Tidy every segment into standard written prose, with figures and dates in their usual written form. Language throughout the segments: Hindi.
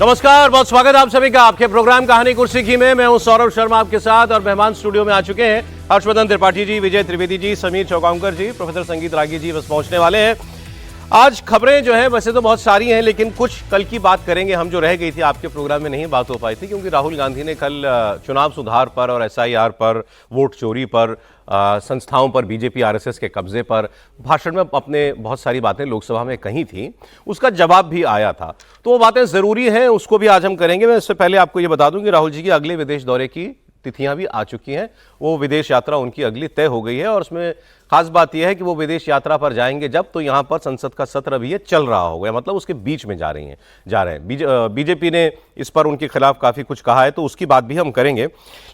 नमस्कार, बहुत स्वागत है आप सभी का आपके प्रोग्राम कहानी कुर्सी की में। मैं हूं सौरभ शर्मा आपके साथ और मेहमान स्टूडियो में आ चुके हैं हर्षवर्धन त्रिपाठी जी, विजय त्रिवेदी जी, समीर चौगांवकर जी, प्रोफेसर संगीत रागी जी बस पहुंचने वाले हैं। आज खबरें जो है वैसे तो बहुत सारी हैं, लेकिन कुछ कल की बात करेंगे हम, जो रह गई थी आपके प्रोग्राम में नहीं बात हो पाई थी, क्योंकि राहुल गांधी ने कल चुनाव सुधार पर और SIR पर, वोट चोरी पर, संस्थाओं पर, बीजेपी RSS के कब्जे पर भाषण में अपने बहुत सारी बातें लोकसभा में कही थी। उसका जवाब भी आया था, तो वो बातें ज़रूरी हैं, उसको भी आज हम करेंगे। मैं इससे पहले आपको ये बता दूं कि राहुल जी की अगले विदेश दौरे की तिथियां भी आ चुकी हैं। वो विदेश यात्रा उनकी अगली तय हो गई है और उसमें खास बात यह है कि वो विदेश यात्रा पर जाएंगे जब, तो यहां पर संसद का सत्र भी ये चल रहा होगा, मतलब उसके बीच में जा रहे हैं। बीजेपी ने इस पर उनके खिलाफ काफी कुछ कहा है, तो उसकी बात भी हम करेंगे।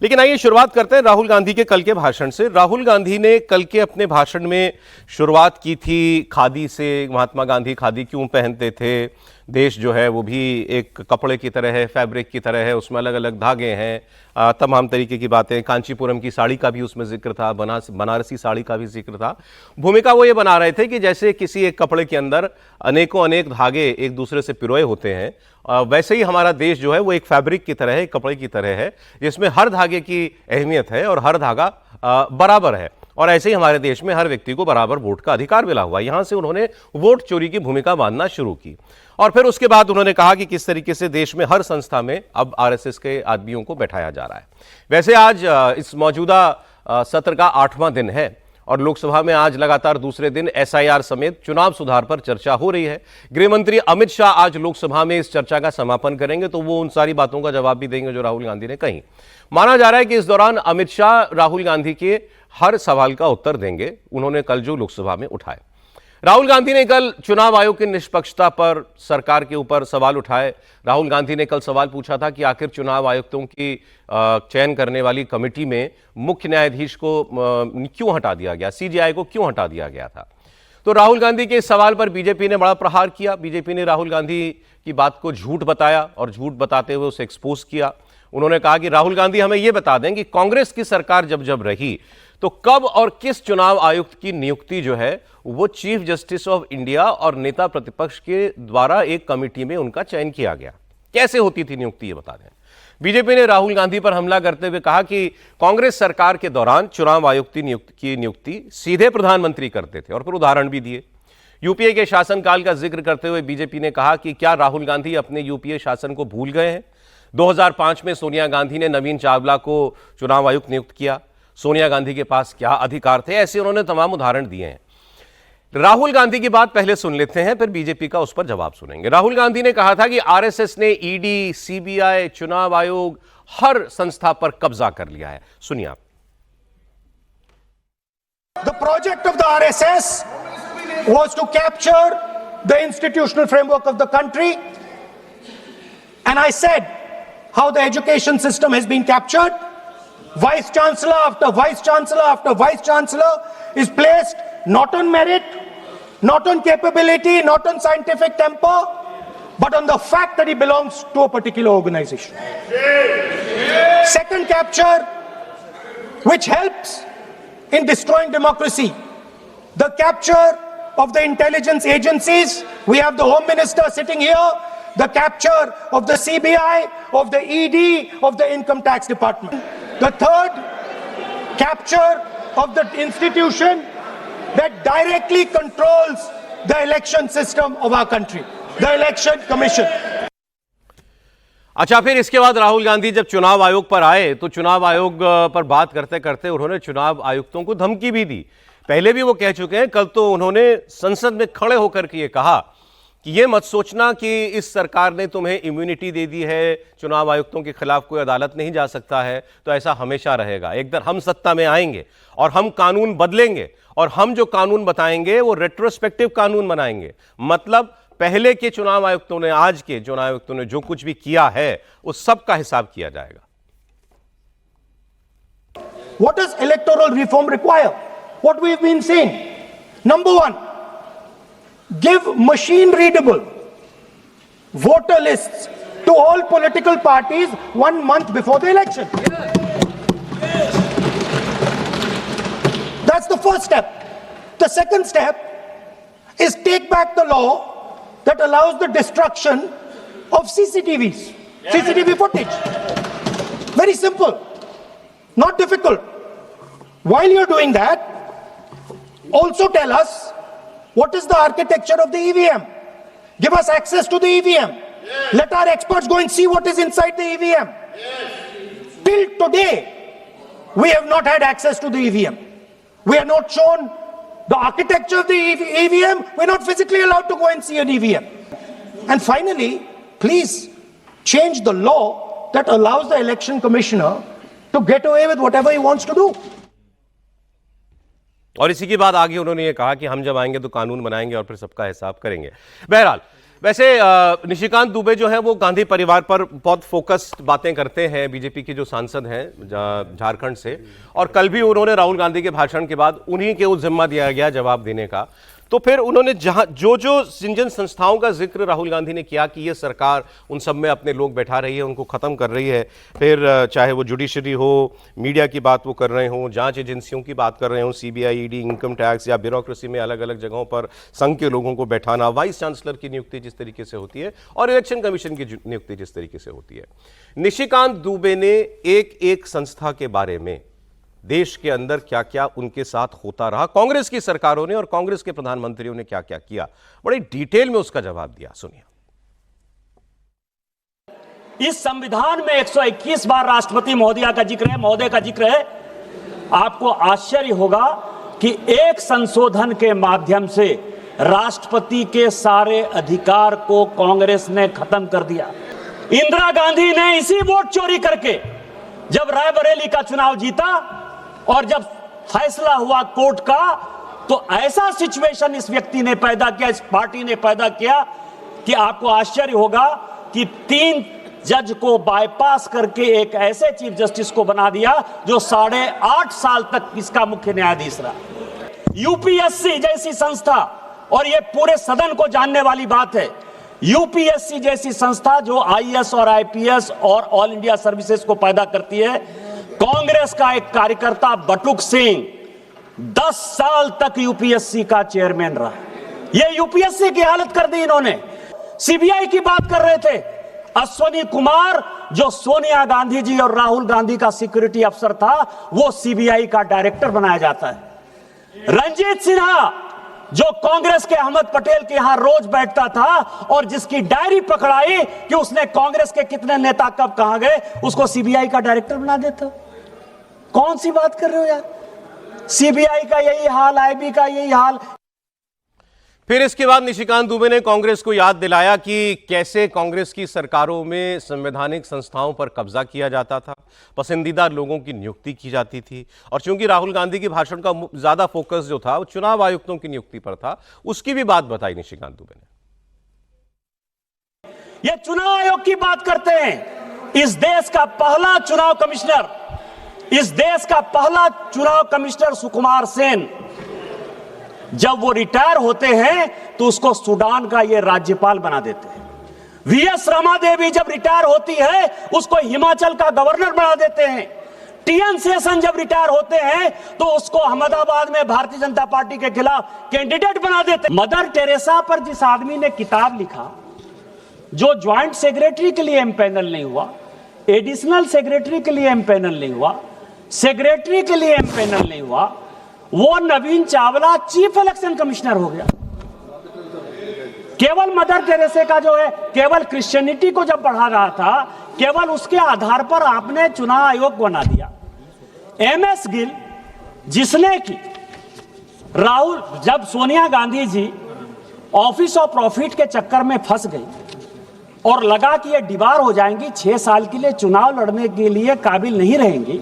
लेकिन आइए शुरुआत करते हैं राहुल गांधी के कल के भाषण से। राहुल गांधी ने कल के अपने भाषण में शुरुआत की थी खादी से। महात्मा गांधी खादी क्यों पहनते थे? देश जो है वो भी एक कपड़े की तरह है, फैब्रिक की तरह है, उसमें अलग अलग धागे हैं, तमाम तरीके की बातें। कांचीपुरम की साड़ी का भी उसमें जिक्र था, बनारसी साड़ी का भी जिक्र था। भूमिका वो ये बना रहे थे कि जैसे किसी एक कपड़े के अंदर अनेकों अनेक धागे एक दूसरे से पिरोए होते हैं, वैसे ही हमारा देश जो है वो एक फैब्रिक की तरह है, एक कपड़े की तरह है, जिसमें हर धागे की अहमियत है और हर धागा बराबर है। और ऐसे ही हमारे देश में हर व्यक्ति को बराबर वोट का अधिकार मिला हुआ। यहां से उन्होंने वोट चोरी की भूमिका बांधना शुरू की और फिर उसके बाद उन्होंने कहा कि किस तरीके से देश में हर संस्था में अब RSS के आदमियों को बैठाया जा रहा है। वैसे आज इस मौजूदा सत्र का 8वां दिन है और लोकसभा में आज लगातार दूसरे दिन SIR समेत चुनाव सुधार पर चर्चा हो रही है। गृह मंत्री अमित शाह आज लोकसभा में इस चर्चा का समापन करेंगे, तो वो उन सारी बातों का जवाब भी देंगे जो राहुल गांधी ने कही। माना जा रहा है कि इस दौरान अमित शाह राहुल गांधी के हर सवाल का उत्तर देंगे, उन्होंने कल जो लोकसभा में उठाए। राहुल गांधी ने कल चुनाव आयोग की निष्पक्षता पर, सरकार के ऊपर सवाल उठाए। राहुल गांधी ने कल सवाल पूछा था कि आखिर चुनाव आयुक्तों की चयन करने वाली कमेटी में मुख्य न्यायाधीश को क्यों हटा दिया गया, CJI को क्यों हटा दिया गया था। तो राहुल गांधी के इस सवाल पर बीजेपी ने बड़ा प्रहार किया। बीजेपी ने राहुल गांधी की बात को झूठ बताया और झूठ बताते हुए उसे एक्सपोज किया। उन्होंने कहा कि राहुल गांधी हमें यह बता दें कि कांग्रेस की सरकार जब जब रही तो कब और किस चुनाव आयुक्त की नियुक्ति जो है वो चीफ जस्टिस ऑफ इंडिया और नेता प्रतिपक्ष के द्वारा एक कमेटी में उनका चयन किया गया, कैसे होती थी नियुक्ति, ये बता दें। बीजेपी ने राहुल गांधी पर हमला करते हुए कहा कि कांग्रेस सरकार के दौरान चुनाव आयुक्त की नियुक्ति सीधे प्रधानमंत्री करते थे और फिर उदाहरण भी दिए। यूपीए के शासनकाल का जिक्र करते हुए बीजेपी ने कहा कि क्या राहुल गांधी अपने यूपीए शासन को भूल गए हैं? 2005 में सोनिया गांधी ने नवीन चावला को चुनाव आयुक्त नियुक्त किया। सोनिया गांधी के पास क्या अधिकार थे? ऐसे उन्होंने तमाम उदाहरण दिए हैं। राहुल गांधी की बात पहले सुन लेते हैं, फिर बीजेपी का उस पर जवाब सुनेंगे। राहुल गांधी ने कहा था कि RSS ने ED, CBI, चुनाव आयोग, हर संस्था पर कब्जा कर लिया है। सुनिए आप। The project of the RSS was to capture the institutional framework of the country, and I said how the education system has been captured. Vice Chancellor after Vice Chancellor after Vice Chancellor is placed not on merit, not on capability, not on scientific temper, but on the fact that he belongs to a particular organization. Second capture, which helps in destroying democracy, the capture of the intelligence agencies. We have the Home Minister sitting here. The capture of the CBI, of the ED, of the Income Tax Department. The third, capture of the institution that directly controls the election system of our country, the Election Commission. अच्छा, फिर इसके बाद राहुल गांधी जब चुनाव आयोग पर आए तो चुनाव आयोग पर बात करते करते उन्होंने चुनाव आयुक्तों को धमकी भी दी। पहले भी वो कह चुके हैं, कल तो उन्होंने संसद में खड़े होकर के ये कहा कि ये मत सोचना कि इस सरकार ने तुम्हें इम्यूनिटी दे दी है, चुनाव आयुक्तों के खिलाफ कोई अदालत नहीं जा सकता है, तो ऐसा हमेशा रहेगा। एक दिन हम सत्ता में आएंगे और हम कानून बदलेंगे और हम जो कानून बताएंगे वो रेट्रोस्पेक्टिव कानून बनाएंगे। मतलब पहले के चुनाव आयुक्तों ने, आज के चुनाव आयुक्तों ने जो कुछ भी किया है उस सब का हिसाब किया जाएगा। What does electoral reform require? What we've been saying. Number one, give machine readable voter lists to all political parties 1 month before the election. That's the first step. The second step is take back the law that allows the destruction of CCTV footage. Very simple, not difficult. While you're doing that, also tell us what is the architecture of the EVM. Give us access to the EVM. Let our experts go and see what is inside the EVM. Till today, we have not had access to the EVM. We are not shown the architecture of the EVM. We're not physically allowed to go and see an EVM. And finally, please change the law that allows the election commissioner to get away with whatever he wants to do. और इसी के बाद आगे उन्होंने ये कहा कि हम जब आएंगे तो कानून बनाएंगे और फिर सबका हिसाब करेंगे। बहरहाल, वैसे निशिकांत दुबे जो है वो गांधी परिवार पर बहुत फोकस्ड बातें करते हैं, बीजेपी के जो सांसद हैं झारखंड से, और कल भी उन्होंने राहुल गांधी के भाषण के बाद उन्हीं के जिम्मा दिया गया जवाब देने का। तो फिर उन्होंने जहां जो जिन संस्थाओं का जिक्र राहुल गांधी ने किया कि ये सरकार उन सब में अपने लोग बैठा रही है, उनको खत्म कर रही है, फिर चाहे वो जुडिशरी हो, मीडिया की बात वो कर रहे हो, जांच एजेंसियों की बात कर रहे हो, सीबीआई, ईडी, इनकम टैक्स या ब्यूरोक्रेसी में अलग अलग जगहों पर संघ के लोगों को बैठाना, वाइस चांसलर की नियुक्ति जिस तरीके से होती है और इलेक्शन कमीशन की नियुक्ति जिस तरीके से होती है, निशिकांत दुबे ने एक एक संस्था के बारे में देश के अंदर क्या क्या उनके साथ होता रहा, कांग्रेस की सरकारों ने और कांग्रेस के प्रधानमंत्रियों ने क्या क्या किया, बड़ी डिटेल में उसका जवाब दिया। सुनिए। इस संविधान में 121 बार राष्ट्रपति महोदय का जिक्र है। आपको आश्चर्य होगा कि एक संशोधन के माध्यम से राष्ट्रपति के सारे अधिकार को कांग्रेस ने खत्म कर दिया। इंदिरा गांधी ने इसी वोट चोरी करके जब रायबरेली का चुनाव जीता और जब फैसला हुआ कोर्ट का, तो ऐसा सिचुएशन इस व्यक्ति ने पैदा किया, इस पार्टी ने पैदा किया कि आपको आश्चर्य होगा कि 3 जज को बाईपास करके एक ऐसे चीफ जस्टिस को बना दिया जो 8.5 साल तक इसका मुख्य न्यायाधीश रहा। यूपीएससी जैसी संस्था, और यह पूरे सदन को जानने वाली बात है, यूपीएससी जैसी संस्था जो आईएएस और आईपीएस और ऑल इंडिया सर्विसेज को पैदा करती है, कांग्रेस का एक कार्यकर्ता बटुक सिंह 10 साल तक यूपीएससी का चेयरमैन रहा। यह यूपीएससी की हालत कर दी इन्होंने। सीबीआई की बात कर रहे थे, अश्वनी कुमार जो सोनिया गांधी जी और राहुल गांधी का सिक्योरिटी अफसर था, वो सीबीआई का डायरेक्टर बनाया जाता है। रंजीत सिन्हा जो कांग्रेस के अहमद पटेल के यहां रोज बैठता था और जिसकी डायरी पकड़ाई कि उसने कांग्रेस के कितने नेता कब कहां गए, उसको सीबीआई का डायरेक्टर बना देता। कौन सी बात कर रहे हो यार? सीबीआई का यही हाल, आईबी का यही हाल। फिर इसके बाद निशिकांत दुबे ने कांग्रेस को याद दिलाया कि कैसे कांग्रेस की सरकारों में संवैधानिक संस्थाओं पर कब्जा किया जाता था, पसंदीदा लोगों की नियुक्ति की जाती थी, और चूंकि राहुल गांधी के भाषण का ज्यादा फोकस जो था वो चुनाव आयुक्तों की नियुक्ति पर था, उसकी भी बात बताई निशिकांत दुबे ने। ये चुनाव आयोग की बात करते हैं। इस देश का पहला चुनाव कमिश्नर सुकुमार सेन, जब वो रिटायर होते हैं तो उसको सूडान का ये राज्यपाल बना देते हैं। वीएस रमा देवी जब रिटायर होती है उसको हिमाचल का गवर्नर बना देते हैं। टीएन शेषन जब रिटायर होते हैं तो उसको अहमदाबाद में भारतीय जनता पार्टी के खिलाफ कैंडिडेट बना देते हैं। मदर टेरेसा पर जिस आदमी ने किताब लिखा, जो ज्वाइंट सेक्रेटरी के लिए एमपैनल नहीं हुआ, एडिशनल सेक्रेटरी के लिए एमपैनल नहीं हुआ, सेक्रेटरी के लिए एमपैनल नहीं हुआ, वो नवीन चावला चीफ इलेक्शन कमिश्नर हो गया। केवल मदर टेरेसा का जो है, केवल क्रिश्चियनिटी को जब बढ़ा रहा था, केवल उसके आधार पर आपने चुनाव आयोग बना दिया। एमएस गिल, जिसने की राहुल, जब Sonia Gandhi ji office of profit के चक्कर में फंस गई और लगा कि ये दीवार हो जाएंगी, 6 साल के लिए चुनाव लड़ने के लिए काबिल नहीं रहेंगी,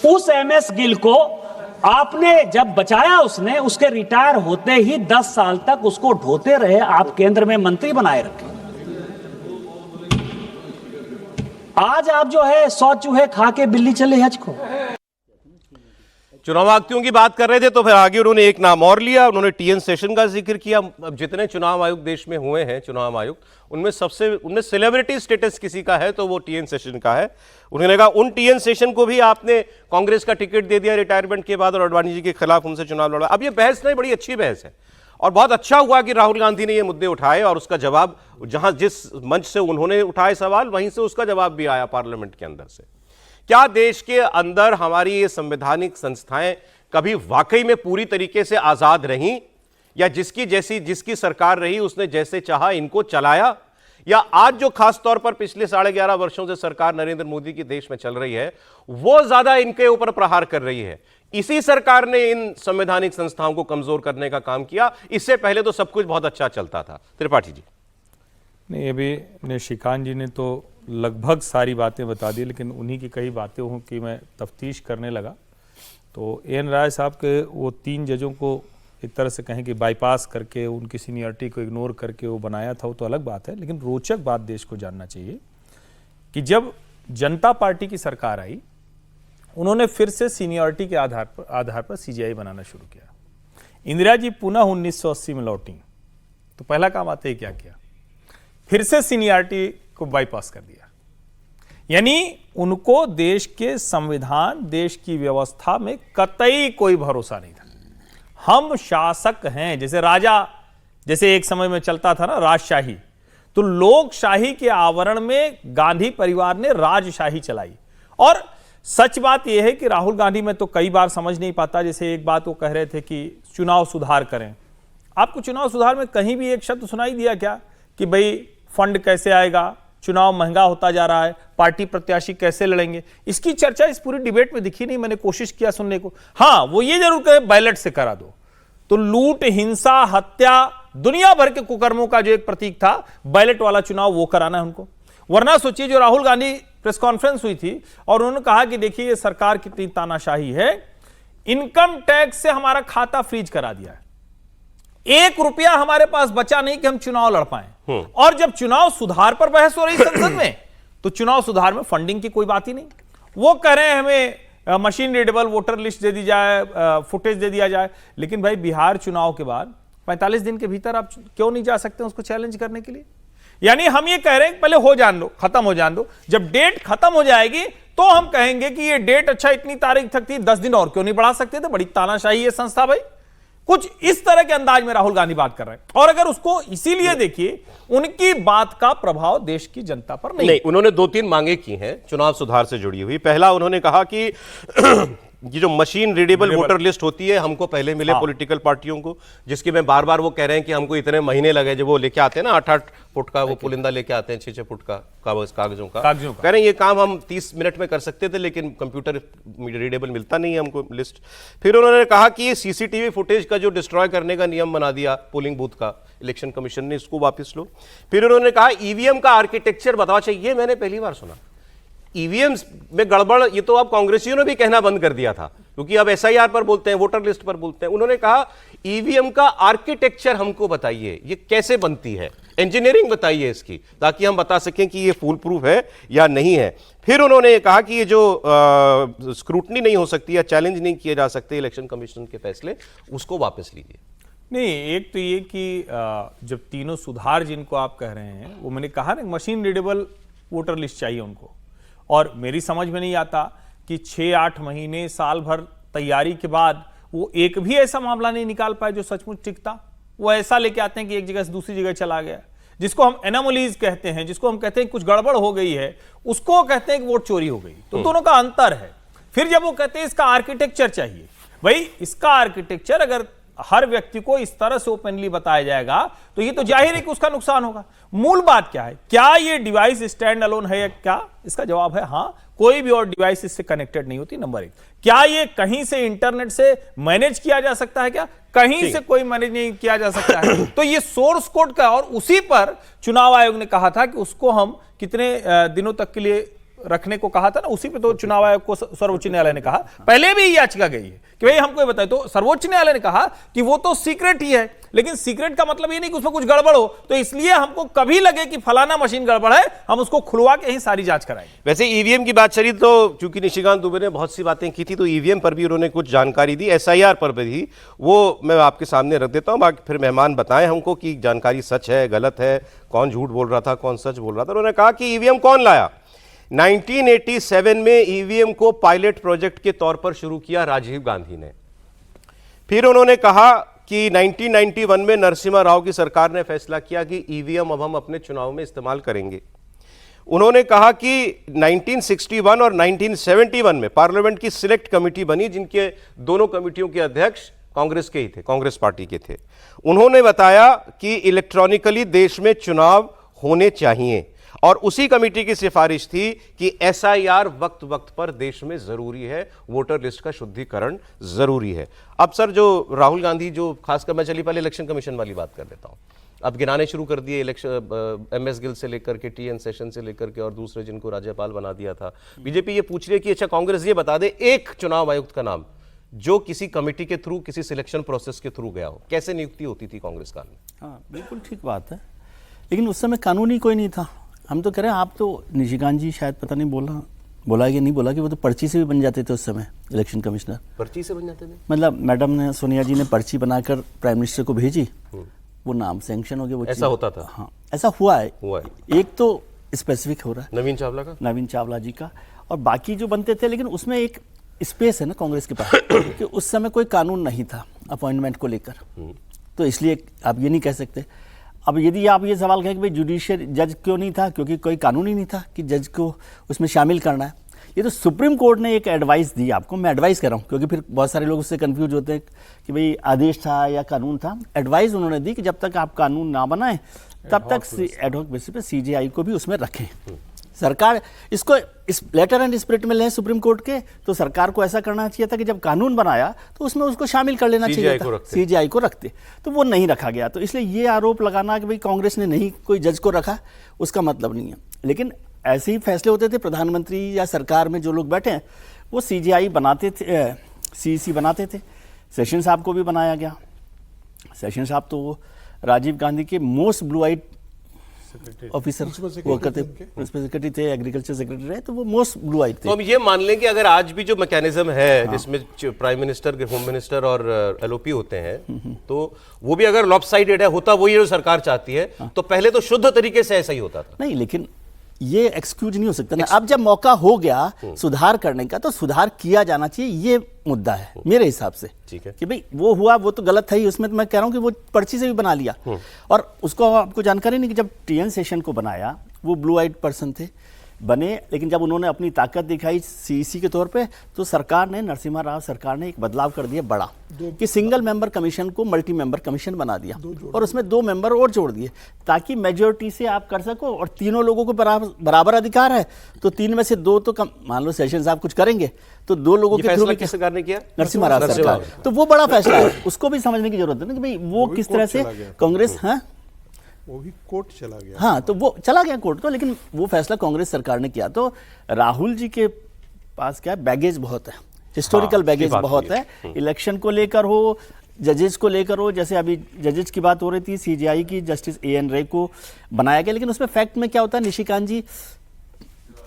उस एमएस गिल को आपने जब बचाया, उसने उसके रिटायर होते ही 10 साल तक उसको ढोते रहे, आप केंद्र में मंत्री बनाए रखे। आज आप जो है 100 चूहे खा के बिल्ली चले हज को। चुनाव आयुक्तों की बात कर रहे थे तो फिर आगे उन्होंने एक नाम और लिया, उन्होंने टीएन शेषन का जिक्र किया। अब जितने चुनाव आयुक्त देश में हुए हैं, चुनाव आयुक्त, उनमें सेलिब्रिटी स्टेटस किसी का है तो वो टीएन शेषन का है। उन्होंने कहा उन टीएन शेषन को भी आपने कांग्रेस का टिकट दे दिया रिटायरमेंट के बाद और अडवाणी जी के खिलाफ उनसे चुनाव लड़ा। अब ये बहस नहीं, बड़ी अच्छी बहस है। और बहुत अच्छा हुआ कि राहुल गांधी ने ये मुद्दे उठाए और उसका जवाब, जहां जिस मंच से उन्होंने उठाए सवाल, वहीं से उसका जवाब भी आया पार्लियामेंट के अंदर से। क्या देश के अंदर हमारी ये संवैधानिक संस्थाएं कभी वाकई में पूरी तरीके से आजाद रहीं, या जिसकी सरकार रही उसने जैसे चाहा इनको चलाया, या आज जो खास तौर पर पिछले 11.5 वर्षों से सरकार नरेंद्र मोदी की देश में चल रही है वो ज्यादा इनके ऊपर प्रहार कर रही है? इसी सरकार ने इन संवैधानिक संस्थाओं को कमजोर करने का काम किया। इससे पहले तो सब कुछ बहुत अच्छा चलता था। त्रिपाठी जी। नहीं, अभी निशिकांत जी ने तो लगभग सारी बातें बता दी, लेकिन उन्हीं की कई बातें हों कि मैं तफ्तीश करने लगा तो एन राय साहब के वो 3 जजों को एक तरह से कहें कि बाईपास करके, उनकी सीनियरिटी को इग्नोर करके वो बनाया था, वो तो अलग बात है। लेकिन रोचक बात देश को जानना चाहिए कि जब जनता पार्टी की सरकार आई, उन्होंने फिर से सीनियरिटी के आधार पर सीजीआई बनाना शुरू किया। इंदिरा जी पुनः 1980 में लौटी तो पहला काम आते ही क्या किया, फिर से सीनियरिटी को बाईपास कर दिया। यानी उनको देश के संविधान, देश की व्यवस्था में कतई कोई भरोसा नहीं था। हम शासक हैं, जैसे राजा, जैसे एक समय में चलता था ना राजशाही, तो लोकशाही के आवरण में गांधी परिवार ने राजशाही चलाई। और सच बात यह है कि राहुल गांधी में तो कई बार समझ नहीं पाता। जैसे एक बात वो कह रहे थे कि चुनाव सुधार करें। आपको चुनाव सुधार में कहीं भी एक शब्द सुनाई दिया क्या कि भाई फंड कैसे आएगा, चुनाव महंगा होता जा रहा है, पार्टी प्रत्याशी कैसे लड़ेंगे? इसकी चर्चा इस पूरी डिबेट में दिखी नहीं। मैंने कोशिश किया सुनने को। हाँ, वो ये जरूर कहे बैलेट से करा दो। तो लूट, हिंसा, हत्या, दुनिया भर के कुकर्मों का जो एक प्रतीक था बैलेट वाला चुनाव, वो कराना है उनको। वरना सोचिए, जो राहुल गांधी प्रेस कॉन्फ्रेंस हुई थी और उन्होंने कहा कि देखिए ये सरकार कितनी तानाशाही है, इनकम टैक्स से हमारा खाता फ्रीज करा दिया है, 1 रुपया हमारे पास बचा नहीं कि हम चुनाव लड़ पाए। और जब चुनाव सुधार पर बहस हो रही संसद में, तो चुनाव सुधार में फंडिंग की कोई बात ही नहीं। वो कह रहे हैं हमें मशीन रीडेबल वोटर लिस्ट दे दी जाए, फुटेज दे दिया जाए। लेकिन भाई बिहार चुनाव के बाद 45 दिन के भीतर आप क्यों नहीं जा सकते उसको चैलेंज करने के लिए? यानी हम ये कह रहे हैं पहले हो जान दो, खत्म हो जान दो। जब डेट खत्म हो जाएगी तो हम कहेंगे कि ये डेट अच्छा इतनी तारीख तक थी, 10 दिन और क्यों नहीं बढ़ा सकते थे? बड़ी तानाशाही है संस्था भाई। कुछ इस तरह के अंदाज में राहुल गांधी बात कर रहे हैं। और अगर उसको इसीलिए देखिए, उनकी बात का प्रभाव देश की जनता पर नहीं। उन्होंने 2-3 मांगे की हैं चुनाव सुधार से जुड़ी हुई। पहला, उन्होंने कहा कि ये जो मशीन रीडेबल वोटर लिस्ट होती है हमको पहले मिले पॉलिटिकल पार्टियों को, जिसकी में बार बार वो कह रहे हैं कि हमको इतने महीने लगे। जब वो लेके आते हैं ना 8-8 फुट का वो पुलिंदा लेके आते हैं, 6-6 फुट का कागजों का कह रहे हैं ये काम हम 30 मिनट में कर सकते थे, लेकिन कंप्यूटर रीडेबल मिलता नहीं है हमको लिस्ट। फिर उन्होंने कहा कि ये सीसीटीवी फुटेज का जो डिस्ट्रॉय करने का नियम बना दिया पोलिंग बूथ का इलेक्शन कमीशन ने, इसको वापस लो। फिर उन्होंने कहा ईवीएम का आर्किटेक्चर बताओ चाहिए। मैंने पहली बार सुना ईवीएम में गड़बड़, ये तो अब कांग्रेसियों ने भी कहना बंद कर दिया था, क्योंकि अब एसआईआर पर बोलते हैं, वोटर लिस्ट पर बोलते हैं। उन्होंने कहा ईवीएम का आर्किटेक्चर हमको बताइए, ये कैसे बनती है, इंजीनियरिंग बताइए इसकी, ताकि हम बता सकें कि ये फूल प्रूफ है या नहीं है। फिर उन्होंने कहा कि ये जो स्क्रूटनी नहीं हो सकती या चैलेंज नहीं किए जा सकते इलेक्शन कमीशन के फैसले, उसको वापस लीजिए। नहीं, एक तो ये कि जब तीनों सुधार जिनको आप कह रहे हैं, वो मैंने कहा ना मशीन रीडेबल वोटर लिस्ट चाहिए उनको। और मेरी समझ में नहीं आता कि 6-8 महीने, साल भर तैयारी के बाद वो एक भी ऐसा मामला नहीं निकाल पाए जो सचमुच टिकता। वो ऐसा लेके आते हैं कि एक जगह से दूसरी जगह चला गया, जिसको हम एनोमलीज कहते हैं, जिसको हम कहते हैं कुछ गड़बड़ हो गई है, उसको कहते हैं कि वोट चोरी हो गई। तो दोनों का अंतर है। फिर जब वो कहते हैं इसका आर्किटेक्चर चाहिए, भाई इसका आर्किटेक्चर अगर हर व्यक्ति को इस तरह से ओपनली बताया जाएगा तो ये तो जाहिर है कि उसका नुकसान होगा। मूल बात क्या है, क्या ये डिवाइस स्टैंड अलोन है या क्या? इसका जवाब है हाँ, कोई भी और डिवाइस इससे कनेक्टेड नहीं होती। नंबर 1, क्या ये कहीं से इंटरनेट से मैनेज किया जा सकता है? क्या कहीं से कोई मैनेज नहीं किया जा सकता है? तो ये सोर्स कोड का, और उसी पर चुनाव आयोग ने कहा था कि उसको हम कितने दिनों तक के लिए रखने को कहा था ना, उसी पे तो चुनाव आयोग को सर्वोच्च न्यायालय ने कहा, पहले भी याचिका गई है कि भाई हमको ये बताए। तो सर्वोच्च न्यायालय ने कहा कि वो तो सीक्रेट ही है, लेकिन सीक्रेट का मतलब ये नहीं कि उसमें कुछ गड़बड़ हो। तो इसलिए हमको कभी लगे कि फलाना मशीन गड़बड़ है, हम उसको खुलवा के ही सारी जांच कराएंगे। वैसे ईवीएम की बात चली तो चूंकि निशिकांत दुबे ने बहुत सी बातें की थी, तो ईवीएम पर भी उन्होंने कुछ जानकारी दी, एसआईआर पर भी, वो मैं आपके सामने रख देता हूं, बाकी फिर मेहमान बताएं हमको कि जानकारी सच है, गलत है, कौन झूठ बोल रहा था, कौन सच बोल रहा था। उन्होंने कहा कि ईवीएम कौन लाया? 1987 में ईवीएम को पायलट प्रोजेक्ट के तौर पर शुरू किया राजीव गांधी ने। फिर उन्होंने कहा कि 1991 में नरसिम्हा राव की सरकार ने फैसला किया कि ईवीएम अब हम अपने चुनाव में इस्तेमाल करेंगे। उन्होंने कहा कि 1961 और 1971 में पार्लियामेंट की सिलेक्ट कमेटी बनी, जिनके दोनों कमेटियों के अध्यक्ष कांग्रेस के ही थे, कांग्रेस पार्टी के थे। उन्होंने बताया कि इलेक्ट्रॉनिकली देश में चुनाव होने चाहिए और उसी कमेटी की सिफारिश थी कि एसआईआर वक्त वक्त पर देश में जरूरी है, वोटर लिस्ट का शुद्धिकरण जरूरी है। अब सर, जो राहुल गांधी, जो खासकर मैं चलिए पहले इलेक्शन कमीशन वाली बात कर लेता हूं, अब गिनाने शुरू कर दिए इलेक्शन, एमएस गिल से लेकर के टीएन सेशन से लेकर के और दूसरे जिनको राज्यपाल बना दिया था। बीजेपी ये पूछ रही है कि अच्छा कांग्रेस ये बता दे एक चुनाव आयुक्त का नाम जो किसी कमेटी के थ्रू, किसी सिलेक्शन प्रोसेस के थ्रू गया हो। कैसे नियुक्ति होती थी कांग्रेस काल में? हाँ, बिल्कुल ठीक बात है, लेकिन उस समय कानून ही कोई नहीं था। हम तो कह रहे हैं, आप तो निशिकांत जी शायद पता नहीं बोला कि नहीं बोला कि वो तो पर्ची से भी बन जाते थे उस समय इलेक्शन कमिश्नर। पर्ची से बन जाते थे मतलब मैडम ने, सोनिया जी ने पर्ची बनाकर प्राइम मिनिस्टर को भेजी, वो नाम सैंक्शन हो गया। वो ऐसा होता था? हाँ, ऐसा हुआ है। एक तो स्पेसिफिक हो रहा है नवीन चावला का, नवीन चावला जी का, और बाकी जो बनते थे, लेकिन उसमें एक स्पेस है ना कांग्रेस के पास कि उस समय कोई कानून नहीं था अपॉइंटमेंट को लेकर, तो इसलिए आप ये नहीं कह सकते। अब यदि आप ये सवाल कहें कि भाई जुडिशियल जज क्यों नहीं था, क्योंकि कोई कानून ही नहीं था कि जज को उसमें शामिल करना है। ये तो सुप्रीम कोर्ट ने एक एडवाइस दी आपको, मैं एडवाइस कर रहा हूँ क्योंकि फिर बहुत सारे लोग उससे कंफ्यूज होते हैं कि भाई आदेश था या कानून था। एडवाइस उन्होंने दी कि जब तक आप कानून ना बनाएं तब तक एडहॉक बेसिस पे सीजेआई को भी उसमें रखें। सरकार इसको इस लेटर एंड स्पिरिट में लें सुप्रीम कोर्ट के, तो सरकार को ऐसा करना चाहिए था कि जब कानून बनाया तो उसमें उसको शामिल कर लेना चाहिए था, सीजेआई को रखते, तो वो नहीं रखा गया। तो इसलिए ये आरोप लगाना कि भाई कांग्रेस ने नहीं कोई जज को रखा, उसका मतलब नहीं है। लेकिन ऐसे ही फैसले होते थे, प्रधानमंत्री या सरकार में जो लोग बैठे हैं वो सीजेआई बनाते थे, सीईसी बनाते थे। सेशन साहब को भी बनाया गया। सेशन साहब तो राजीव गांधी के मोस्ट ब्लू आइड ऑफिसर वो करते, प्रिंसिपल सेक्रेटरी थे, एग्रीकल्चर सेक्रेटरी रहे, तो वो मोस्ट ब्लू आइड थे। तो हम ये मान लें कि अगर आज भी जो मैकेनिज्म है जिसमें प्राइम मिनिस्टर, होम मिनिस्टर और एलओपी होते हैं, तो वो भी अगर लॉपसाइडेड है, होता वही जो सरकार चाहती है, तो पहले तो शुद्ध तरीके से ऐसा ही होता था। नहीं, लेकिन ये एक्सक्यूज नहीं हो सकता ना। अब जब मौका हो गया सुधार करने का, तो सुधार किया जाना चाहिए, ये मुद्दा है मेरे हिसाब से। ठीक है कि भाई वो हुआ, वो तो गलत है ही, उसमें तो मैं कह रहा हूं कि वो पर्ची से भी बना लिया। और उसको आपको जानकारी नहीं कि जब टीएन सेशन को बनाया, वो ब्लू आइड पर्सन थे, बने, लेकिन जब उन्होंने अपनी ताकत दिखाई सीईसी के तौर पे, तो सरकार ने, नरसिम्हा राव सरकार ने एक बदलाव कर दिया बड़ा, कि सिंगल मेंबर कमीशन को मल्टी मेंबर कमीशन बना दिया और उसमें 2 मेंबर और जोड़ दिए, ताकि मेजोरिटी से आप कर सको। और तीनों लोगों को बराबर अधिकार है, तो 3 में से 2 तो कम, मान लो सेशन साहब कुछ करेंगे तो 2 लोगों के थ्रू किस सरकार ने किया? नरसिम्हा राव सरकार। तो वो बड़ा फैसला है, उसको भी समझने की जरूरत है ना कि भाई वो किस तरह से कांग्रेस, हाँ वो भी कोर्ट चला गया। हाँ, तो वो चला गया कोर्ट को, लेकिन वो फैसला कांग्रेस सरकार ने किया। तो राहुल जी के पास क्या बैगेज बहुत है, हिस्टोरिकल बैगेज बहुत है, इलेक्शन को लेकर हो, जजेस को लेकर हो। जैसे अभी जजेस की बात हो रही थी, सीजेआई की जस्टिस एएन रे को बनाया गया, लेकिन उसमें फैक्ट में क्या होता है, निशिकांत जी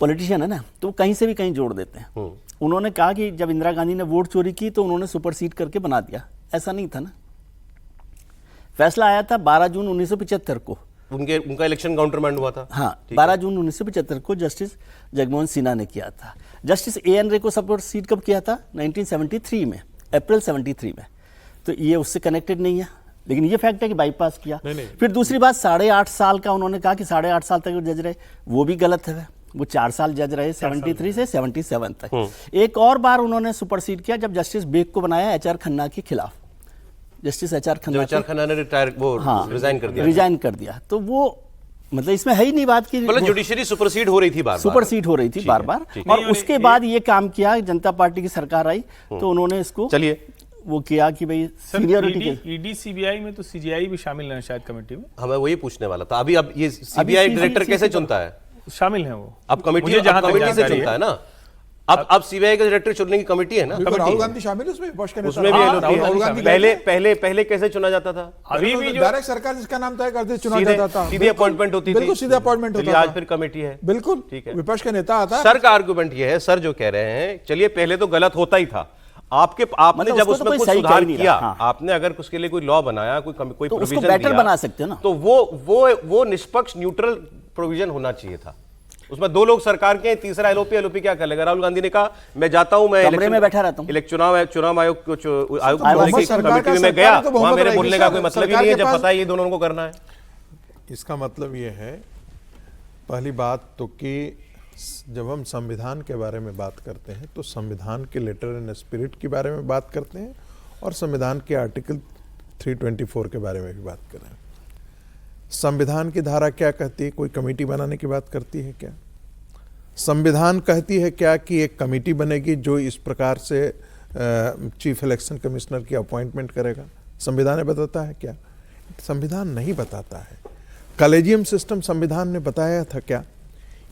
पॉलिटिशियन है ना, तो कहीं से भी कहीं जोड़ देते हैं। उन्होंने कहा कि जब इंदिरा गांधी ने वोट चोरी की तो उन्होंने सुपरसीड करके बना दिया, ऐसा नहीं था ना। फैसला आया था 12 जून 1975 को, उनका इलेक्शन काउंटरमैंड हुआ था। हाँ, 12 जून 1975 को जस्टिस जगमोहन सिन्हा ने किया था। जस्टिस एएन रे को सुपरसीड कब किया था? 1973 में, अप्रैल 73 में। तो ये उससे कनेक्टेड नहीं है, लेकिन ये फैक्ट है कि बाईपास किया। फिर दूसरी बात, 8.5 साल का उन्होंने कहा कि 8.5 साल तक वो जज रहे, वो भी गलत है। वो 4 साल जज रहे, 73 से 77 तक। एक और बार उन्होंने सुपरसीड किया जब जस्टिस बेग को बनाया एचआर खन्ना के खिलाफ। जस्टिस एचआर खन्ना ने रिजाइन कर दिया। तो वो मतलब इसमें है ही नहीं बात की, मतलब जुडिशरी सुपरसीड हो रही थी बार बार। और उसके बाद ये काम किया, जनता पार्टी की सरकार आई तो उन्होंने इसको वो किया कि भाई सीनियरिटी के ईडी सीबीआई में तो सीजीआई भी शामिल है शायद कमेटी में। हमें वही पूछने वाला था। अभी अब ये सीबीआई डायरेक्टर कैसे चुनता है? शामिल है वो, अब कमेटी से चुनता है ना। अब सीबीआई का डायरेक्टर चुनने की कमेटी है ना। राहुल गांधी शामिल उसमें पहले कैसे चुना जाता था? अभी भी डायरेक्ट सरकार जिसका नाम तय करती चुना जाता था, सीधी अपॉइंटमेंट होती थी, बिल्कुल सीधे अपॉइंटमेंट होता था। आज फिर कमेटी है, बिल्कुल ठीक है, विपक्ष का नेता आता है। सर का आर्गुमेंट ये है, सर जो कह रहे हैं, चलिए पहले तो गलत होता ही था, आपने जब उसमें कुछ सुधार किया, आपने अगर उसके लिए कोई लॉ बनाया, कोई प्रोविजन बेटर बना सकते हो ना, तो वो निष्पक्ष न्यूट्रल प्रोविजन होना चाहिए था। उसमें 2 लोग सरकार के हैं, तीसरा एलओपी क्या कर लेगा? राहुल गांधी ने कहा मैं जाता हूं, मैं कमरे में बैठा रहता हूं, चुनाव आयोग को सरकार का कमेटी में गया, तो वहां बहुमत मेरे रहेगी बोलने का सर, कोई मतलब ही सरकार नहीं है के जब पास- पता है ये दोनों को करना है। इसका मतलब ये है, पहली बात तो कि जब हम संविधान के बारे में बात करते हैं तो संविधान के लेटर एंड स्पिरिट के बारे में बात करते हैं और संविधान के आर्टिकल 324 के बारे में भी बात कर रहे हैं। संविधान की धारा क्या कहती है? कोई कमेटी बनाने की बात करती है क्या? संविधान कहती है क्या कि एक कमेटी बनेगी जो इस प्रकार से चीफ इलेक्शन कमिश्नर की अपॉइंटमेंट करेगा? संविधान ने बताता है क्या? संविधान नहीं बताता है। कॉलेजियम सिस्टम संविधान ने बताया था क्या?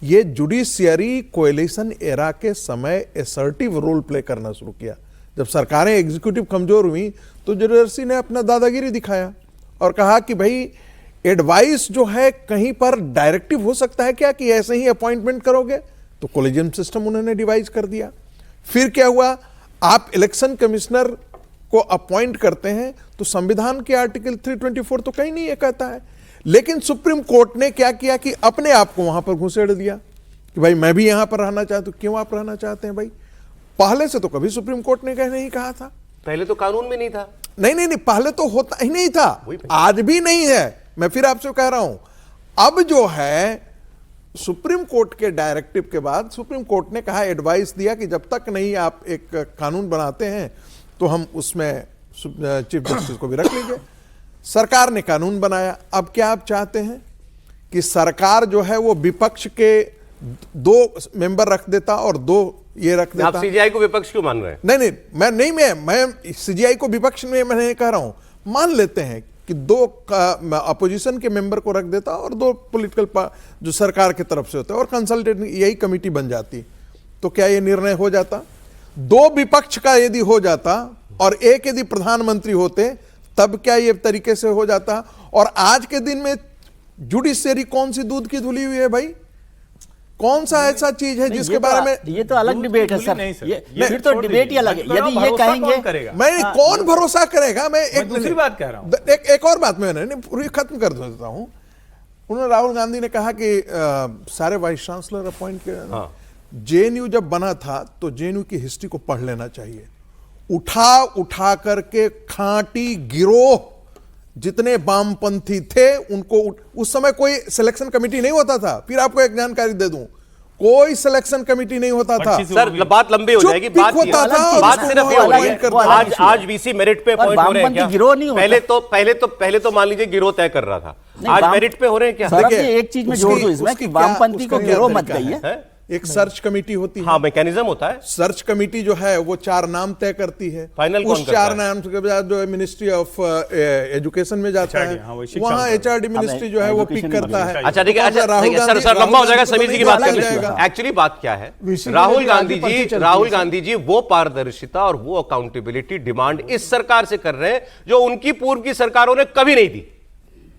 ये जुडिशियरी कोएलिशन एरा के समय असर्टिव रोल प्ले करना शुरू किया। जब सरकारें एग्जीक्यूटिव कमजोर हुई तो जुडिशरी ने अपना दादागिरी दिखाया और कहा कि भाई एडवाइस जो है कहीं पर डायरेक्टिव हो सकता है क्या कि ऐसे ही अपॉइंटमेंट करोगे? तो कॉलेजियम सिस्टम उन्होंने डिवाइस कर दिया। फिर क्या हुआ? आप इलेक्शन कमिश्नर को अपॉइंट करते हैं तो संविधान के आर्टिकल 324 तो कहीं नहीं ये कहता है, लेकिन सुप्रीम कोर्ट ने क्या किया कि अपने आप को वहां पर घुसेड़ दिया कि भाई मैं भी यहां पर रहना चाहता हूं। क्यों आप रहना चाहते हैं भाई? पहले से तो कभी सुप्रीम कोर्ट ने नहीं कहा था। पहले तो कानून में नहीं था। नहीं, पहले तो होता ही नहीं था, आज भी नहीं है। मैं फिर आपसे कह रहा हूं, अब जो है सुप्रीम कोर्ट के डायरेक्टिव के बाद सुप्रीम कोर्ट ने कहा, एडवाइस दिया कि जब तक नहीं आप एक कानून बनाते हैं तो हम उसमें चीफ जस्टिस को भी रख लीजिए। सरकार ने कानून बनाया। अब क्या आप चाहते हैं कि सरकार जो है वो विपक्ष के 2 मेंबर रख देता और 2 ये रख देता? आप सीजीआई को विपक्ष क्यों मान रहे हैं? मैं सीजीआई को विपक्ष में मैं नहीं कह रहा हूं। मान लेते हैं कि 2 अपोजिशन के मेंबर को रख देता और 2 पॉलिटिकल जो सरकार की तरफ से होते हैं और कंसल्टेंट यही कमेटी बन जाती, तो क्या ये निर्णय हो जाता? 2 विपक्ष का यदि हो जाता और 1 यदि प्रधानमंत्री होते तब क्या ये तरीके से हो जाता? और आज के दिन में जुडिशियरी कौन सी दूध की धुली हुई है भाई? कौन सा ऐसा चीज है जिसके बारे में? ये तो अलग डिबेट है सर, ये फिर तो डिबेट ही अलग है। यदि ये कहेंगे मैं कौन भरोसा करेगा? मैं एक दूसरी बात कह रहा हूं। एक और बात मैंने पूरी खत्म कर देता हूं। उन्होंने राहुल गांधी ने कहा कि सारे वाइस चांसलर अपॉइंट किए। जेएनयू जब बना था तो जेएनयू की हिस्ट्री को पढ़ लेना चाहिए। उठा करके खांटी गिरोह जितने वामपंथी थे उनको उस समय कोई सिलेक्शन कमेटी नहीं होता था। फिर आपको एक जानकारी दे दूं, कोई सिलेक्शन कमेटी नहीं होता था सर। बात लंबी हो जाएगी। बात सिर्फ ये हो रही है आज बीसी मेरिट पे अपॉइंट हो रहे हैं क्या? पहले तो मान लीजिए गिरोह तय कर रहा था, आज मेरिट पे हो रहे हैं क्या? देखिए एक चीज में जोड़ दूं इसमें कि वामपंथी को गिरोह मत कहिए। एक सर्च कमिटी होती है। हाँ, मैकेनिज्म होता है। सर्च कमेटी जो है वो 4 नाम तय करती है। फाइनल उस 4 नाम के बाद जो मिनिस्ट्री ऑफ एजुकेशन में जाता है, वहाँ एचआरडी मिनिस्ट्री जो है वो पिक करता है। अच्छा ठीक है, सर लंबा हो जाएगा, समीर जी की बात कर लेंगे। एक्चुअली बात क्या है, राहुल गांधी जी वो पारदर्शिता और वो अकाउंटेबिलिटी डिमांड इस सरकार से कर रहे हैं जो उनकी पूर्व की सरकारों ने कभी नहीं दी,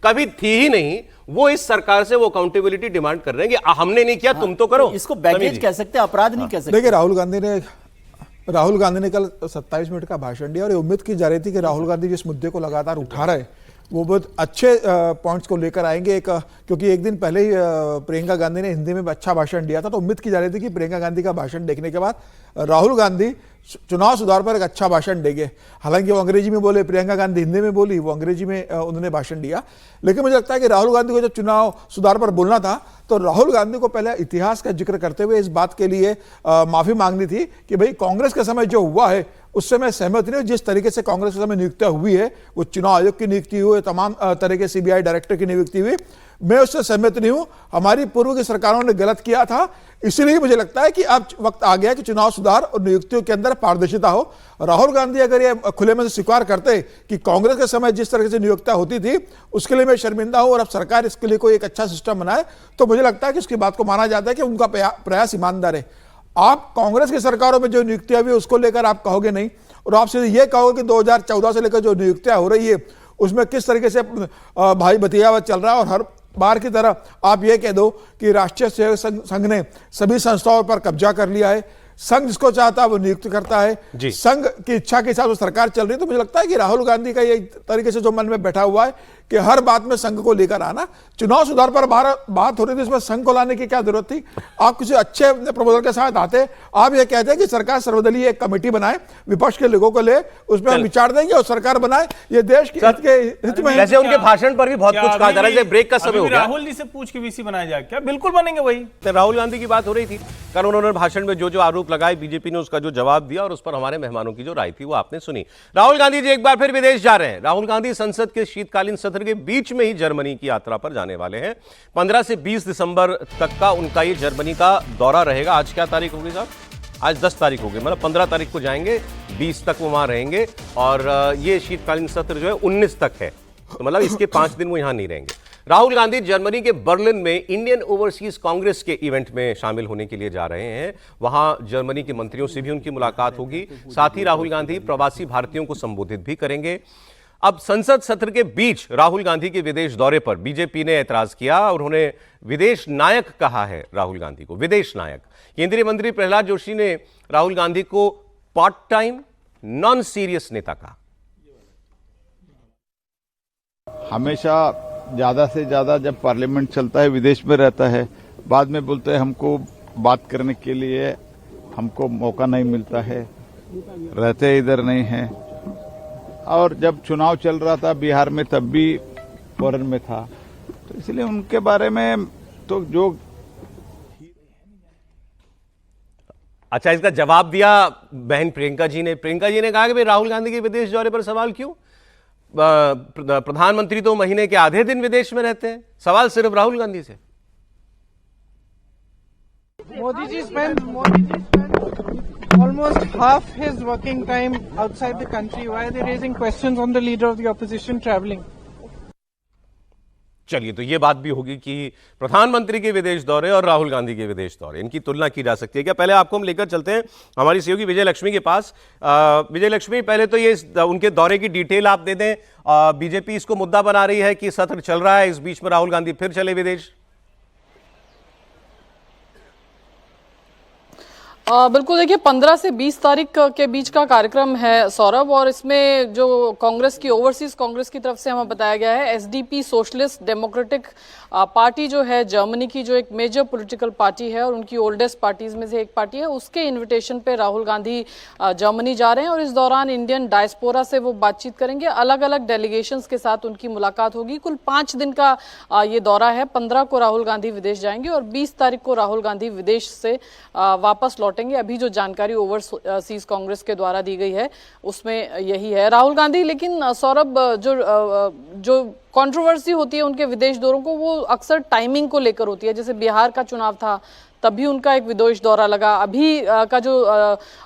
कभी थी ही नहीं। वो इस सरकार से वो अकाउंटेबिलिटी डिमांड कर रहे हैं कि हमने नहीं किया, तुम तो करो। इसको बैगेज कह सकते हैं, अपराध नहीं कह सकते। देखिए राहुल गांधी ने कल 27 मिनट का भाषण दिया और ये उम्मीद की जा रही थी कि राहुल गांधी जिस मुद्दे को लगातार उठा रहे वो बहुत अच्छे पॉइंट्स को लेकर आएंगे। क्योंकि एक दिन पहले ही प्रियंका गांधी ने हिंदी में अच्छा भाषण दिया था, तो उम्मीद की जा रही थी कि प्रियंका गांधी का भाषण देखने के बाद राहुल गांधी चुनाव सुधार पर एक अच्छा भाषण देंगे। हालांकि वो अंग्रेजी में बोले, प्रियंका गांधी हिंदी में बोली, वो अंग्रेजी में उन्होंने भाषण दिया। लेकिन मुझे लगता है कि राहुल गांधी को जब चुनाव सुधार पर बोलना था तो राहुल गांधी को पहले इतिहास का जिक्र करते हुए इस बात के लिए माफी मांगनी थी कि भाई कांग्रेस के समय जो हुआ है उससे मैं सहमत नहीं हूं। जिस तरीके से कांग्रेस के समय नियुक्तियां हुई है, वो चुनाव आयोग की नियुक्ति हुई, तमाम तरह के सीबीआई डायरेक्टर की नियुक्ति हुई, मैं उससे सहमत नहीं हूं। हमारी पूर्व की सरकारों ने गलत किया था, इसलिए मुझे लगता है कि अब वक्त आ गया कि चुनाव सुधार और नियुक्तियों के अंदर पारदर्शिता हो। राहुल गांधी अगर ये खुले में स्वीकार करते कि कांग्रेस के समय जिस तरह से नियुक्तियां होती थी उसके लिए मैं शर्मिंदा हूं और अब सरकार इसके लिए कोई एक अच्छा सिस्टम बनाए, तो मुझे लगता है कि उसकी बात को माना जाता है कि उनका प्रयास ईमानदार है। आप कांग्रेस की सरकारों में जो नियुक्तियां हुई उसको लेकर आप कहोगे नहीं, और आप सीधे ये कहोगे कि 2014 से लेकर जो नियुक्तियां हो रही है उसमें किस तरीके से भाई भतीजावाद चल रहा है, और हर बार की तरह आप ये कह दो कि राष्ट्रीय सेवक संघ ने सभी संस्थाओं पर कब्जा कर लिया है, संघ जिसको चाहता है वो नियुक्त करता है, संघ की इच्छा के हिसाब से सरकार चल रही है। तो मुझे लगता है कि राहुल गांधी का ये तरीके से जो मन में बैठा हुआ है कि हर बात में संघ को लेकर आना। चुनाव सुधार पर बात हो रही थी, इसमें संघ को लाने की क्या जरूरत थी? आप किसी अच्छे प्रपोजल के साथ आते, आप ये कहते हैं कि सरकार सर्वदलीय एक कमेटी बनाए, विपक्ष के लोगों को ले, उसमें हम विचार देंगे और सरकार बनाए, ये देश के हित में है। वैसे उनके भाषण पर भी बहुत कुछ कहा जा रहा है। ब्रेक का समय हो गया, राहुल जी से पूछ के वीसी बनाया जाए क्या? बिल्कुल बनेंगे वही। तो राहुल गांधी की बात हो रही थी, कल उन्होंने भाषण में जो जो आरोप लगाए, बीजेपी ने उसका जो जवाब दिया और उस पर हमारे मेहमानों की जो राय थी वो आपने सुनी। राहुल गांधी जी एक बार फिर विदेश जा रहे हैं। राहुल गांधी संसद के शीतकालीन सत्र के बीच में ही जर्मनी की यात्रा पर जाने वाले हैं। 15 से 20 दिसंबर तक का उनका ये जर्मनी का दौरा रहेगा। आज क्या तारीख होगी साहब? आज 10 तारीख होगी, मतलब 15 तारीख को जाएंगे, 20 तक वो वहां रहेंगे और ये शीतकालीन सत्र जो है 19 तक है, तो मतलब इसके 5 दिन वो यहां नहीं रहेंगे। राहुल गांधी जर्मनी के बर्लिन में इंडियन ओवरसीज कांग्रेस के इवेंट में शामिल होने के लिए जा रहे हैं। वहां जर्मनी के मंत्रियों से भी उनकी मुलाकात होगी। साथ ही राहुल गांधी प्रवासी भारतीयों को संबोधित भी करेंगे। अब संसद सत्र के बीच राहुल गांधी के विदेश दौरे पर बीजेपी ने ऐतराज किया और उन्होंने विदेश नायक कहा है। राहुल गांधी को विदेश नायक। केंद्रीय मंत्री प्रहलाद जोशी ने राहुल गांधी को पार्ट टाइम नॉन सीरियस नेता कहा। हमेशा ज्यादा से ज्यादा जब पार्लियामेंट चलता है विदेश में रहता है, बाद में बोलते हैं हमको बात करने के लिए हमको मौका नहीं मिलता है, रहते इधर नहीं है। और जब चुनाव चल रहा था बिहार में तब भी फॉरेन में था, तो इसलिए उनके बारे में तो जो अच्छा, इसका जवाब दिया बहन प्रियंका जी ने। प्रियंका जी ने कहा कि भाई राहुल गांधी के विदेश दौरे पर सवाल क्यों? प्रधानमंत्री तो महीने के आधे दिन विदेश में रहते हैं, सवाल सिर्फ राहुल गांधी से। Modi ji spent almost half his working time outside the country. Why are they raising questions on the leader of the opposition traveling? चलिए, तो ये बात भी होगी कि प्रधानमंत्री के विदेश दौरे और राहुल गांधी के विदेश दौरे, इनकी तुलना की जा सकती है क्या? पहले आपको हम लेकर चलते हैं हमारी सहयोगी विजय लक्ष्मी के पास। विजय लक्ष्मी, पहले तो ये उनके दौरे की डिटेल आप दे दें। बीजेपी इसको मुद्दा बना रही है कि सत्र चल रहा है, इस बीच में राहुल गांधी फिर चले विदेश। बिल्कुल, देखिए 15 से 20 तारीख के बीच का कार्यक्रम है सौरभ, और इसमें जो कांग्रेस की ओवरसीज कांग्रेस की तरफ से हमें बताया गया है, एसडीपी सोशलिस्ट डेमोक्रेटिक पार्टी जो है जर्मनी की, जो एक मेजर पॉलिटिकल पार्टी है और उनकी ओल्डेस्ट पार्टीज में से एक पार्टी है, उसके इन्विटेशन पे राहुल गांधी जर्मनी जा रहे हैं और इस दौरान इंडियन डायस्पोरा से वो बातचीत करेंगे। अलग अलग डेलीगेशंस के साथ उनकी मुलाकात होगी। कुल 5 दिन का ये दौरा है। 15 को राहुल गांधी विदेश जाएंगे और 20 तारीख को राहुल गांधी विदेश से वापस लौटेंगे। अभी जो जानकारी ओवरसीज कांग्रेस के द्वारा दी गई है उसमें यही है। राहुल गांधी, लेकिन सौरभ, जो कंट्रोवर्सी होती है उनके विदेश दौरों को, वो अक्सर टाइमिंग को लेकर होती है। जैसे बिहार का चुनाव था तभी उनका एक विदेश दौरा लगा, अभी का जो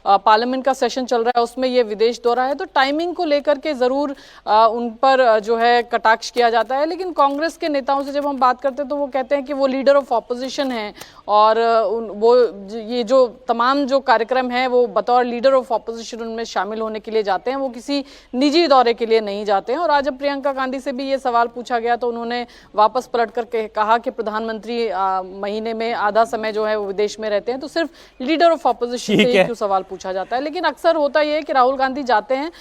पार्लियामेंट का सेशन चल रहा है उसमें ये विदेश दौरा है। तो टाइमिंग को लेकर के जरूर उन पर जो है कटाक्ष किया जाता है। लेकिन कांग्रेस के नेताओं से जब हम बात करते हैं तो वो कहते हैं कि वो लीडर ऑफ ऑपोजिशन हैं और वो ये जो तमाम जो कार्यक्रम है वो बतौर लीडर ऑफ ऑपोजिशन उनमें शामिल होने के लिए जाते हैं, वो किसी निजी दौरे के लिए नहीं जाते हैं। और आज जब प्रियंका गांधी से भी ये सवाल पूछा गया तो उन्होंने वापस पलट कर कहा कि प्रधानमंत्री महीने में आधा समय जो है वो विदेश में रहते हैं, तो सिर्फ लीडर ऑफ ऑपोजिशन से ही क्यों सवाल पूछा जाता है। लेकिन अक्सर होता यह है कि राहुल गांधी जाते हैं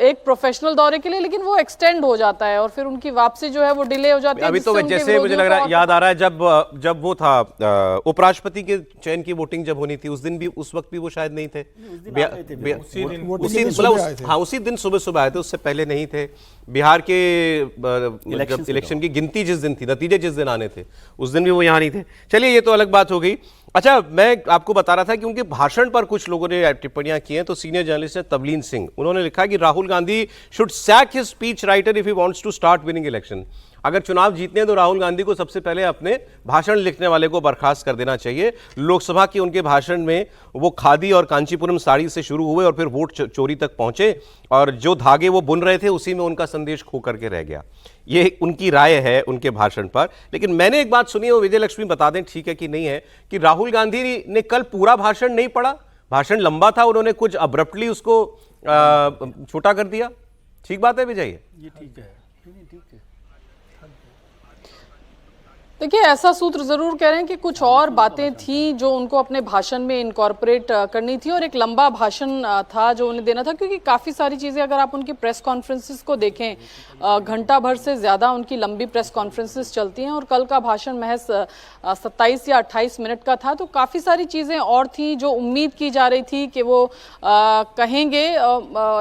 एक प्रोफेशनल दौरे के लिए, लेकिन वो एक्सटेंड हो जाता है और फिर उनकी वापसी जो है वो डिले हो जाती है। अभी तो जैसे मुझे लग रहा है, याद आ रहा है जब वो था उपराष्ट्रपति के चयन की वोटिंग जब होनी थी, उस दिन भी, उस वक्त भी वो शायद नहीं थे। उसी दिन सुबह सुबह आए थे, उससे पहले नहीं थे। बिहार के इलेक्शन की गिनती जिस दिन थी, नतीजे जिस दिन आने थे, उस दिन भी वो यहाँ नहीं थे। चलिए, ये तो अलग बात हो गई। अच्छा, मैं आपको बता रहा था कि उनके भाषण पर कुछ लोगों ने टिप्पणियां की हैं। तो सीनियर जर्नलिस्ट है तबलीन सिंह, उन्होंने लिखा कि Rahul Gandhi should sack his speech writer if he wants to start winning election. अगर चुनाव जीतने हैं तो राहुल गांधी को सबसे पहले अपने भाषण लिखने वाले को बर्खास्त कर देना चाहिए। लोकसभा के उनके भाषण में वो खादी और कांचीपुरम साड़ी से शुरू हुए और फिर वोट चोरी तक पहुंचे और जो धागे वो बुन रहे थे उसी में उनका संदेश खो करके रह गया। ये उनकी राय है उनके भाषण पर। लेकिन मैंने एक बात सुनी है, वो विजय लक्ष्मी बता दें ठीक है कि नहीं है, कि राहुल गांधी ने कल पूरा भाषण नहीं पढ़ा। भाषण लंबा था, उन्होंने कुछ अब्रप्टली उसको छोटा कर दिया। ठीक बात है विजय? ये ठीक है, ठीक है। देखिए, ऐसा सूत्र जरूर कह रहे हैं कि कुछ और बातें थी जो उनको अपने भाषण में इनकॉर्पोरेट करनी थी, और एक लंबा भाषण था जो उन्हें देना था, क्योंकि काफी सारी चीजें अगर आप उनकी प्रेस कॉन्फ्रेंसेस को देखें, घंटा भर से ज्यादा उनकी लंबी प्रेस कॉन्फ्रेंसेस चलती हैं, और कल का भाषण महज 27 या 28 मिनट का था। तो काफी सारी चीजें और थी जो उम्मीद की जा रही थी कि वो कहेंगे,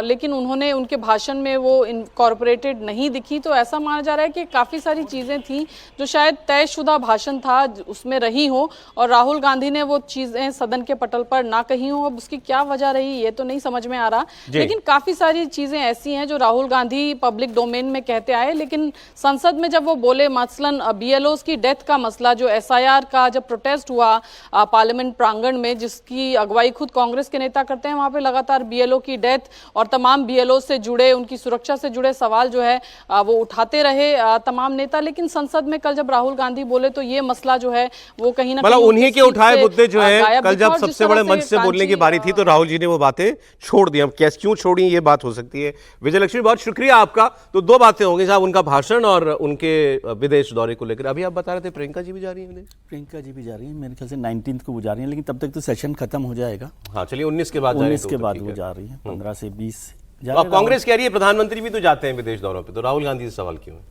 लेकिन उन्होंने उनके भाषण में वो इनकॉर्पोरेटेड नहीं दिखी। तो ऐसा माना जा रहा है कि काफी सारी चीजें थी जो शायद तयशुदा भाषण था उसमें रही हो, और राहुल गांधी ने वो चीजें सदन के पटल पर ना कही हो। अब उसकी क्या वजह रही ये तो नहीं समझ में आ रहा, लेकिन काफी सारी चीजें ऐसी हैं जो राहुल गांधी पब्लिक डोमेन में कहते आए, लेकिन संसद में जब वो बोले, मसलन बीएलओस की डेथ का मसला, जो एसआईआर का जब प्रोटेस्ट हुआ पार्लियामेंट प्रांगण में, जिसकी अगुवाई खुद कांग्रेस के नेता करते हैं, वहां पे लगातार बीएलओ की डेथ और तमाम बीएलओ से जुड़े, उनकी सुरक्षा से जुड़े सवाल जो है वो उठाते रहे तमाम नेता। लेकिन संसद में कल जब राहुल गांधी बोले तो ये मसला जो है वो कहीं ना मतलब कहीं उन्हीं के उठाए मुद्दे जो है, कल जब और जिस सबसे बड़े तरह मंच से बोलने की बारी थी तो राहुल जी ने वो बातें छोड़ दी। अब कैसे क्यों छोड़ी ये बात हो सकती है। विजय लक्ष्मी, बहुत शुक्रिया आपका। तो दो बातें होंगी साहब, उनका भाषण और उनके विदेश दौरे को लेकर। अभी आप बता रहे थे प्रियंका जी भी जा रही है विदेश? प्रियंका जी भी जा रही है, मेरे ख्याल से 19 को वो जा रही है, लेकिन तब तक तो सेशन खत्म हो जाएगा। हाँ चलिए, 19 के बाद 19 के बाद वो जा रही है, 15 से 20। अब कांग्रेस कह रही है प्रधानमंत्री भी तो जाते हैं विदेश दौरों पे, तो राहुल गांधी से सवाल क्यों है?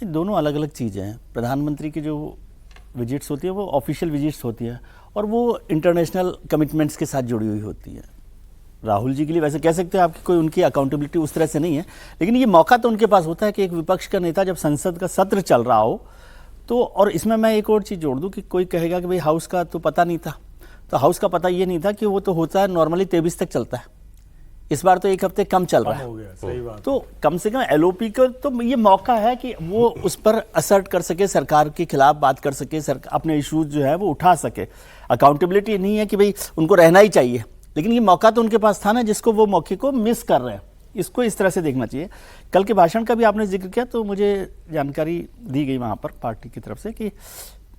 दोनों अलग अलग चीज़ें हैं। प्रधानमंत्री की जो विजिट्स होती है वो ऑफिशियल विजिट्स होती है, और वो इंटरनेशनल कमिटमेंट्स के साथ जुड़ी हुई होती है। राहुल जी के लिए वैसे कह सकते हैं आपकी कोई उनकी अकाउंटेबिलिटी उस तरह से नहीं है, लेकिन ये मौका तो उनके पास होता है कि एक विपक्ष का नेता जब संसद का सत्र चल रहा हो तो, और इसमें मैं एक और चीज़ जोड़ दूं कि कोई कहेगा कि भाई हाउस का तो पता नहीं था, तो हाउस का पता ये नहीं था कि वो तो होता है नॉर्मली 23 तक चलता है, इस बार तो एक हफ्ते कम चल रहा है। सही बात। तो कम से कम एलओपी का तो ये मौका है कि वो उस पर असर्ट कर सके, सरकार के खिलाफ बात कर सके, अपने इश्यूज जो है वो उठा सके। अकाउंटेबिलिटी नहीं है कि भाई उनको रहना ही चाहिए, लेकिन ये मौका तो उनके पास था ना, जिसको वो मौके को मिस कर रहे हैं। इसको इस तरह से देखना चाहिए। कल के भाषण का भी आपने जिक्र किया, तो मुझे जानकारी दी गई वहाँ पर पार्टी की तरफ से, कि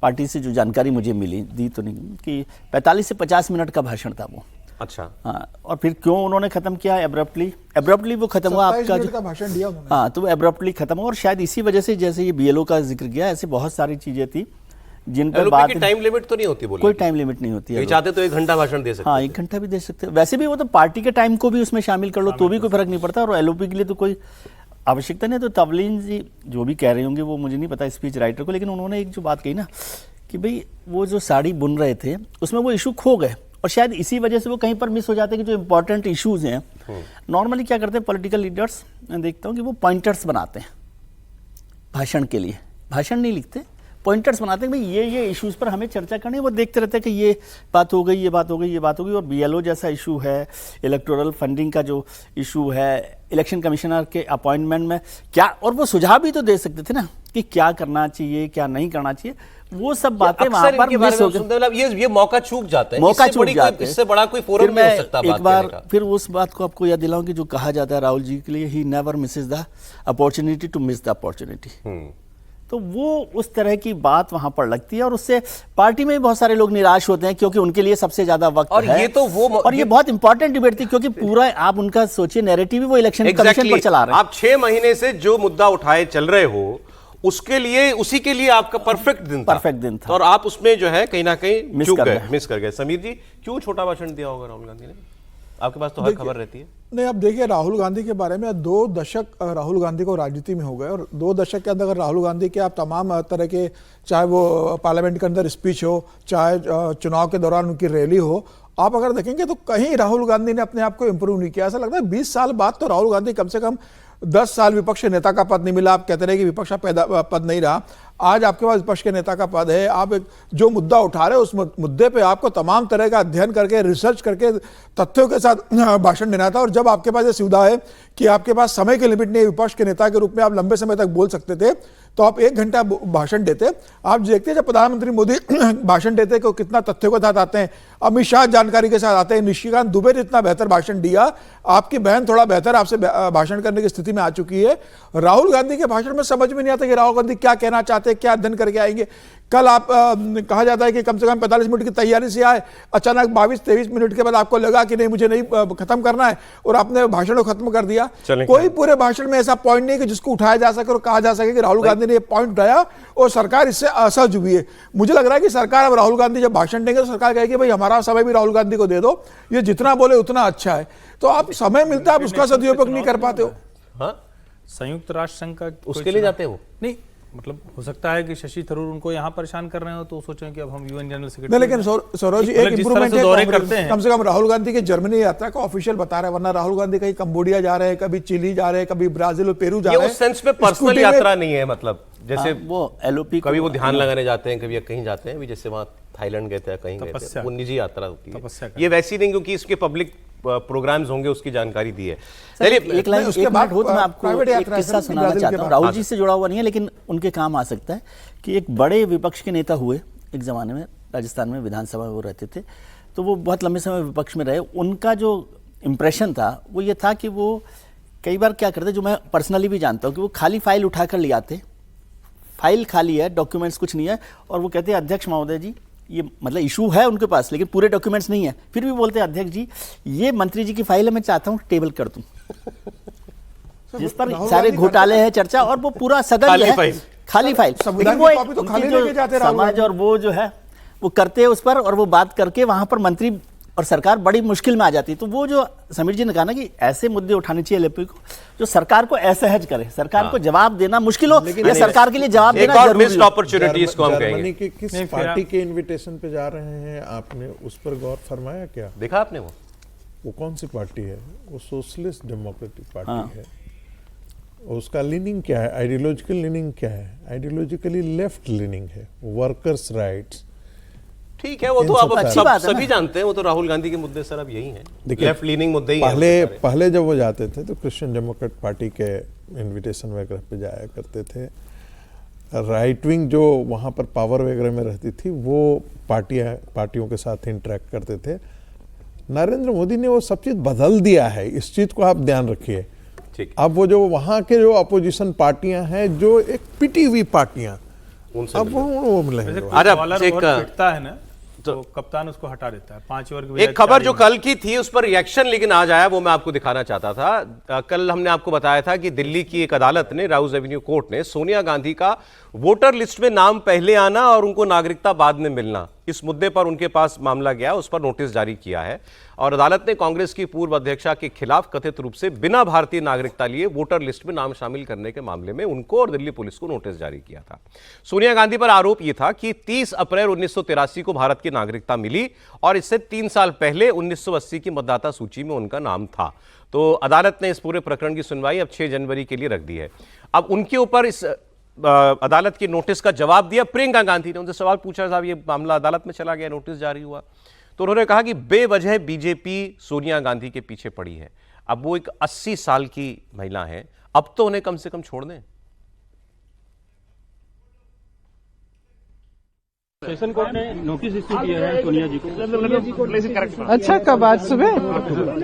पार्टी से जो जानकारी मुझे मिली, दी तो नहीं, कि 45 से 50 मिनट का भाषण था वो। अच्छा। हाँ, और फिर क्यों उन्होंने खत्म किया एब्रप्टली वो खत्म हुआ आपका जो भाषण दिया उन्होंने। हाँ, तो एब्रप्टली खत्म हुआ, और शायद इसी वजह से, जैसे ये बीएलओ का जिक्र किया, ऐसे बहुत सारी चीजें थी जिन पर बात। टाइम लिमिट तो नहीं होती? बोले कोई टाइम लिमिट नहीं होती है। चाहते तो 1 घंटा भाषण दे सकते। हाँ, 1 घंटा भी दे सकते हैं। वैसे भी वो तो पार्टी के टाइम को भी उसमें शामिल कर लो तो भी कोई फर्क नहीं पड़ता, और एलओपी के लिए तो कोई आवश्यकता नहीं। तो तवलीन जी जो भी कह रहे होंगे, वो मुझे नहीं पता स्पीच राइटर को, लेकिन उन्होंने एक जो बात कही ना कि भाई वो जो साड़ी बुन रहे थे उसमें वो इशू खो गए, और शायद इसी वजह से वो कहीं पर मिस हो जाते हैं कि जो इंपॉर्टेंट इश्यूज हैं। नॉर्मली क्या करते हैं पॉलिटिकल लीडर्स, मैं देखता हूँ कि वो पॉइंटर्स बनाते हैं भाषण के लिए, भाषण नहीं लिखते, पॉइंटर्स बनाते हैं भाई ये इश्यूज पर हमें चर्चा करनी है। वो देखते रहते हैं कि ये बात हो गई, ये बात हो गई, ये बात हो गई। और बीएलओ जैसा इशू है, इलेक्टोरल फंडिंग का जो इशू है, इलेक्शन कमिश्नर के अपॉइंटमेंट में क्या, और वो सुझाव भी तो दे सकते थे ना कि क्या करना चाहिए, क्या नहीं करना चाहिए। वो सब बातें वहां पर मिस हो गई। ये मौका चूक जाता है, मौका चूक जाता है। इससे बड़ा कोई फोरम नहीं हो सकता बात एक बार करने का। फिर उस बात को आपको याद दिलाऊं कि जो कहा जाता है राहुल जी के लिए, he never misses the opportunity to miss the opportunity. तो वो उस तरह की बात वहां पर लगती है, और उससे पार्टी में भी बहुत सारे लोग निराश होते हैं, क्योंकि उनके लिए सबसे ज्यादा वक्त और है। ये तो वो और ये बहुत इंपॉर्टेंट डिबेट थी, क्योंकि पूरा आप उनका सोचिए नैरेटिव भी वो इलेक्शन कमीशन पर चला रहे हैं। आप 6 महीने से जो मुद्दा उठाए चल रहे हो, उसके लिए, उसी के लिए आपका परफेक्ट दिन था, और आप उसमें जो है कहीं ना कहीं चूक गए, मिस कर गए। समीर जी, क्यों छोटा भाषण दिया होगा राहुल गांधी ने? आपके पास तो हर खबर रहती है। नहीं, अब देखिए राहुल गांधी के बारे में 2 दशक राहुल गांधी को राजनीति में हो गए, और 2 दशक के अंदर अगर राहुल गांधी के आप तमाम तरह के, चाहे वो पार्लियामेंट के अंदर स्पीच हो, चाहे चुनाव के दौरान उनकी रैली हो, आप अगर देखेंगे तो कहीं राहुल गांधी ने अपने आप को इंप्रूव नहीं किया। ऐसा लगता है 20 साल बाद तो राहुल गांधी कम से कम 10 साल विपक्ष नेता का पद नहीं मिला। आप कहते रहे कि विपक्ष का पद नहीं रहा, आज आपके पास विपक्ष के नेता का पद है। आप जो मुद्दा उठा रहे हो उस मुद्दे पे आपको तमाम तरह का अध्ययन करके, रिसर्च करके, तथ्यों के साथ भाषण देना था। और जब आपके पास ये सुविधा है कि आपके पास समय की लिमिट नहीं है, विपक्ष के नेता के रूप में आप लंबे समय तक बोल सकते थे, तो आप 1 घंटा भाषण देते। आप देखते जब प्रधानमंत्री मोदी भाषण देते कि कितना तथ्यों के साथ आते हैं, अमित शाह जानकारी के साथ आते हैं, निशिकांत दुबे ने इतना बेहतर भाषण दिया, आपकी बहन थोड़ा बेहतर आपसे भाषण करने की स्थिति में आ चुकी है। राहुल गांधी के भाषण में समझ में नहीं आता कि राहुल गांधी क्या कहना चाहते हैं, जाते हैं, क्या अध्ययन करके आएंगे। कल आप कहा जाता है कि कम से कम 45 मिनट की तैयारी से आए, अचानक 22-23 मिनट के बाद आपको लगा कि नहीं मुझे नहीं खत्म करना है और आपने भाषण को खत्म कर दिया। कोई पूरे भाषण में ऐसा पॉइंट नहीं कि जिसको उठाया जा सके और कहा जा सके कि राहुल गांधी ने ये पॉइंट उठाया और सरकार इससे असहज हुई है। मुझे लग रहा है कि सरकार, अब राहुल गांधी जब भाषण देंगे तो सरकार कहेगी भाई हमारा समय भी राहुल गांधी को दे दो, ये जितना बोले उतना अच्छा है। तो आप समय मिलता है, आप उसका सदुपयोग नहीं कर पाते हो। हाँ, संयुक्त राष्ट्र संघ का उसके लिए जाते हो नहीं, मतलब हो सकता है कि शशि थरूर उनको यहाँ परेशान कर रहे हो तो सोचें कि अब हम यूएन जनरल सेक्रेटरी। लेकिन सौरभ जी, एक इंप्रूवमेंट है, कम से कम राहुल गांधी की जर्मनी यात्रा का ऑफिशियल बता रहे हैं, वरना राहुल गांधी कहीं कंबोडिया जा रहे हैं, कभी चिली जा रहे हैं, कभी ब्राजील और पेरू जा रहे हैं। उस सेंस में पर्सनल यात्रा नहीं है, मतलब जैसे वो एलओपी कभी वो ध्यान लगाने जाते हैं, कभी कहीं जाते हैं, जैसे वहां थाईलैंड गए थे, कहीं गए थे, वो निजी यात्रा होती है। ये वैसी नहीं, क्योंकि इसके पब्लिक प्रोग्राम्स होंगे, उसकी जानकारी दी है। चलिए एक लाइन उसके बाद हो तो मैं आपको एक किस्सा सुनाना चाहता हूँ। राहुल जी से जुड़ा हुआ नहीं है लेकिन उनके काम आ सकता है कि एक बड़े विपक्ष के नेता हुए एक जमाने में, राजस्थान में विधानसभा में वो रहते थे, तो वो बहुत लंबे समय विपक्ष में रहे। उनका जो इम्प्रेशन था वो ये था कि वो कई बार क्या करते, जो मैं पर्सनली भी जानता हूँ, कि वो खाली फाइल उठा कर ले आते, फाइल खाली है, डॉक्यूमेंट्स कुछ नहीं है, और वो कहते हैं अध्यक्ष महोदय जी ये मतलब इशू है उनके पास लेकिन पूरे डॉक्यूमेंट्स नहीं है, फिर भी बोलते हैं अध्यक्ष जी ये मंत्री जी की फाइल है, मैं चाहता हूँ टेबल कर दूं, जिस पर सारे घोटाले हैं चर्चा, और वो पूरा सदन जो है खाली फाइल। लेकिन वो समाज और वो जो है वो करते हैं उस पर, और वो बात करके वहां पर मंत्री और सरकार बड़ी मुश्किल में आ जाती है। तो वो जो समीर जी ने कहा ना कि ऐसे मुद्दे उठाने चाहिए एलएपी को जो सरकार को असहज करे, सरकार को जवाब देना मुश्किल हो या सरकार के लिए जवाब देना जरूरी हो। अपॉर्चुनिटीज को हम कहेंगे कि किस पार्टी के इनविटेशन पे जा रहे हैं, आपने उस पर गौर फरमाया क्या? देखा आपने वो कौन सी पार्टी है? वो सोशलिस्ट डेमोक्रेटिक पार्टी है। उसका लीनिंग क्या है, आइडियोलॉजिकल लीनिंग क्या है? आइडियोलॉजिकली लेफ्ट लीनिंग है, वर्कर्स राइट्स। ठीक है, वो तो अब सभी जानते हैं, वो तो राहुल गांधी के मुद्दे सर अब यही हैं, लेफ्ट लीनिंग मुद्दे ही हैं। पहले जब वो जाते थे तो क्रिश्चियन डेमोक्रेट पार्टी के इनविटेशन वगैरह पे जाया करते थे। राइट विंग जो वहाँ पर पावर वगैरह में रहती थी वो पार्टियों के साथ इंटरेक्ट करते थे। नरेंद्र मोदी ने वो सब चीज़ बदल दिया है, इस चीज़ को आप ध्यान रखिए। अब वो जो वहाँ के जो अपोजिशन पार्टियां हैं, जो एक पिटी हुई पार्टियां, अब वो मिलेंगे है ना, तो कप्तान उसको हटा देता है 5 ओवर की। एक खबर जो कल की थी उस पर रिएक्शन लेकिन आज आया, वो मैं आपको दिखाना चाहता था। कल हमने आपको बताया था कि दिल्ली की एक अदालत ने, राउज एवेन्यू कोर्ट ने, सोनिया गांधी का वोटर लिस्ट में नाम पहले आना और उनको नागरिकता बाद में मिलना, इस मुद्दे पर उनके पास मामला गया, उस पर नोटिस जारी किया है। और अदालत ने कांग्रेस की पूर्व अध्यक्षा के खिलाफ कथित रूप से बिना भारतीय नागरिकता लिए वोटर लिस्ट में नाम शामिल करने के मामले में उनको और दिल्ली पुलिस को नोटिस जारी किया था। सोनिया गांधी पर आरोप यह था कि 30 अप्रैल 1983 को भारत की नागरिकता मिली और इससे 3 साल पहले 1980 की मतदाता सूची में उनका नाम था। तो अदालत ने इस पूरे प्रकरण की सुनवाई अब 6 जनवरी के लिए रख दी है। अब उनके ऊपर इस अदालत की नोटिस का जवाब दिया प्रियंका गांधी ने। उनसे सवाल पूछा, साहब ये मामला अदालत में चला गया, नोटिस जारी हुआ, तो उन्होंने कहा कि बेवजह बीजेपी सोनिया गांधी के पीछे पड़ी है। अब वो एक 80 साल की महिला है, अब तो उन्हें कम से कम छोड़ दें। सेशन कोर्ट ने नोटिस इश्यू किया है सोनिया जी को। अच्छा, कब? आज सुबह?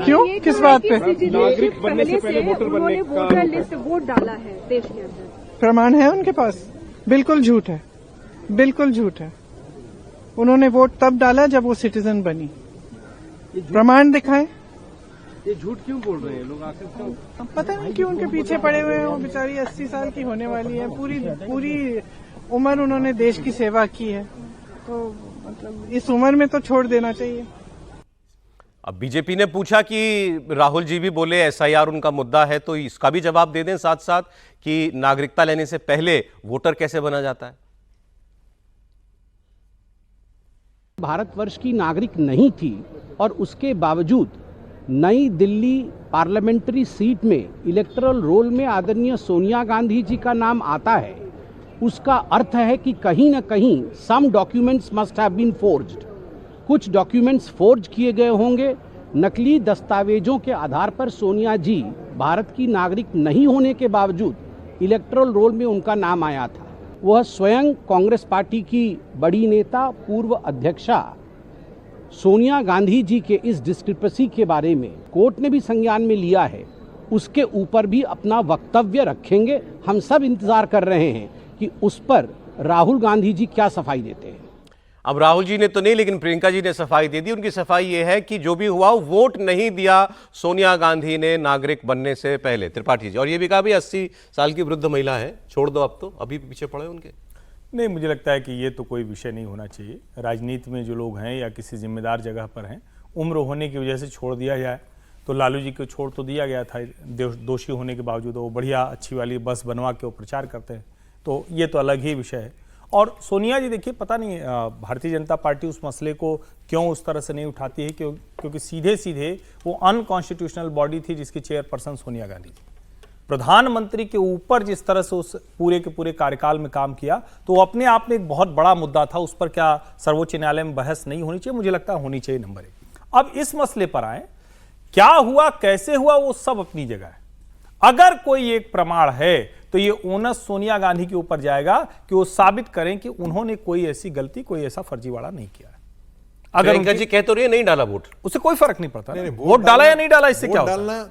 क्यों, किस बात पे? नागरिक बनने से पहले वोटर बनने का वोटर लिस्ट वोट डाला है देश के अंदर, प्रमाण है उनके पास? बिल्कुल झूठ है, बिल्कुल झूठ है। उन्होंने वोट तब डाला जब वो सिटीजन बनी। प्रमाण दिखाएं। ये झूठ क्यों बोल रहे हैं लोग आखिर? क्यों? पता नहीं क्यों उनके पीछे पड़े हुए हैं। वो बेचारी 80 साल की होने वाली है, पूरी उम्र उन्होंने देश की सेवा की है, तो मतलब इस उम्र में तो छोड़ देना चाहिए। अब बीजेपी ने पूछा कि राहुल जी भी बोले एसआईआर उनका मुद्दा है, तो इसका भी जवाब दे दें साथ साथ कि नागरिकता लेने से पहले वोटर कैसे बना जाता है। भारतवर्ष की नागरिक नहीं थी और उसके बावजूद नई दिल्ली पार्लियामेंट्री सीट में इलेक्टोरल रोल में आदरणीय सोनिया गांधी जी का नाम आता है, उसका अर्थ है कि कहीं न कहीं some documents must have been forged. कुछ डॉक्यूमेंट्स फोर्ज किए गए होंगे। नकली दस्तावेजों के आधार पर सोनिया जी भारत की नागरिक नहीं होने के बावजूद इलेक्टोरल रोल में उनका नाम आया था। वह स्वयं कांग्रेस पार्टी की बड़ी नेता, पूर्व अध्यक्षा सोनिया गांधी जी के इस डिस्क्रिपेंसी के बारे में कोर्ट ने भी संज्ञान में लिया है, उसके ऊपर भी अपना वक्तव्य रखेंगे। हम सब इंतजार कर रहे हैं कि उस पर राहुल गांधी जी क्या सफाई देते हैं। अब राहुल जी ने तो नहीं, लेकिन प्रियंका जी ने सफाई दे दी। उनकी सफाई यह है कि जो भी हुआ वोट नहीं दिया सोनिया गांधी ने नागरिक बनने से पहले, त्रिपाठी जी। और ये भी कहा भाई 80 साल की वृद्ध महिला है, छोड़ दो, अब तो अभी पीछे पड़े उनके। नहीं, मुझे लगता है कि ये तो कोई विषय नहीं होना चाहिए। राजनीति में जो लोग हैं या किसी जिम्मेदार जगह पर हैं, उम्र होने की वजह से छोड़ दिया जाए तो लालू जी को छोड़ तो दिया गया था, दोषी होने के बावजूद वो बढ़िया अच्छी वाली बस बनवा के वो प्रचार करते हैं, तो ये तो अलग ही विषय है। और सोनिया जी देखिए, पता नहीं भारतीय जनता पार्टी उस मसले को क्यों उस तरह से नहीं उठाती है, क्योंकि सीधे सीधे वो अनकॉन्स्टिट्यूशनल बॉडी थी जिसकी चेयरपर्सन सोनिया गांधी थी। प्रधानमंत्री के ऊपर जिस तरह से उस पूरे के पूरे कार्यकाल में काम किया, तो वो अपने आप में एक बहुत बड़ा मुद्दा था। उस पर क्या सर्वोच्च न्यायालय में बहस नहीं होनी चाहिए? मुझे लगता है होनी चाहिए, नंबर 1। अब इस मसले पर आए, क्या हुआ, कैसे हुआ, वो सब अपनी जगह है। अगर कोई एक प्रमाण है तो ये ओनस सोनिया गांधी के ऊपर जाएगा कि वो साबित करें कि उन्होंने कोई ऐसी गलती, कोई ऐसा फर्जीवाड़ा नहीं किया है। अगर प्रियंका जी कह तो रही है नहीं डाला वोट, उससे कोई फर्क नहीं पड़ता। वोट डाला या नहीं डाला, इससे क्या होता है?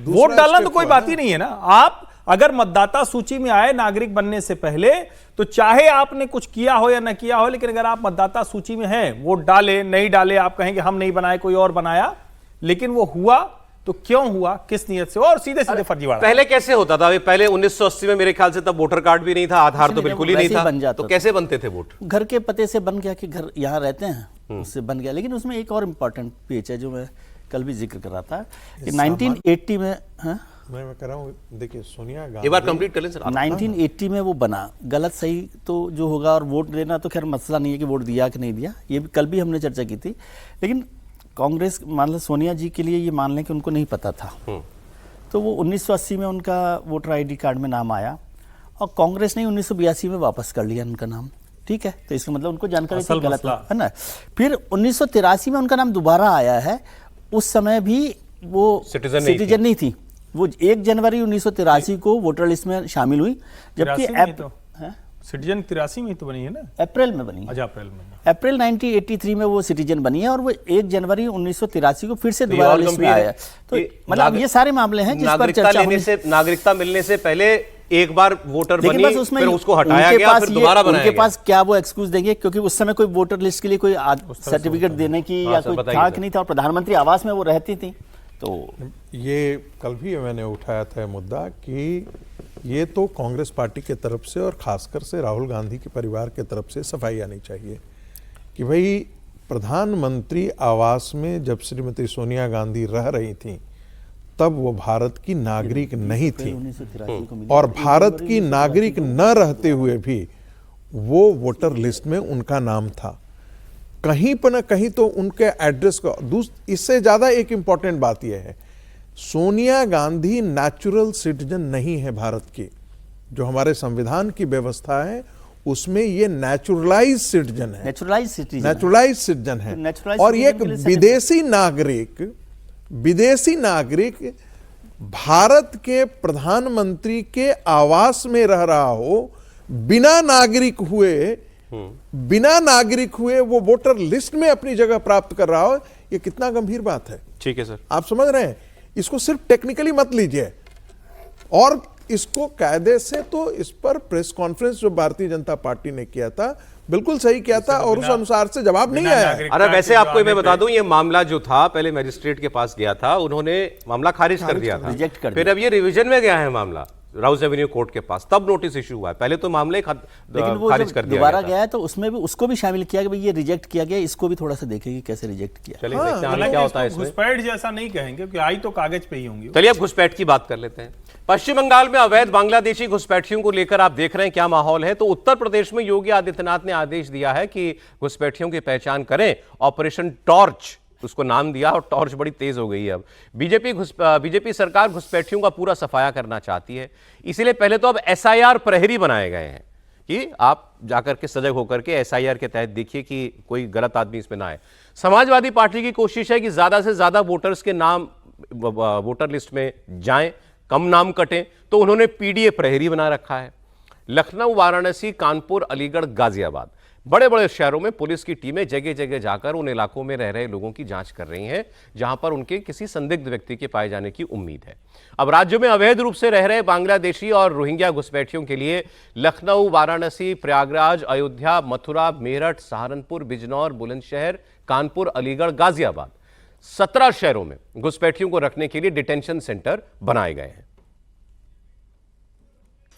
वोट डालना तो कोई बात ही नहीं है ना। आप अगर मतदाता सूची में आए नागरिक बनने से पहले, तो चाहे आपने कुछ किया हो या न किया हो, लेकिन अगर आप मतदाता सूची में हैं, वोट डाले नहीं डाले, आप कहेंगे हम नहीं बनाए, कोई और बनाया, लेकिन वो हुआ तो क्यों हुआ, किस नियत से, और सीधे सीधे फर्जीवाड़ा। पहले कैसे होता था? पहले 1980 में मेरे ख्याल से तब वोटर कार्ड भी नहीं था, आधार तो बिल्कुल ही नहीं था, तो कैसे बनते थे वोट? घर के पते से बन गया कि घर यहाँ रहते हैं, उससे बन गया। लेकिन उसमें एक और इम्पोर्टेंट पेज है जो मैं कल भी जिक्र कर रहा था कि 1980 में, मैं कह रहा हूँ, देखिए सोनिया गांधी, एक बार कंप्लीट कर लें सर। 1980 में वो बना, गलत सही तो जो होगा, और वोट देना तो खैर मसला नहीं है कि वोट दिया कि नहीं दिया, ये कल भी हमने चर्चा की थी। लेकिन कांग्रेस, मान लो सोनिया जी के लिए ये मान लें कि उनको नहीं पता था, तो वो 1980 में उनका वोटर आईडी कार्ड में नाम आया, और कांग्रेस ने 1982 में वापस कर लिया उनका नाम। ठीक है, तो इसका मतलब उनको जानकारी थी, गलत है ना। फिर 1983 में उनका नाम दोबारा आया है, उस समय भी वो सिटीजन नहीं थी। वो 1 जनवरी 1983 को वोटर लिस्ट में शामिल हुई, जबकि सिटीजन 83 में तो बनी है ना, अप्रैल में बनी। अच्छा, अप्रैल में, अप्रैल 1983 में वो सिटीजन बनी है, और वो 1 जनवरी 1983 को फिर से दोबारा लिस्ट में आया। तो मतलब ये सारे मामले हैं जिस पर चर्चा होनी से, नागरिकता मिलने से पहले एक बार वोटर बनी, बस उसमें फिर उसको हटाया गया, फिर दोबारा बनाया गया। उनके पास क्या वो एक्सक्यूज देंगे, क्योंकि उस समय कोई वोटर लिस्ट के लिए कोई सर्टिफिकेट देने की या कोई था कि नहीं था, और प्रधानमंत्री आवास में वो रहती थी। तो ये कल भी मैंने उठाया था मुद्दा कि ये तो कांग्रेस पार्टी के तरफ से, और खासकर से राहुल गांधी के परिवार के तरफ से सफाई आनी चाहिए कि भाई प्रधानमंत्री आवास में जब श्रीमती सोनिया गांधी रह रही थी, तब वो भारत की नागरिक नहीं थी, और भारत की नागरिक न रहते हुए भी वो वोटर लिस्ट में उनका नाम था। कहीं पर न कहीं तो उनके एड्रेस का, इससे ज्यादा एक इंपॉर्टेंट बात यह है, सोनिया गांधी नेचुरल सिटीजन नहीं है भारत की। जो हमारे संविधान की व्यवस्था है उसमें ये नेचुरलाइज सिटीजन है, नेचुरलाइज सिटीजन है। और ये एक विदेशी नागरिक भारत के प्रधानमंत्री के आवास में रह रहा हो, बिना नागरिक हुए वो वोटर लिस्ट में अपनी जगह प्राप्त कर रहा हो, ये कितना गंभीर बात है। ठीक है सर, आप समझ रहे हैं, इसको सिर्फ टेक्निकली मत लीजिए, और इसको कायदे से, तो इस पर प्रेस कॉन्फ्रेंस जो भारतीय जनता पार्टी ने किया था बिल्कुल सही किया था, और उस अनुसार से जवाब नहीं आया। अरे वैसे आपको मैं बता दूं, ये मामला जो था पहले मैजिस्ट्रेट के पास गया था, उन्होंने मामला खारिज कर दिया था, रिजेक्ट कर दिया। फिर अब ये रिवीजन में गया है मामला राउस एवेन्यू कोर्ट के पास, तब नोटिस इशू हुआ है। पहले तो मामले खारिज कर दिया, दोबारा गया है तो उसमें भी उसको भी शामिल किया कि भाई ये रिजेक्ट किया गया, इसको भी थोड़ा सा देखेंगे कैसे रिजेक्ट किया। चलिए देखते हैं क्या होता है इसमें। घुसपैठ जैसा नहीं कहेंगे क्योंकि आई तो कागज पे ही होंगी। चलिए अब घुसपैठ की बात कर लेते हैं। पश्चिम बंगाल में अवैध बांग्लादेशी घुसपैठियों को लेकर आप देख रहे हैं क्या माहौल है। तो उत्तर प्रदेश में योगी आदित्यनाथ ने आदेश दिया है कि घुसपैठियों की पहचान करें, ऑपरेशन टॉर्च उसको नाम दिया, और टॉर्च बड़ी तेज हो गई है। अब बीजेपी सरकार घुसपैठियों का पूरा सफाया करना चाहती है, इसीलिए पहले तो अब एसआईआर प्रहरी बनाए गए हैं कि आप जाकर के सजग होकर के एसआईआर के तहत देखिए कि कोई गलत आदमी इसमें ना आए। समाजवादी पार्टी की कोशिश है कि ज्यादा से ज्यादा वोटर्स के नाम वोटर लिस्ट में जाएं, कम नाम कटें, तो उन्होंने पीडीए प्रहरी बना रखा है। लखनऊ, वाराणसी, कानपुर, अलीगढ़, गाजियाबाद बड़े बड़े शहरों में पुलिस की टीमें जगह जगह जाकर उन इलाकों में रह रहे लोगों की जांच कर रही हैं जहां पर उनके किसी संदिग्ध व्यक्ति के पाए जाने की उम्मीद है। अब राज्य में अवैध रूप से रह रहे बांग्लादेशी और रोहिंग्या घुसपैठियों के लिए लखनऊ, वाराणसी, प्रयागराज, अयोध्या, मथुरा, मेरठ, सहारनपुर, बिजनौर, बुलंदशहर, कानपुर, अलीगढ़, गाजियाबाद 17 शहरों में घुसपैठियों को रखने के लिए डिटेंशन सेंटर बनाए गए हैं।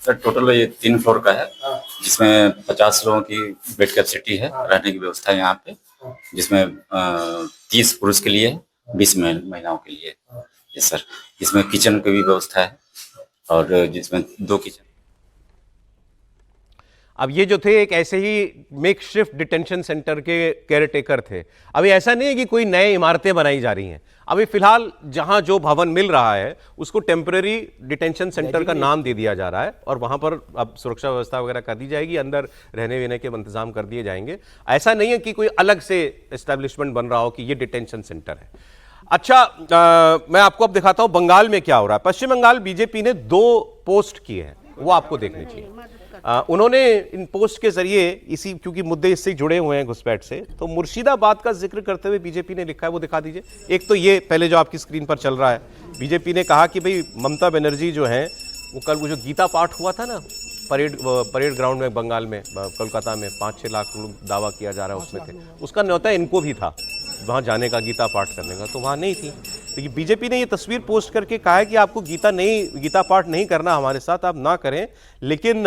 सर टोटल ये 3 फ्लोर का है, जिसमें 50 लोगों की बेड कैपेसिटी है, रहने की व्यवस्था है यहाँ पे, जिसमें 30 पुरुष के लिए, 20 महिलाओं के लिए। यस सर, इसमें किचन की भी व्यवस्था है और जिसमें 2 किचन। अब ये जो थे एक ऐसे ही मेकशिफ्ट डिटेंशन सेंटर के केयरटेकर थे। अभी ऐसा नहीं है कि कोई नए इमारतें बनाई जा रही हैं। अभी फिलहाल जहां जो भवन मिल रहा है उसको टेम्पररी डिटेंशन सेंटर का नाम दे दिया जा रहा है और वहां पर अब सुरक्षा व्यवस्था वगैरह कर दी जाएगी, अंदर रहने वहने के इंतजाम कर दिए जाएंगे। ऐसा नहीं है कि कोई अलग से एस्टेब्लिशमेंट बन रहा हो कि ये डिटेंशन सेंटर है। अच्छा, मैं आपको अब दिखाता हूं बंगाल में क्या हो रहा है। पश्चिम बंगाल बीजेपी ने 2 पोस्ट किए हैं, वो आपको देखने चाहिए। उन्होंने इन पोस्ट के जरिए इसी, क्योंकि मुद्दे इससे जुड़े हुए हैं घुसपैठ से, तो मुर्शिदाबाद का जिक्र करते हुए बीजेपी ने लिखा है, वो दिखा दीजिए। एक तो ये पहले जो आपकी स्क्रीन पर चल रहा है, बीजेपी ने कहा कि भाई ममता बनर्जी जो है वो कल वो जो गीता पाठ हुआ था ना परेड ग्राउंड में बंगाल में, कोलकाता में 5-6 लाख लोग दावा किया जा रहा है उसमें थे, उसका न्योता इनको भी था वहाँ जाने का, गीता पाठ करने का, तो वहाँ नहीं थी। तो बीजेपी ने ये तस्वीर पोस्ट करके कहा है कि आपको गीता पाठ नहीं करना हमारे साथ, आप ना करें, लेकिन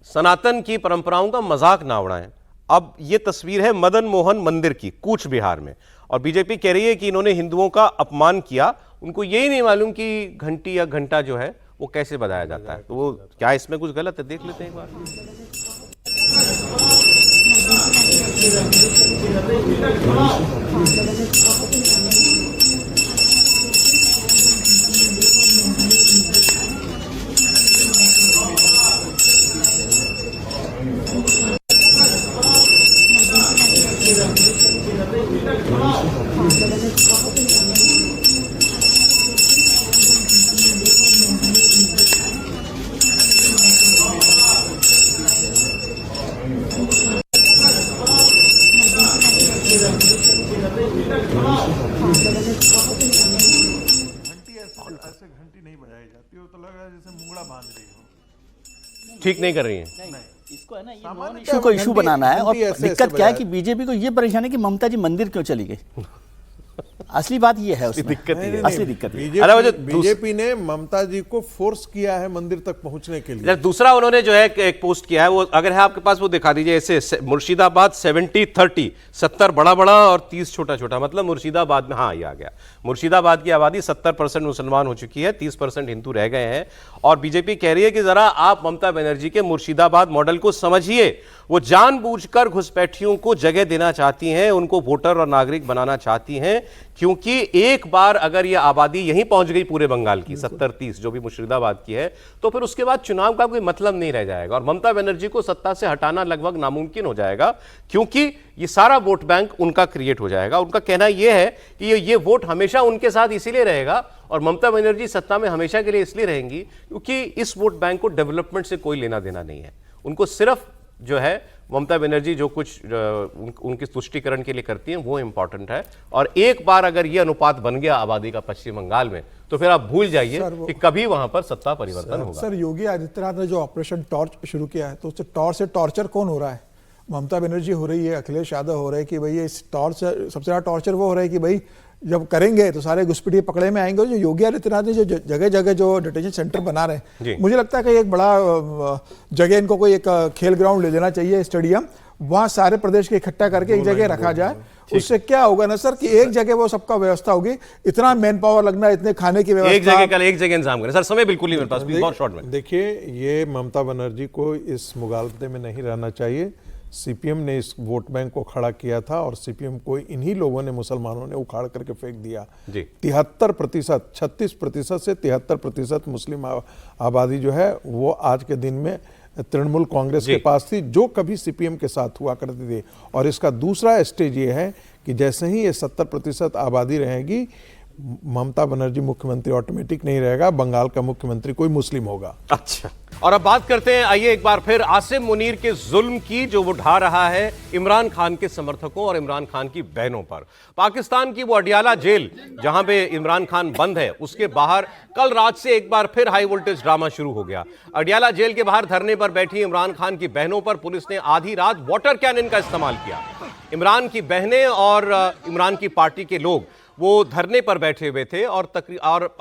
सनातन की परंपराओं का मजाक ना उड़ाएं। अब ये तस्वीर है मदन मोहन मंदिर की, कूच बिहार में, और बीजेपी कह रही है कि इन्होंने हिंदुओं का अपमान किया। उनको यही नहीं मालूम कि घंटी या घंटा जो है वो कैसे बजाया जाता है। तो वो क्या इसमें कुछ गलत है, देख लेते हैं एक बार। घंटी नहीं बजाई जाती हो तो लग रहा है जैसे मुंगड़ा बांध रही हो। ठीक नहीं कर रही है। इसको है ना, ये नॉन इशू को इशू बनाना है। और दिक्कत क्या है कि बीजेपी को ये परेशानी है कि ममता जी मंदिर क्यों चली गई। असली बात ये है, उसमें दिक्कत ही है। असली दिक्कत है। बीजेपी ने ममता जी को फोर्स किया है मंदिर तक पहुंचने के लिए। दूसरा उन्होंने जो है एक पोस्ट किया है, वो अगर है आपके पास वो दिखा दीजिए। ऐसे मुर्शिदाबाद 70-30, 70 बड़ा बड़ा और 30 छोटा छोटा, मतलब मुर्शिदाबाद में, हाँ ये आ गया, मुर्शिदाबाद की आबादी 70% मुसलमान हो चुकी है, 30% हिंदू रह गए हैं। और बीजेपी कह रही है कि जरा आप ममता बनर्जी के मुर्शिदाबाद मॉडल को समझिए। वो जानबूझकर घुसपैठियों को जगह देना चाहती हैं, उनको वोटर और नागरिक बनाना चाहती हैं, क्योंकि एक बार अगर ये आबादी यहीं पहुंच गई पूरे बंगाल की 70-30 जो भी मुर्शिदाबाद की है, तो फिर उसके बाद चुनाव का कोई मतलब नहीं रह जाएगा और ममता बनर्जी को सत्ता से हटाना लगभग नामुमकिन हो जाएगा, क्योंकि ये सारा वोट बैंक उनका क्रिएट हो जाएगा। उनका कहना यह है कि ये वोट हमेशा उनके साथ इसीलिए रहेगा और ममता बनर्जी सत्ता में हमेशा के लिए इसलिए रहेंगी क्योंकि इस वोट बैंक को डेवलपमेंट से कोई लेना देना नहीं है। उनको सिर्फ जो है ममता बनर्जी जो कुछ उनके तुष्टिकरण के लिए करती हैं वो इंपॉर्टेंट है। और एक बार अगर ये अनुपात बन गया आबादी का पश्चिम बंगाल में, तो फिर आप भूल जाइए कि कभी वहां पर सत्ता परिवर्तन होगा। सर, योगी आदित्यनाथ ने जो ऑपरेशन टॉर्च शुरू किया है, तो उससे टॉर्चर कौन हो रहा है? ममता बनर्जी हो रही है, अखिलेश यादव हो रहे हैं कि भाई इस सबसे ज्यादा टॉर्चर वो हो रहा है कि भाई जब करेंगे तो सारे घुसपैठिए पकड़े में आएंगे। जो योगी आदित्यनाथ ने जो जगह जगह जो डिटेंशन सेंटर बना रहे हैं, मुझे लगता है कि एक बड़ा जगह इनको कोई एक खेल ग्राउंड ले लेना चाहिए, स्टेडियम, वहां सारे प्रदेश के इकट्ठा करके एक जगह रखा जाए। उससे क्या होगा ना सर कि एक जगह वो सबका व्यवस्था होगी, इतना मैन पावर लगना, इतने खाने की व्यवस्था, एक जगह इंतजाम करें। सर समय बिल्कुल नहीं मेरे पास, बहुत शॉर्ट में। देखिए, ये ममता बनर्जी को इस मुगालते में नहीं रहना चाहिए। सीपीएम ने इस वोट बैंक को खड़ा किया था और सीपीएम को इन्हीं लोगों ने, मुसलमानों ने उखाड़ करके फेंक दिया। 73%, 36% से 73% मुस्लिम आबादी जो है वो आज के दिन में तृणमूल कांग्रेस के पास थी, जो कभी सीपीएम के साथ हुआ करती थी। और इसका दूसरा स्टेज ये है कि जैसे ही ये 70% आबादी रहेगी, ममता बनर्जी मुख्यमंत्री ऑटोमेटिक नहीं रहेगा, बंगाल का मुख्यमंत्री कोई मुस्लिम होगा। अच्छा, और अब बात करते हैं, आइए एक बार फिर आसिम मुनीर के जुल्म की जो वो ढा रहा है इमरान खान के समर्थकों और इमरान खान की बहनों पर। पाकिस्तान की वो अडियाला जेल जहां पे इमरान खान बंद है, उसके बाहर कल रात से एक बार फिर हाई वोल्टेज ड्रामा शुरू हो गया। अडियाला जेल के बाहर धरने पर बैठी इमरान खान की बहनों पर पुलिस ने आधी रात वाटर कैनन का इस्तेमाल किया। इमरान की बहनें और इमरान की पार्टी के लोग वो धरने पर बैठे हुए थे और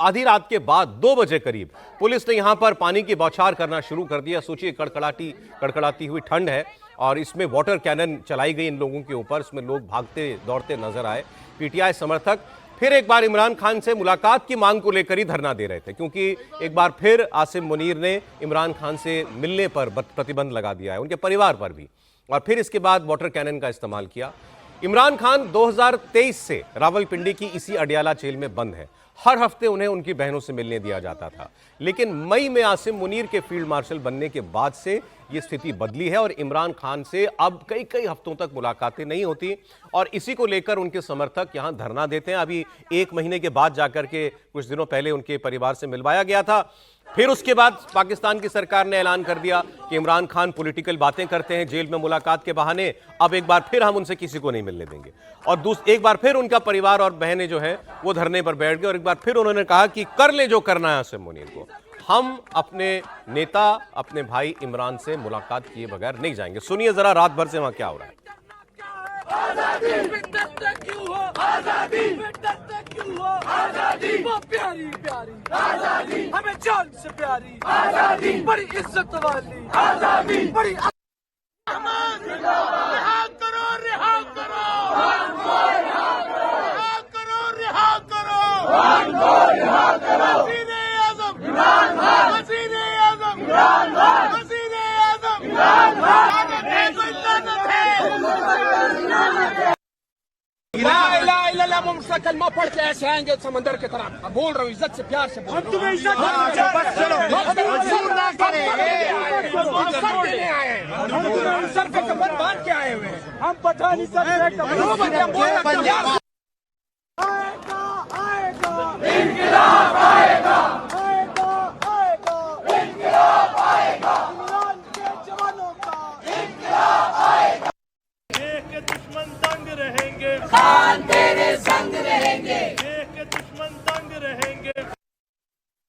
आधी रात के बाद 2 बजे करीब पुलिस ने यहां पर पानी की बौछार करना शुरू कर दिया। सोचिए, कड़कड़ाती हुई ठंड है और इसमें वाटर कैनन चलाई गई इन लोगों के ऊपर। इसमें लोग भागते दौड़ते नजर आए। पीटीआई समर्थक फिर एक बार इमरान खान से मुलाकात की मांग को लेकर ही धरना दे रहे थे, क्योंकि एक बार फिर आसिम मुनीर ने इमरान खान से मिलने पर प्रतिबंध लगा दिया है, उनके परिवार पर भी, और फिर इसके बाद वाटर कैनन का इस्तेमाल किया। इमरान खान 2023 से रावलपिंडी की इसी अडियाला जेल में बंद है। हर हफ्ते उन्हें उनकी बहनों से मिलने दिया जाता था, लेकिन मई में आसिम मुनीर के फील्ड मार्शल बनने के बाद से ये स्थिति बदली है और इमरान खान से अब कई हफ्तों तक मुलाकातें नहीं होती और इसी को लेकर उनके समर्थक यहां धरना देते हैं। अभी 1 महीने के बाद जाकर के कुछ दिनों पहले उनके परिवार से मिलवाया गया था। फिर उसके बाद पाकिस्तान की सरकार ने ऐलान कर दिया कि इमरान खान पॉलिटिकल बातें करते हैं जेल में मुलाकात के बहाने, अब एक बार फिर हम उनसे किसी को नहीं मिलने देंगे। और एक बार फिर उनका परिवार और बहनें जो है वो धरने पर बैठ गए और एक बार फिर उन्होंने कहा कि कर ले जो करना है आसिम मुनीर को, हम अपने नेता अपने भाई इमरान से मुलाकात किए बगैर नहीं जाएंगे। सुनिए जरा रात भर से वहां क्या हो रहा है। आजादी क्यों हो, आजादी क्यों हो, आजादी वो प्यारी प्यारी आजादी, हमें जान से प्यारी आजादी, बड़ी इज्जत वाली आजादी, बड़ी रिहा करो, रिहा करो, रिहा करो, रिहा करो, वज़ीरे आज़म इमरान खान, वज़ीरे आज़म इमरान खान, वज़ीरे आज़म इमरान खान। मुझसे कलमा पढ़ के ऐसे आएंगे समंदर की तरफ। अब बोल रहा हूँ, इज्जत से प्यार से बोल रहा हूँ। हम तुम्हें इज्जत ना करें, सर पे कमर बांध के आए हुए हैं। हम पता नहीं सर इंकिलाब आएगा, इंकिलाब आएगा, इमरान के जवानों का इंकिलाब आएगा। के दुश्मन दंग रहेंगे, खान तेरे संग रहेंगे, के दुश्मन दंग रहेंगे।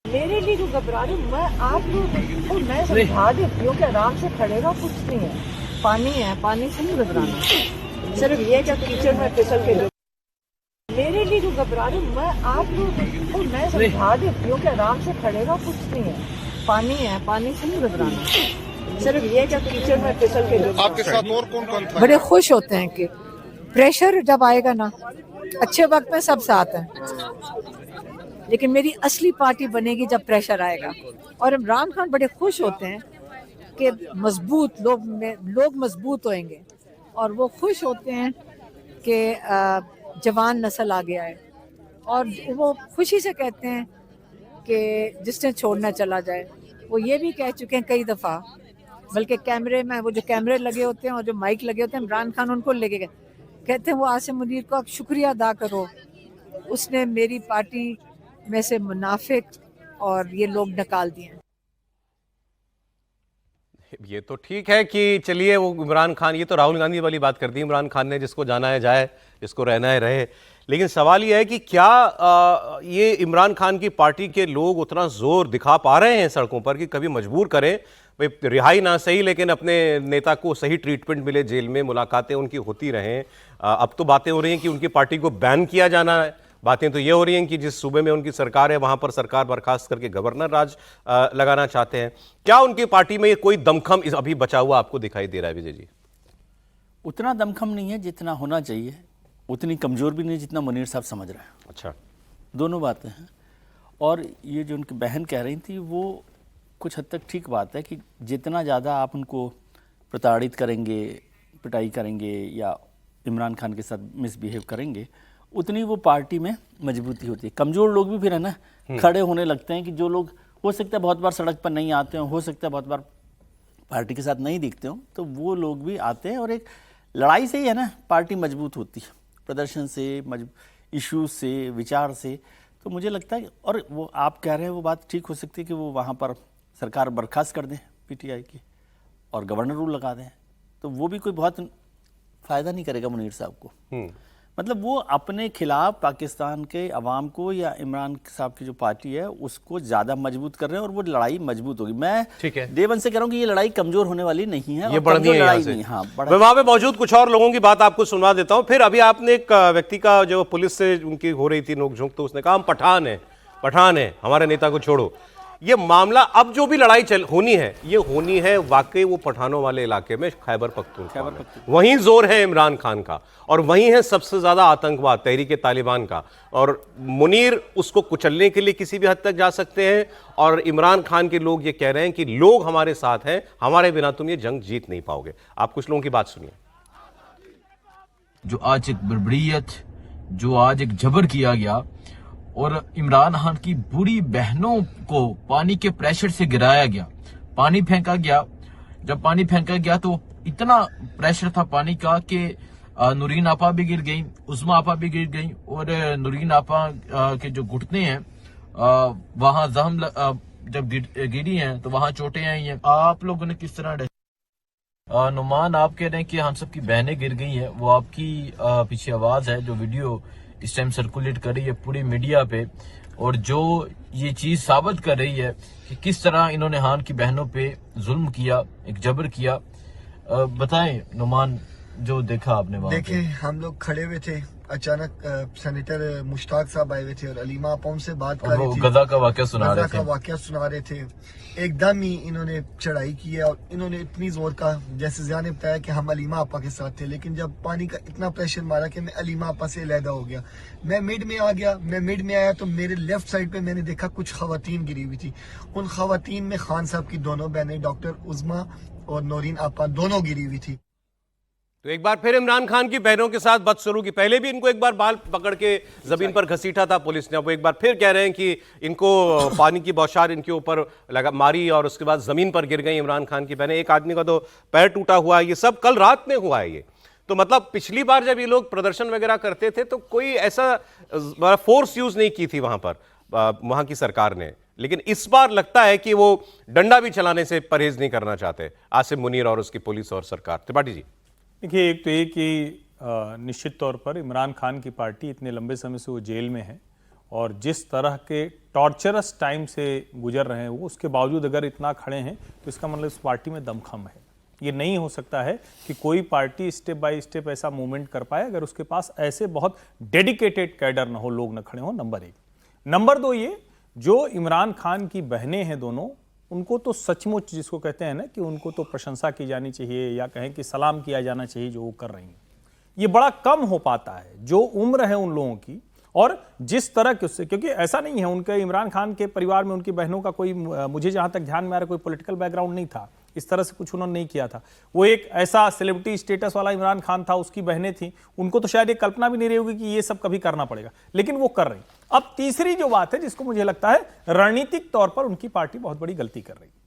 मेरे लिए जो घबरा रही, मैं आप लोग को मैं समझा देती हूँ कि आराम से खड़े रहो, कुछ नहीं है, पानी है, पानी से नहीं घबराना, सिर्फ ये क्या कीचड़ में फिसल के। मेरे लिए जो घबरा रही, मैं आप लोग को मैं समझा देती हूँ कि आराम से खड़े रहो, कुछ नहीं है, पानी है, पानी से नहीं घबराना, सिर्फ ये क्या कीचड़ में फिसल के। आपके साथ और कौन था? बड़े खुश होते हैं कि प्रेशर जब आएगा ना, अच्छे वक्त में सब साथ हैं, लेकिन मेरी असली पार्टी बनेगी जब प्रेशर आएगा। और इमरान खान बड़े खुश होते हैं कि मजबूत लोग मजबूत होंगे, और वो खुश होते हैं कि जवान नस्ल आ गया है, और वो खुशी से कहते हैं कि जिसने छोड़ना चला जाए। वो ये भी कह चुके हैं कई दफ़ा, बल्कि कैमरे में वो जो कैमरे लगे होते हैं और जो माइक लगे होते हैं, इमरान खान उनको लेके गए, कहते हैं वो आसिम मुनीर को आप शुक्रिया अदा करो, उसने मेरी पार्टी में से मुनाफिक और ये लोग निकाल दिए। ये तो ठीक है कि चलिए वो इमरान खान, ये तो राहुल गांधी वाली बात कर दी, इमरान खान ने जिसको जाना है जाए, जिसको रहना है रहे। लेकिन सवाल ये है कि क्या ये इमरान खान की पार्टी के लोग उतना जोर दिखा पा रहे हैं सड़कों पर कि कभी मजबूर करें, भाई रिहाई ना सही लेकिन अपने नेता को सही ट्रीटमेंट मिले, जेल में मुलाकातें उनकी होती रहें। अब तो बातें हो रही हैं कि उनकी पार्टी को बैन किया जाना है। बातें तो ये हो रही हैं कि जिस सूबे में उनकी सरकार है वहां पर सरकार बर्खास्त करके गवर्नर राज लगाना चाहते हैं। क्या उनकी पार्टी में कोई दमखम अभी बचा हुआ आपको दिखाई दे रहा है विजय जी? उतना दमखम नहीं है जितना होना चाहिए, उतनी कमज़ोर भी नहीं जितना मुनीर साहब समझ रहे हैं। अच्छा, दोनों बातें हैं। और ये जो उनकी बहन कह रही थी वो कुछ हद तक ठीक बात है कि जितना ज़्यादा आप उनको प्रताड़ित करेंगे, पिटाई करेंगे या इमरान खान के साथ मिसबिहेव करेंगे, उतनी वो पार्टी में मजबूती होती है। कमज़ोर लोग भी फिर है ना खड़े होने लगते हैं कि जो लोग हो सकता है बहुत बार सड़क पर नहीं आते हों, हो सकता है बहुत बार पार्टी के साथ नहीं दिखते हों, तो वो लोग भी आते हैं और एक लड़ाई से ही है ना पार्टी मजबूत होती है, प्रदर्शन से, इश्यूज से, विचार से। तो मुझे लगता है, और वो आप कह रहे हैं वो बात ठीक हो सकती है कि वो वहाँ पर सरकार बर्खास्त कर दें पीटीआई की और गवर्नर रूल लगा दें, तो वो भी कोई बहुत फ़ायदा नहीं करेगा मुनीर साहब को। मतलब वो अपने खिलाफ पाकिस्तान के अवाम को या इमरान साहब की जो पार्टी है उसको ज़्यादा मजबूत कर रहे हैं और वो लड़ाई मजबूत होगी। मैं डे वन से कह रहा हूँ कि ये लड़ाई कमज़ोर होने वाली नहीं है, ये बढ़नी है लड़ाई नहीं। हाँ, मैं वहां पे मौजूद कुछ और लोगों की बात आपको सुनवा देता हूं। फिर अभी आपने एक व्यक्ति का जो पुलिस से उनकी हो रही थी नोकझोंक, तो उसने कहा हम पठान है, हमारे नेता को छोड़ो। ये मामला अब जो भी लड़ाई होनी है, ये होनी है वाकई वो पठानों वाले इलाके में, खैबर पख्तूनख्वा में। वहीं जोर है इमरान खान का और वहीं है सबसे ज्यादा आतंकवाद तहरीक तालिबान का। और मुनीर उसको कुचलने के लिए किसी भी हद तक जा सकते हैं और इमरान खान के लोग ये कह रहे हैं कि लोग हमारे साथ हैं, हमारे बिना तुम ये जंग जीत नहीं पाओगे। आप कुछ लोगों की बात सुनिए। जो आज एक बर्बरियत, जो आज एक जबर किया गया और इमरान खान की बुरी बहनों को पानी के प्रेशर से गिराया गया, पानी फेंका गया। जब पानी फेंका गया तो इतना प्रेशर था पानी का कि नूरीन आपा भी गिर गई, उस्मा आपा भी गिर गई और नूरीन आपा के जो घुटने हैं वहां जख्म जब गिरी हैं तो वहां चोटें आई हैं। आप लोगों ने किस तरह नुमान आप कह रहे हैं कि हम सबकी बहनें गिर गई हैं, वो आपकी पीछे आवाज है जो वीडियो इस टाइम सर्कुलेट कर रही है पूरी मीडिया पे और जो ये चीज साबित कर रही है कि किस तरह इन्होंने खान की बहनों पे जुल्म किया, एक जबर किया। बताएं नुमान, जो देखा आपने वहां देखे, हम लोग खड़े हुए थे, अचानक सेनेटर मुश्ताक साहब आए हुए थे और अलीमा आपा उनसे बात कर रही थी, गजा का वाकया सुना रहे थे। एकदम ही इन्होंने चढ़ाई की है और इन्होंने इतनी जोर का, जैसे ज़िया ने बताया कि हम अलीमा आपा के साथ थे, लेकिन जब पानी का इतना प्रेशर मारा कि मैं अलीमा आपा से अलहदा हो गया। मैं मिड में आ गया, मैं मिड में आया तो मेरे लेफ्ट साइड पे मैंने देखा कुछ खवातीन गिरी हुई थी। उन खवातीन में खान साहब की दोनों बहनें डॉक्टर उज़मा और नौरीन आपा दोनों गिरी हुई थी। तो एक बार फिर इमरान खान की बहनों के साथ बदसलूकी, पहले भी इनको एक बार बाल पकड़ के जमीन पर घसीटा था पुलिस ने, अब एक बार फिर कह रहे हैं कि इनको पानी की बौछार इनके ऊपर लगा मारी और उसके बाद जमीन पर गिर गई इमरान खान की बहनें। एक आदमी का तो पैर टूटा हुआ है। ये सब कल रात में हुआ है। ये तो मतलब पिछली बार जब ये लोग प्रदर्शन वगैरह करते थे तो कोई ऐसा फोर्स यूज नहीं की थी वहां पर वहां की सरकार ने, लेकिन इस बार लगता है कि वो डंडा भी चलाने से परहेज नहीं करना चाहते आसिम मुनीर और उसकी पुलिस और सरकार। त्रिपाठी जी, देखिए, एक तो ये कि निश्चित तौर पर इमरान खान की पार्टी इतने लंबे समय से वो जेल में है और जिस तरह के टॉर्चरस टाइम से गुजर रहे हैं वो, उसके बावजूद अगर इतना खड़े हैं तो इसका मतलब इस पार्टी में दमखम है। ये नहीं हो सकता है कि कोई पार्टी स्टेप बाय स्टेप ऐसा मूवमेंट कर पाए अगर उसके पास ऐसे बहुत डेडिकेटेड कैडर ना हो, लोग ना खड़े हो। नंबर एक। नंबर दो, ये जो इमरान खान की बहनें हैं दोनों, उनको तो सचमुच जिसको कहते हैं ना कि उनको तो प्रशंसा की जानी चाहिए या कहें कि सलाम किया जाना चाहिए जो वो कर रही हैं। ये बड़ा कम हो पाता है जो उम्र है उन लोगों की और जिस तरह के उससे, क्योंकि ऐसा नहीं है उनके इमरान खान के परिवार में उनकी बहनों का कोई, मुझे जहां तक ध्यान में आ रहा, कोई पॉलिटिकल बैकग्राउंड नहीं था, इस तरह से कुछ उन्होंने नहीं किया था। वो एक ऐसा सेलिब्रिटी स्टेटस वाला इमरान खान था, उसकी बहनें थी, उनको तो शायद ये कल्पना भी नहीं रही होगी कि ये सब कभी करना पड़ेगा, लेकिन वो कर रही। अब तीसरी जो बात है जिसको मुझे लगता है रणनीतिक तौर पर उनकी पार्टी बहुत बड़ी गलती कर रही है।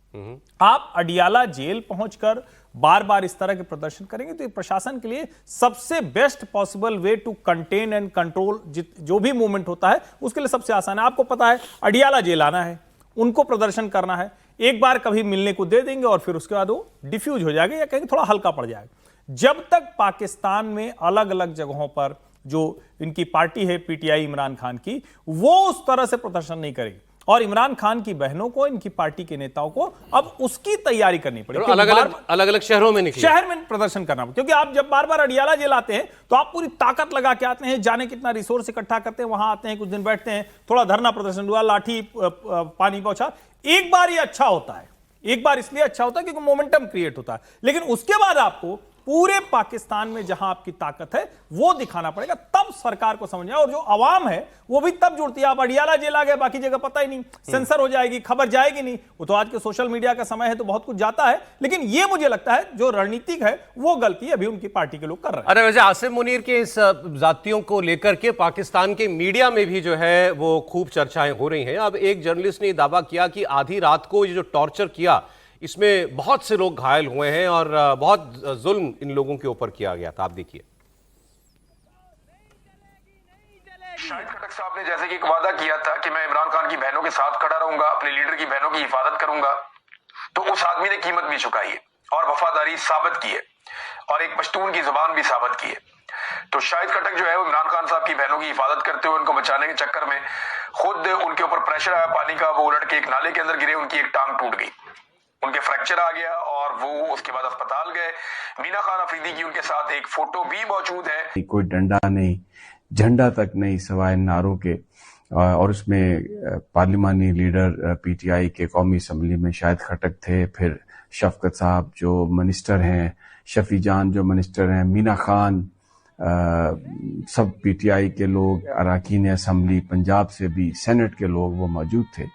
आप अडियाला जेल पहुंचकर बार बार इस तरह के प्रदर्शन करेंगे तो ये प्रशासन के लिए सबसे best possible way to contain and control जो भी मूवमेंट होता है उसके लिए सबसे आसान है। आपको पता है अडियाला जेल आना है, उनको प्रदर्शन करना है, एक बार कभी मिलने को दे देंगे और फिर उसके बाद वो डिफ्यूज हो जाएगा या कहेंगे थोड़ा हल्का पड़ जाएगा। जब तक पाकिस्तान में अलग अलग जगहों पर जो इनकी पार्टी है पीटीआई इमरान खान की, वो उस तरह से प्रदर्शन नहीं करेगी और इमरान खान की बहनों को, इनकी पार्टी के नेताओं को अब उसकी तैयारी करनी पड़ेगी। अलग अलग शहरों में निकले, शहर में प्रदर्शन करना पड़ेगा, क्योंकि आप जब बार बार अडियाला जेल आते हैं तो आप पूरी ताकत लगा के आते हैं, जाने कितना रिसोर्स इकट्ठा करते हैं, वहां आते हैं, कुछ दिन बैठते हैं, थोड़ा धरना प्रदर्शन हुआ, लाठी पानी पहुंचा। एक बार ये अच्छा होता है, एक बार इसलिए अच्छा होता है क्योंकि मोमेंटम क्रिएट होता है, लेकिन उसके बाद आपको पूरे पाकिस्तान में जहां आपकी ताकत है वो दिखाना पड़ेगा, तब सरकार को समझ आए। और जो आवाम है वो भी तब जुड़ती है। आप अडियाला जेल आ गए, बाकी जगह पता ही नहीं, सेंसर हो जाएगी, खबर जाएगी नहीं। वो तो आज के सोशल मीडिया का समय है तो बहुत कुछ जाता है, लेकिन ये मुझे लगता है जो रणनीतिक है वो गलती अभी उनकी पार्टी के लोग कर रहे हैं। अरे वैसे आसिम मुनीर के इस जातियों को लेकर के पाकिस्तान के मीडिया में भी जो है वो खूब चर्चाएं हो रही हैं। अब एक जर्नलिस्ट ने दावा किया कि आधी रात को ये जो टॉर्चर किया इसमें बहुत से लोग घायल हुए हैं और बहुत जुल्म इन लोगों के ऊपर किया गया था। आप देखिए, शाहिद खट्टक साहब ने जैसे कि एक वादा किया था कि मैं इमरान खान की बहनों के साथ खड़ा रहूंगा, अपने लीडर की बहनों की हिफाजत करूंगा, तो उस आदमी ने कीमत भी चुकाई है और वफादारी साबित की है और एक पश्तून की जुबान भी साबित की है। तो शाहिद खट्टक जो है वो इमरान खान साहब की बहनों की हिफाजत करते हुए उनको बचाने के चक्कर में खुद उनके ऊपर प्रेशर आया पानी का, वो उलट के एक नाले के अंदर गिरे, उनकी एक टांग टूट गई, उनके फ्रैक्चर आ गया और वो उसके बाद अस्पताल गए। मीना खान अफरीदी की उनके साथ एक फोटो भी मौजूद है। कोई डंडा नहीं, झंडा तक नहीं, सिवाय नारों के। और उसमें पार्लिमानी लीडर पीटीआई के कौमी असम्बली में शाहिद खट्टक थे, फिर शफकत साहब जो मिनिस्टर हैं, शफी जान जो मिनिस्टर हैं, मीना खान, सब पीटीआई के लोग, अरकान असम्बली, पंजाब से भी सेनेट के लोग वो मौजूद थे।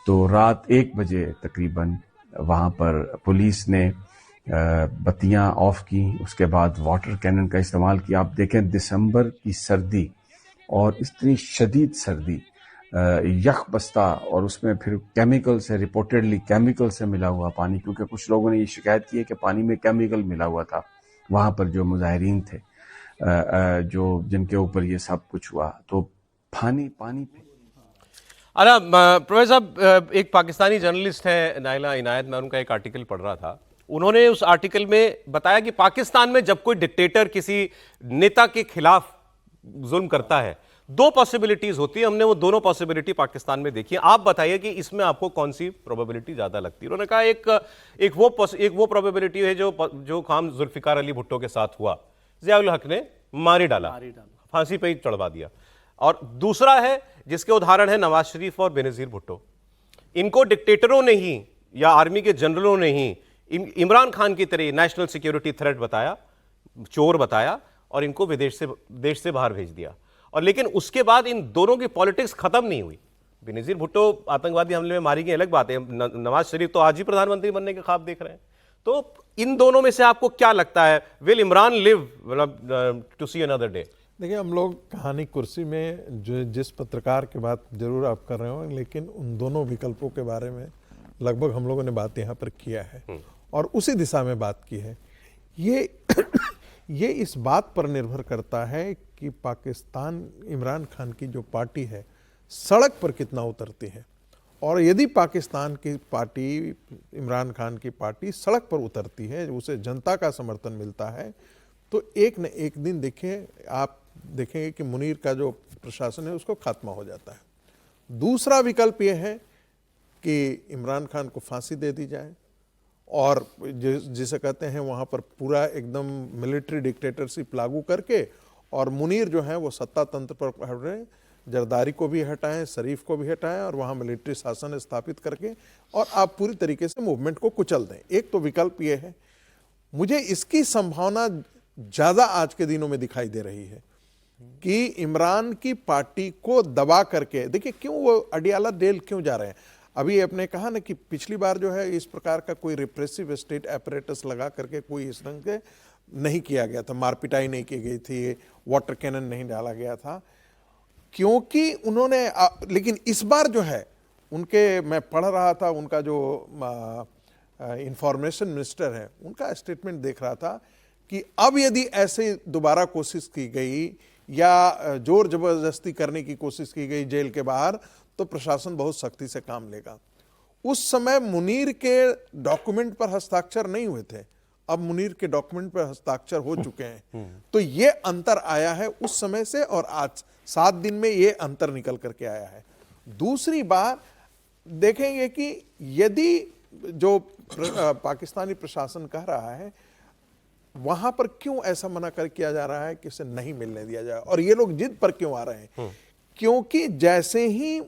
तो रात 1 बजे तकरीबन वहाँ पर पुलिस ने बत्तियां ऑफ की, उसके बाद वाटर कैनन का इस्तेमाल किया। आप देखें दिसंबर की सर्दी और इतनी शदीद सर्दी, यख बस्ता, और उसमें फिर केमिकल से, रिपोर्टेडली केमिकल से मिला हुआ पानी, क्योंकि कुछ लोगों ने ये शिकायत की है कि पानी में केमिकल मिला हुआ था। वहाँ पर जो मुजाहिरीन थे जो जिनके ऊपर ये सब कुछ हुआ, तो पानी पे। अरे प्रोफेसर साहब, एक पाकिस्तानी जर्नलिस्ट है नाइला इनायत, मैं उनका एक आर्टिकल पढ़ रहा था। उन्होंने उस आर्टिकल में बताया कि पाकिस्तान में जब कोई डिक्टेटर किसी नेता के खिलाफ जुल्म करता है, 2 पॉसिबिलिटीज होती है। हमने वो दोनों पॉसिबिलिटी पाकिस्तान में देखी है। आप बताइए कि इसमें आपको कौन सी प्रोबेबिलिटी ज्यादा लगती है? उन्होंने कहा एक वो प्रोबेबिलिटी है जो काम जुल्फिकार अली भुट्टो के साथ हुआ, ज़ियाउल हक ने मारी डाला, फांसी पे ही चढ़वा दिया। और दूसरा है जिसके उदाहरण है नवाज शरीफ और बेनजीर भुट्टो। इनको डिक्टेटरों ने ही या आर्मी के जनरलों ने ही इमरान खान की तरह नेशनल सिक्योरिटी थ्रेट बताया, चोर बताया और इनको देश से बाहर भेज दिया। और लेकिन उसके बाद इन दोनों की पॉलिटिक्स खत्म नहीं हुई। बेनजीर भुट्टो आतंकवादी हमले में मारी गई, अलग बात है। नवाज शरीफ तो आज ही प्रधानमंत्री बनने के ख्वाब देख रहे हैं। तो इन दोनों में से आपको क्या लगता है, will Imran live to see another day? देखिए, हम लोग कहानी कुर्सी में जो जिस पत्रकार की बात जरूर आप कर रहे हो, लेकिन उन दोनों विकल्पों के बारे में लगभग हम लोगों ने बात यहाँ पर किया है और उसी दिशा में बात की है। ये इस बात पर निर्भर करता है कि पाकिस्तान, इमरान खान की जो पार्टी है, सड़क पर कितना उतरती है। और यदि पाकिस्तान की पार्टी, इमरान खान की पार्टी सड़क पर उतरती है, उसे जनता का समर्थन मिलता है, तो एक न एक दिन आप देखेंगे कि मुनीर का जो प्रशासन है उसको खात्मा हो जाता है। दूसरा विकल्प यह है कि इमरान खान को फांसी दे दी जाए और जिसे कहते हैं वहाँ पर पूरा एकदम मिलिट्री डिक्टेटरशिप लागू करके, और मुनीर जो है वो सत्ता तंत्र पर हट रहे, जरदारी को भी हटाएं, शरीफ को भी हटाएं और वहाँ मिलिट्री शासन स्थापित करके और आप पूरी तरीके से मूवमेंट को कुचल दें। एक तो विकल्प ये है। मुझे इसकी संभावना ज़्यादा आज के दिनों में दिखाई दे रही है कि इमरान की पार्टी को दबा करके, देखिए क्यों वो अडियाला जेल क्यों जा रहे हैं। अभी आपने कहा ना कि पिछली बार जो है इस प्रकार का कोई रिप्रेसिव स्टेट एपरेटस लगा करके कोई इस ढंग से नहीं किया गया था, मारपिटाई नहीं की गई थी, वाटर कैनन नहीं डाला गया था, क्योंकि उन्होंने, लेकिन इस बार जो है उनके, मैं पढ़ रहा था उनका जो इंफॉर्मेशन मिनिस्टर है, उनका स्टेटमेंट देख रहा था कि अब यदि ऐसे दोबारा कोशिश की गई या जोर जबरदस्ती करने की कोशिश की गई जेल के बाहर, तो प्रशासन बहुत सख्ती से काम लेगा। उस समय मुनीर के डॉक्यूमेंट पर हस्ताक्षर नहीं हुए थे, अब मुनीर के डॉक्यूमेंट पर हस्ताक्षर हो चुके हैं। तो ये अंतर आया है उस समय से और आज 7 दिन में ये अंतर निकल करके आया है। दूसरी बात देखेंगे कि यदि जो पाकिस्तानी प्रशासन कह रहा है, वहां पर क्यों ऐसा मना कर किया जा रहा है कि इसे नहीं मिलने दिया जाए, और ये लोग जिद पर क्यों आ रहे हैं? क्योंकि जैसे ही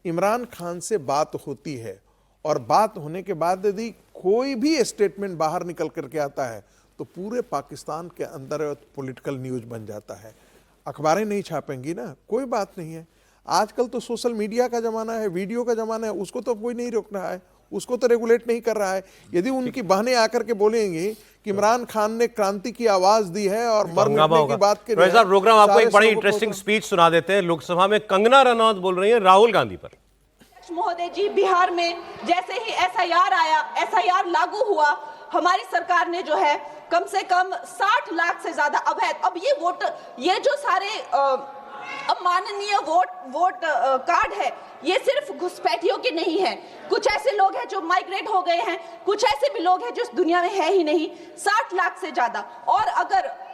इमरान खान से बात होती है और बात होने के बाद यदि कोई भी स्टेटमेंट बाहर निकल करके आता है तो पूरे पाकिस्तान के अंदर पॉलिटिकल न्यूज बन जाता है। अखबारें नहीं छापेंगी ना, कोई बात नहीं है। आजकल तो सोशल मीडिया का जमाना है, वीडियो का जमाना है, उसको तो कोई नहीं रोक रहा है, उसको तो रेगुलेट नहीं कर रहा है। यदि उनकी बहनें आकर के बोलेंगी कि इमरान खान ने क्रांति की आवाज दी है और मर मिटने की बात के लिए, प्रोग्राम आपको एक बड़ी इंटरेस्टिंग स्पीच सुना देते हैं। लोकसभा में कंगना रनौत बोल रही है राहुल गांधी पर। महोदय जी, बिहार में जैसे ही एसआईआर आया, एसआईआर लागू हुआ, हमारी सरकार ने जो है कम से कम 60 लाख से ज्यादा अवैध, अब ये वोटर, ये जो सारे अमाननीय वोट कार्ड है, ये सिर्फ घुसपैठियों के नहीं है। कुछ ऐसे लोग हैं जो माइग्रेट हो गए हैं, कुछ ऐसे भी लोग हैं जो इस दुनिया में है ही नहीं, 60 लाख से ज्यादा। और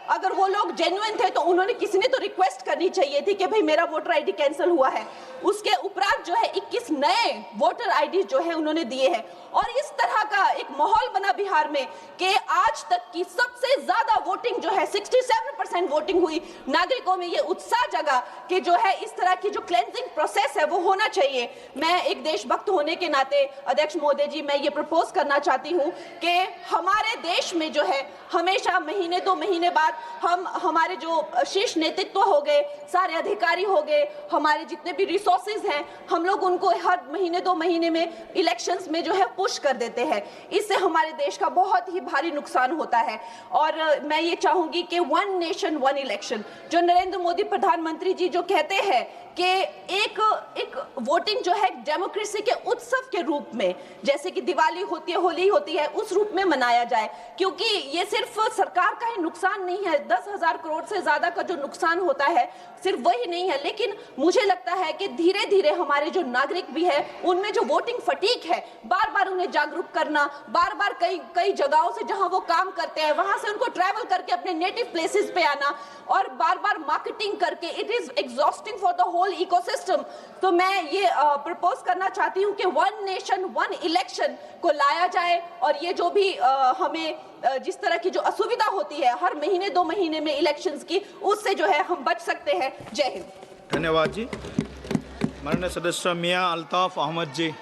अगर वो लोग जेन्युइन थे तो उन्होंने, किसी ने तो रिक्वेस्ट करनी चाहिए थी कि भाई मेरा वोटर आईडी कैंसिल हुआ है। उसके उपरांत जो है 21 नए वोटर आईडी जो है उन्होंने दिए हैं। और इस तरह का एक माहौल बना बिहार में कि आज तक की सबसे ज्यादा वोटिंग जो है 67% वोटिंग हुई। नागरिकों में ये उत्साह जगा कि जो है इस तरह की जो क्लेंजिंग प्रोसेस है वो होना चाहिए। मैं एक देशभक्त होने के नाते अध्यक्ष महोदय जी, मैं ये प्रपोज करना चाहती हूँ कि हमारे देश में जो है हमेशा महीने 2 महीने बाद हमारे जो शीर्ष नेतृत्व हो गए, सारे अधिकारी हो गए, हमारे जितने भी रिसोर्सेज हैं, हम लोग उनको हर महीने 2 महीने में इलेक्शंस में जो है पुश कर देते हैं। इससे हमारे देश का बहुत ही भारी नुकसान होता है। और मैं ये चाहूंगी कि 1 नेशन 1 इलेक्शन, जो नरेंद्र मोदी प्रधानमंत्री जी जो कहते हैं कि एक वोटिंग जो है डेमोक्रेसी के उत्सव के रूप में, जैसे कि दिवाली होती है, होली होती है, उस रूप में मनाया जाए। क्योंकि ये सिर्फ सरकार का ही नुकसान नहीं है, 10,000 करोड़ से ज्यादा का जो नुकसान होता है सिर्फ वही नहीं है, लेकिन मुझे लगता है कि धीरे धीरे हमारे जो नागरिक भी है उनमें जो वोटिंग फटीक है, बार बार उन्हें जागरूक करना, बार बार कई जगहों से जहां वो काम करते हैं वहां से उनको ट्रैवल करके अपने नेटिव प्लेसेस पे आना और बार बार मार्केटिंग करके, it is exhausting for the whole ecosystem. तो मैं ये प्रपोज करना चाहती हूँ कि 1 नेशन 1 इलेक्शन को लाया जाए। और ये जो भी हमें जिस तरह की जो असुविधा होती है हर महीने 2 महीने में इलेक्शंस की, उससे जो है हम बच सकते हैं। जय हिंद। धन्यवाद जी। माननीय सदस्य मियां अल्ताफ अहमद जी।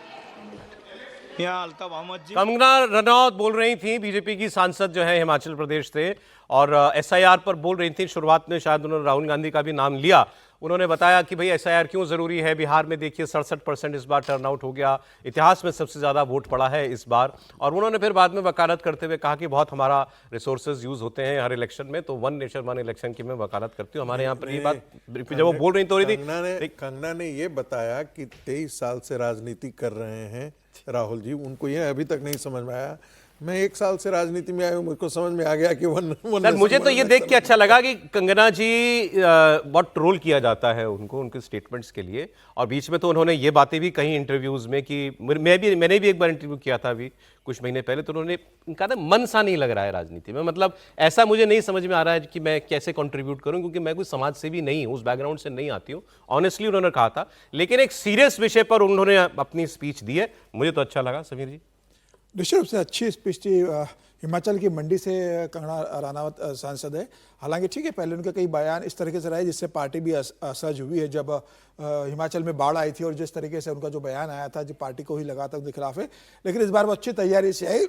कंगना रनौत बोल रही थी, बीजेपी की सांसद जो है हिमाचल प्रदेश से, और एसआईआर पर बोल रही थी। शुरुआत में शायद उन्होंने राहुल गांधी का भी नाम लिया। उन्होंने बताया कि भाई एसआईआर क्यों जरूरी है। बिहार में देखिए 67% इस बार टर्नआउट हो गया, इतिहास में सबसे ज्यादा वोट पड़ा है इस बार। और उन्होंने फिर बाद में वकालत करते हुए कहा कि बहुत हमारा रिसोर्सेज यूज होते हैं हर इलेक्शन में, तो 1 नेशन 1 इलेक्शन की मैं वकालत करती हूँ। हमारे यहाँ पर ये बात जब वो बोल रही तो रही थी, कंगना ने ये बताया कि 23 साल से राजनीति कर रहे हैं राहुल जी, उनको ये अभी तक नहीं समझ में आया। मैं 1 साल से राजनीति में आया हूँ, मुझको समझ में आ गया कि सर मुझे तो ये देख के अच्छा लगा कि कंगना जी बहुत ट्रोल किया जाता है उनको, उनके स्टेटमेंट्स के लिए। और बीच में तो उन्होंने ये बातें भी कही इंटरव्यूज में कि मैंने भी एक बार इंटरव्यू किया था अभी कुछ महीने पहले, तो उन्होंने कहा था मन सा नहीं लग रहा है राजनीति में। मतलब ऐसा मुझे नहीं समझ में आ रहा है कि मैं कैसे कंट्रीब्यूट करूं, क्योंकि मैं कोई समाज से भी नहीं हूं, उस बैकग्राउंड से नहीं आती हूं। ऑनेस्टली उन्होंने कहा था, लेकिन एक सीरियस विषय पर उन्होंने अपनी स्पीच दी है, मुझे तो अच्छा लगा। समीर जी, निश्चित रूप से अच्छी स्पीच थी। हिमाचल की मंडी से कंगना रनौत सांसद है। हालांकि ठीक है, पहले उनके कई बयान इस तरीके से रहे जिससे पार्टी भी असहज हुई है। जब हिमाचल में बाढ़ आई थी और जिस तरीके से उनका जो बयान आया था, जो पार्टी को ही लगा था उनके खिलाफ है, लेकिन इस बार वो अच्छी तैयारी से आई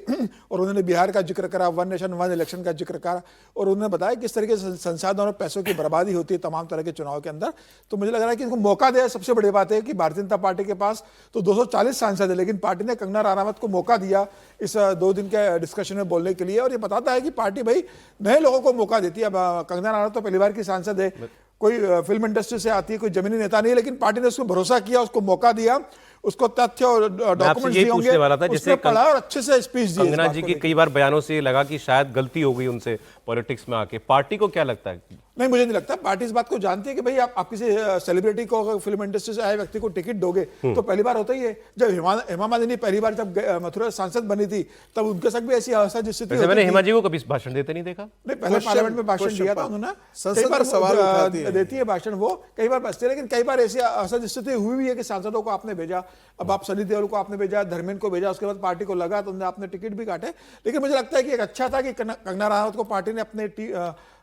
और उन्होंने बिहार का जिक्र करा, 1 नेशन 1 इलेक्शन का जिक्र करा, और उन्होंने बताया किस तरीके से संसाधन और पैसों की बर्बादी होती है तमाम तरह के चुनाव के अंदर। तो मुझे लग रहा है कि इनको मौका दिया। सबसे बड़ी बात है कि भारतीय जनता पार्टी के पास तो 240 सांसद है, लेकिन पार्टी ने कंगना रनौत को मौका दिया इस 2 दिन के डिस्कशन में बोलने के लिए। और ये बताता है कि पार्टी भाई नए लोगों को मौका देती है। अब कंगना रनौत तो पहली बार की सांसद है, कोई फिल्म इंडस्ट्री से आती है, कोई जमीनी नेता नहीं है, लेकिन पार्टी ने उसको भरोसा किया, उसको मौका दिया, उसको तथ्य और डॉक्यूमेंट्स दिए होंगे, उसने पढ़ा और अच्छे से स्पीच दी। कंगना जी की कई बार बयानों से लगा कि शायद गलती हो गई उनसे पॉलिटिक्स में आके। पार्टी को क्या लगता है? नहीं, मुझे नहीं लगता। पार्टी इस बात को जानती है कि भाई आप किसी सेलिब्रिटी को, अगर फिल्म इंडस्ट्री से आए व्यक्ति को टिकट दोगे तो पहली बार होता ही है। जब हेमा मालिनी पहली बार जब मथुरा सांसद बनी थी, तब उनके साथ भी ऐसी असहज स्थिति होती थी। मैंने हेमा जी को कभी भाषण देते नहीं देखा। नहीं, पहले पार्लियामेंट में भाषण दिया था उन्होंने, कई बार सवाल देती है भाषण, वो कई बार बचते, लेकिन कई बार ऐसी असहज स्थिति हुई भी है कि सांसदों को आपने भेजा। अब आप सनी देओल को आपने भेजा, धर्मेंद्र को भेजा, उसके बाद पार्टी को लगा तो आपने टिकट भी काटे। लेकिन मुझे लगता है कि एक अच्छा था कि कंगना रनौत को पार्टी ने अपने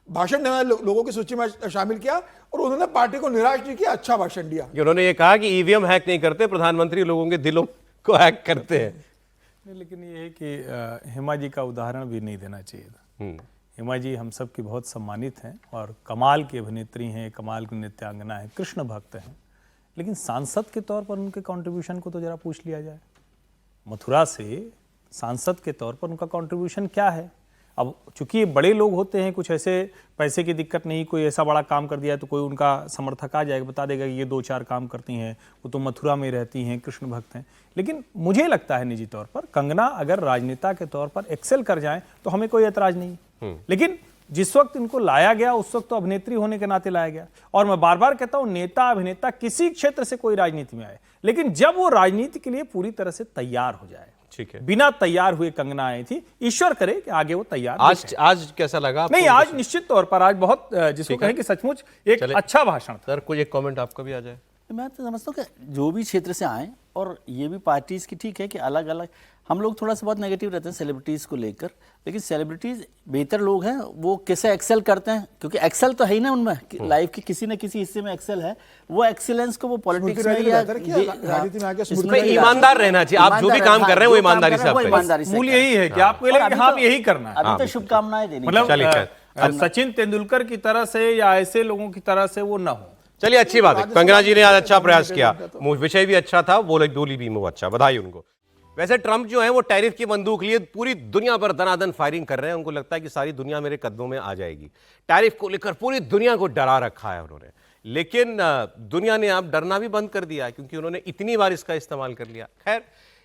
भाषण देने वाले लोगों की सूची में शामिल किया और उन्होंने पार्टी को निराश नहीं किया, अच्छा भाषण दिया। उन्होंने ये कहा कि ईवीएम हैक नहीं करते, प्रधानमंत्री लोगों के दिलों को हैक करते हैं। नहीं, लेकिन ये है कि हेमा जी का उदाहरण भी नहीं देना चाहिए था। हेमा जी हम सब की बहुत सम्मानित हैं और कमाल की अभिनेत्री हैं, कमाल की नृत्यांगना है, कृष्ण भक्त हैं, लेकिन सांसद के तौर पर उनके कंट्रीब्यूशन को तो जरा पूछ लिया जाए। मथुरा से सांसद के तौर पर उनका कंट्रीब्यूशन क्या है? अब चूंकि ये बड़े लोग होते हैं, कुछ ऐसे पैसे की दिक्कत नहीं, कोई ऐसा बड़ा काम कर दिया तो कोई उनका समर्थक आ जाएगा, बता देगा कि ये 2-4 काम करती हैं, वो तो मथुरा में रहती हैं, कृष्ण भक्त हैं। लेकिन मुझे लगता है निजी तौर पर कंगना अगर राजनेता के तौर पर एक्सेल कर जाए तो हमें कोई एतराज नहीं। लेकिन जिस वक्त इनको लाया गया उस वक्त तो अभिनेत्री होने के नाते लाया गया। और मैं बार बार कहता हूं, नेता अभिनेता किसी क्षेत्र से कोई राजनीति में आए, लेकिन जब वो राजनीति के लिए पूरी तरह से तैयार हो जाए। ठीक है, बिना तैयार हुए कंगना आई थी, ईश्वर करे कि आगे वो तैयार। आज कैसा लगा? नहीं, आज निश्चित तौर पर आज बहुत जिसको कहें कि सचमुच एक अच्छा भाषण। सर कोई एक कमेंट आपका भी आ जाए। मैं तो समझता हूँ कि जो भी क्षेत्र से आए, और ये भी पार्टीज की ठीक है कि अलग अलग, हम लोग थोड़ा सा बहुत नेगेटिव रहते हैं सेलिब्रिटीज़ को लेकर, लेकिन सेलिब्रिटीज़ बेहतर लोग हैं, वो कैसे एक्सेल करते हैं, क्योंकि एक्सेल तो है ही ना उनमें, लाइफ के किसी न किसी हिस्से में एक्सेल है, वो एक्सेलेंस को वो पॉलिटिक्स में या राजनीति में आके ईमानदार रहना चाहिए। आप जो भी काम कर रहे हैं वो ईमानदारी से करें। मूल यही है कि आपको आप यही करना है। अभी तो शुभकामनाएं देनी, मतलब सचिन तेंदुलकर की तरह से या ऐसे लोगों की तरह से वो ना हो। चलिए, अच्छी बात है, कंगना जी ने आज अच्छा प्रयास किया, विषय भी अच्छा था, बोली भी वो अच्छा, बधाई उनको। वैसे ट्रंप जो है वो टैरिफ की बंदूक लिए पूरी दुनिया पर दनादन फायरिंग कर रहे हैं। उनको लगता है कि सारी दुनिया मेरे कदमों में आ जाएगी। टैरिफ को लेकर पूरी दुनिया को डरा रखा है उन्होंने, लेकिन दुनिया ने अब डरना भी बंद कर दिया क्योंकि उन्होंने इतनी बार इसका इस्तेमाल कर लिया। खैर,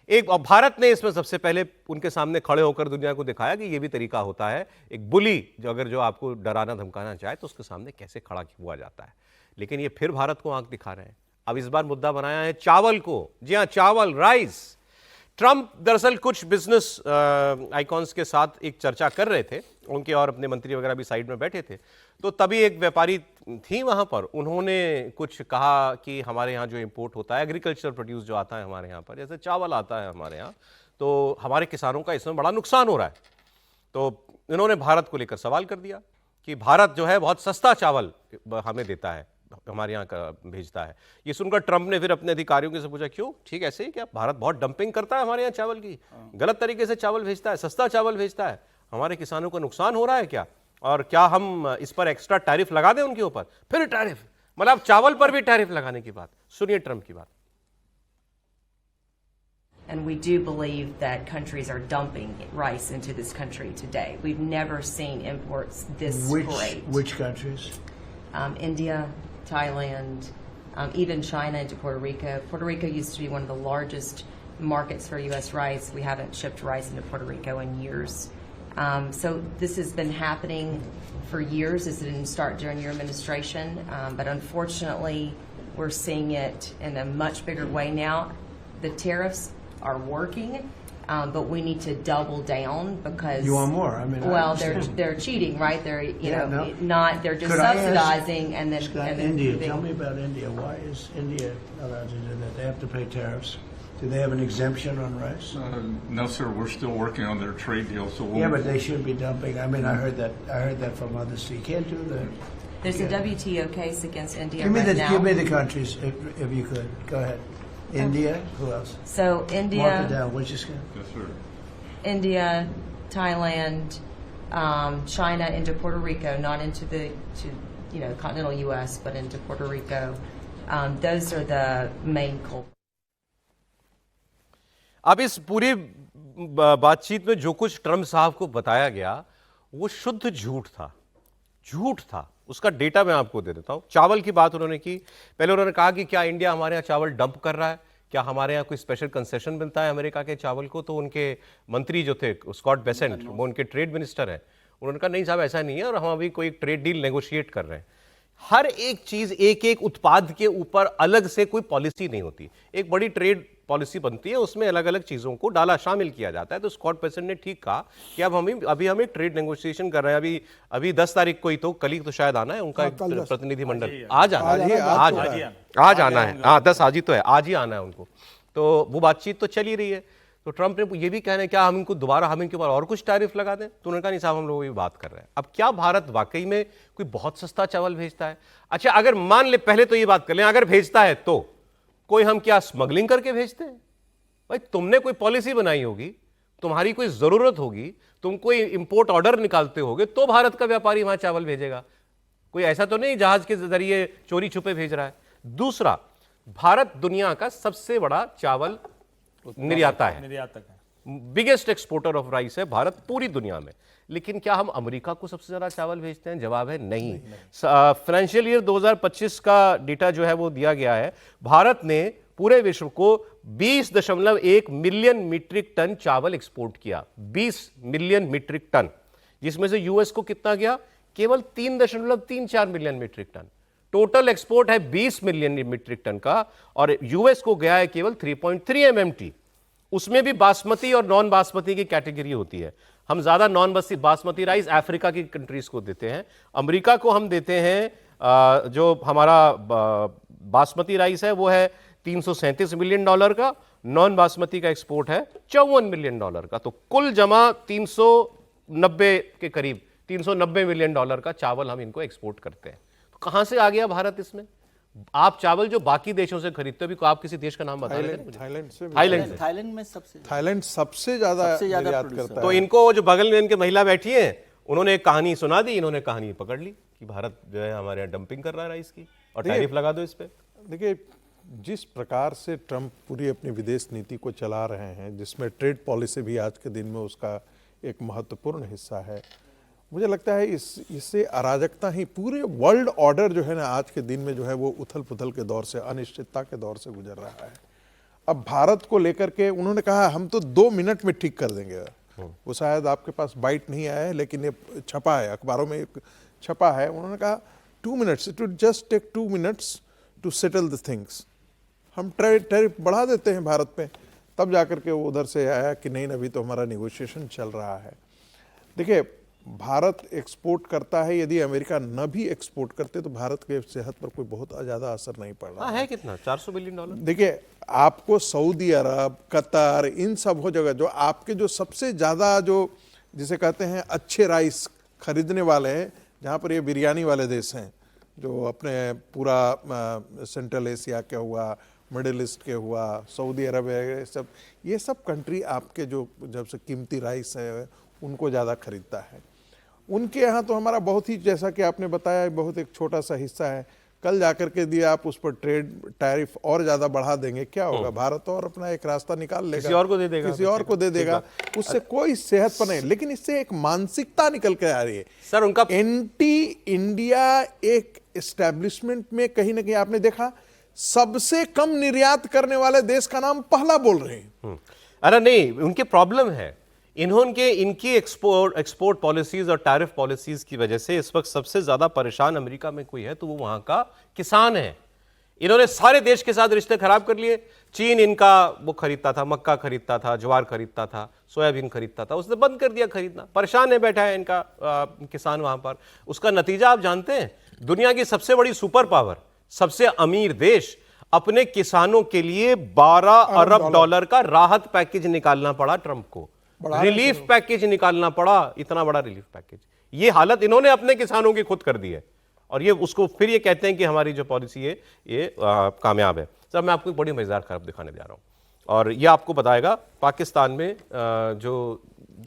एक भारत ने इसमें सबसे पहले उनके सामने खड़े होकर दुनिया को दिखाया कि यह भी तरीका होता है, एक बुली जो आपको डराना धमकाना चाहे तो उसके सामने कैसे खड़ा हुआ जाता है। लेकिन ये फिर भारत को आंख दिखा रहे हैं। अब इस बार मुद्दा बनाया है चावल को। जी हाँ, चावल, राइस। ट्रंप दरअसल कुछ बिजनेस आइकॉन्स के साथ एक चर्चा कर रहे थे, उनके और अपने मंत्री वगैरह भी साइड में बैठे थे, तो तभी एक व्यापारी थी वहां पर, उन्होंने कुछ कहा कि हमारे यहाँ जो इंपोर्ट होता है, एग्रीकल्चर प्रोड्यूस जो आता है हमारे यहाँ पर, जैसे चावल आता है हमारे यहाँ, तो हमारे किसानों का इसमें बड़ा नुकसान हो रहा है। तो इन्होंने भारत को लेकर सवाल कर दिया कि भारत जो है बहुत सस्ता चावल हमें देता है, हमारे यहाँ का भेजता है। ये सुनकर ट्रंप ने फिर अपने अधिकारियों से पूछा, क्यों, ठीक ऐसे ही क्या भारत बहुत डंपिंग करता है हमारे यहाँ चावल की, गलत तरीके से चावल भेजता है, सस्ता चावल भेजता है, हमारे किसानों को नुकसान हो रहा है क्या, और क्या हम इस पर एक्स्ट्रा टैरिफ लगा दें उनके ऊपर? फिर टैरिफ, मतलब चावल पर भी टैरिफ लगाने की बात। सुनिए ट्रंप की बात। And we do believe that countries are dumping rice into this country today. We've never seen imports this great. Which countries? India, Thailand, even China into Puerto Rico. Puerto Rico used to be one of the largest markets for U.S. rice. We haven't shipped rice into Puerto Rico in years. So this has been happening for years. This didn't start during your administration, but unfortunately, we're seeing it in a much bigger way now. The tariffs are working, but we need to double down because you want more. I mean, well, they're cheating, right? They're not. They're just subsidizing and then. And then India. Tell me about India. Why is India allowed to do that? They have to pay tariffs. Do they have an exemption on rice? No, sir. We're still working on their trade deal. So yeah, but they should be dumping. I mean, I heard that from others. So you can't do that. There's a WTO case against India now. Give me the countries if you could. Go ahead. India. Who else? So India. Mark it down. Which is good. Yes, sir. India, Thailand, China into Puerto Rico, not into the continental U.S., but into Puerto Rico. Those are the main culprits. अब इस पूरी बातचीत में जो कुछ ट्रंप साहब को बताया गया वो शुद्ध झूठ था। उसका डेटा मैं आपको दे देता हूं। चावल की बात उन्होंने की। पहले उन्होंने कहा कि क्या इंडिया हमारे यहाँ चावल डंप कर रहा है, क्या हमारे यहाँ कोई स्पेशल कंसेशन मिलता है अमेरिका के चावल को? तो उनके मंत्री जो थे स्कॉट बेसेंट, वो उनके ट्रेड मिनिस्टर हैं, उन्होंने कहा नहीं साहब ऐसा नहीं है और हम अभी कोई ट्रेड डील नेगोशिएट कर रहे हैं। हर एक चीज, एक एक उत्पाद के ऊपर अलग से कोई पॉलिसी नहीं होती। एक बड़ी ट्रेड पॉलिसी बनती है, उसमें अलग अलग चीजों को शामिल किया जाता है। तो स्कॉट बेसेंट ने ठीक कहा कि अब अभी हम एक ट्रेड नेगोशिएशन कर रहे हैं। अभी 10 तारीख को ही तो, कल ही तो शायद आना है उनका एक प्रतिनिधिमंडल, आज आना है। हाँ 10 आज ही तो है, आज ही आना है उनको। तो वो बातचीत तो चल ही रही है। तो ट्रंप ने ये भी कहना है क्या हम इनको दोबारा हम इनके ऊपर और कुछ टैरिफ लगा दें? तो उन्होंने कहा नहीं साहब, हम लोग ये बात कर रहे हैं। अब क्या भारत वाकई में कोई बहुत सस्ता चावल भेजता है? अच्छा, अगर मान ले, पहले तो ये बात कर लें, अगर भेजता है तो कोई हम क्या स्मगलिंग करके भेजते हैं? भाई तुमने कोई पॉलिसी बनाई होगी, तुम्हारी कोई जरूरत होगी, तुम कोई इंपोर्ट ऑर्डर निकालते होगे तो भारत का व्यापारी वहां चावल भेजेगा। कोई ऐसा तो नहीं जहाज के जरिए चोरी छुपे भेज रहा है। दूसरा, भारत दुनिया का सबसे बड़ा चावल निर्यातक है। बिगेस्ट एक्सपोर्टर ऑफ राइस है भारत पूरी दुनिया में। लेकिन क्या हम अमेरिका को सबसे ज्यादा चावल भेजते हैं? जवाब है नहीं। फाइनेंशियल ईयर 2025 का डेटा जो है वो दिया गया है। भारत ने पूरे विश्व को 20.1 मिलियन मीट्रिक टन चावल एक्सपोर्ट किया। 20 मिलियन मीट्रिक टन, जिसमें से यूएस को कितना गया, केवल 3.34 million metric tonne. Total export है 20 मिलियन मीट्रिक टन का, और यूएस को गया है केवल 3.3 MMT। उसमें भी बासमती और नॉन बासमती की कैटेगरी होती है। हम ज्यादा नॉन बासमती राइस अफ्रीका की कंट्रीज को देते हैं, अमेरिका को हम देते हैं जो हमारा बासमती राइस है वो है $337 मिलियन का, नॉन बासमती का एक्सपोर्ट है $54 मिलियन का। तो कुल जमा 390 के करीब $390 मिलियन का चावल हम इनको एक्सपोर्ट करते हैं। तो कहां से आ गया भारत इसमें? आप चावल जो बाकी देशों से खरीदते हो, आप किसी देश का नाम बता रहे थे? थाईलैंड सबसे ज्यादा निर्यात करता है। तो इनको जो बगल में इनके महिला बैठी है, उन्होंने एक कहानी सुना दी, इन्होंने कहानी पकड़ ली कि भारत जो है हमारे यहाँ डंपिंग कर रहा है राइस की, और टैरिफ लगा दो इस पे। देखिए, जिस प्रकार से ट्रंप पूरी अपनी विदेश नीति को चला रहे हैं, जिसमें ट्रेड पॉलिसी भी आज के दिन में उसका एक महत्वपूर्ण हिस्सा है, मुझे लगता है इससे अराजकता ही पूरे वर्ल्ड ऑर्डर जो है ना आज के दिन में जो है वो उथल पुथल के दौर से, अनिश्चितता के दौर से गुजर रहा है। अब भारत को लेकर के उन्होंने कहा हम तो 2 मिनट में ठीक कर देंगे। वो शायद आपके पास बाइट नहीं आया है, लेकिन ये छपा है, अखबारों में छपा है। उन्होंने कहा 2 minutes, it would just take 2 minutes to settle the things. हम टैरिफ बढ़ा देते हैं भारत पे। तब जाकर के वो उधर से आया कि नहीं, अभी तो हमारा नेगोशिएशन चल रहा है। देखिए, भारत एक्सपोर्ट करता है, यदि अमेरिका न भी एक्सपोर्ट करते तो भारत के सेहत पर कोई बहुत ज़्यादा असर नहीं पड़ रहा है। कितना? $400 बिलियन। देखिए, आपको सऊदी अरब, कतर, इन सब हो जगह जो आपके जो सबसे ज़्यादा जो जिसे कहते हैं अच्छे राइस खरीदने वाले हैं, जहाँ पर ये बिरयानी वाले देश हैं, जो अपने पूरा सेंट्रल एशिया के हुआ, मिडिल ईस्ट के हुआ, सऊदी अरब है, ये सब कंट्री आपके जो जब से कीमती राइस है उनको ज़्यादा खरीदता है। उनके यहाँ तो हमारा बहुत ही, जैसा कि आपने बताया, बहुत एक छोटा सा हिस्सा है। कल जाकर के दिए आप उस पर ट्रेड टैरिफ और ज़्यादा बढ़ा देंगे, क्या होगा? भारत और अपना एक रास्ता निकाल लेगा, किसी और को दे देगा, किसी और को दे देगा। उससे कोई सेहत पर नहीं, लेकिन इससे एक मानसिकता निकल के आ रही है सर। उनका एंटी इंडिया एक एस्टेब्लिशमेंट में कहीं ना कहीं आपने देखा, सबसे कम निर्यात करने वाले देश का नाम पहला बोल रहे हैं। अरे नहीं, उनके प्रॉब्लम है, इनकी एक्सपोर्ट पॉलिसीज और टैरिफ पॉलिसीज की वजह से इस वक्त सबसे ज्यादा परेशान अमेरिका में कोई है तो वो वहां का किसान है। इन्होंने सारे देश के साथ रिश्ते खराब कर लिए। चीन इनका वो खरीदता था, मक्का खरीदता था, ज्वार खरीदता था, सोयाबीन खरीदता था, उसने बंद कर दिया खरीदना। परेशान है बैठा है इनका किसान वहां पर। उसका नतीजा आप जानते हैं, दुनिया की सबसे बड़ी सुपर पावर, सबसे अमीर देश, अपने किसानों के लिए $12 अरब का राहत पैकेज निकालना पड़ा ट्रंप को, रिलीफ पैकेज निकालना पड़ा, इतना बड़ा रिलीफ पैकेज। ये हालत इन्होंने अपने किसानों की खुद कर दी है, और ये उसको फिर ये कहते हैं कि हमारी जो पॉलिसी है ये कामयाब है। सर, मैं आपको एक बड़ी मजेदार खबर दिखाने जा रहा हूं, और ये आपको बताएगा पाकिस्तान में जो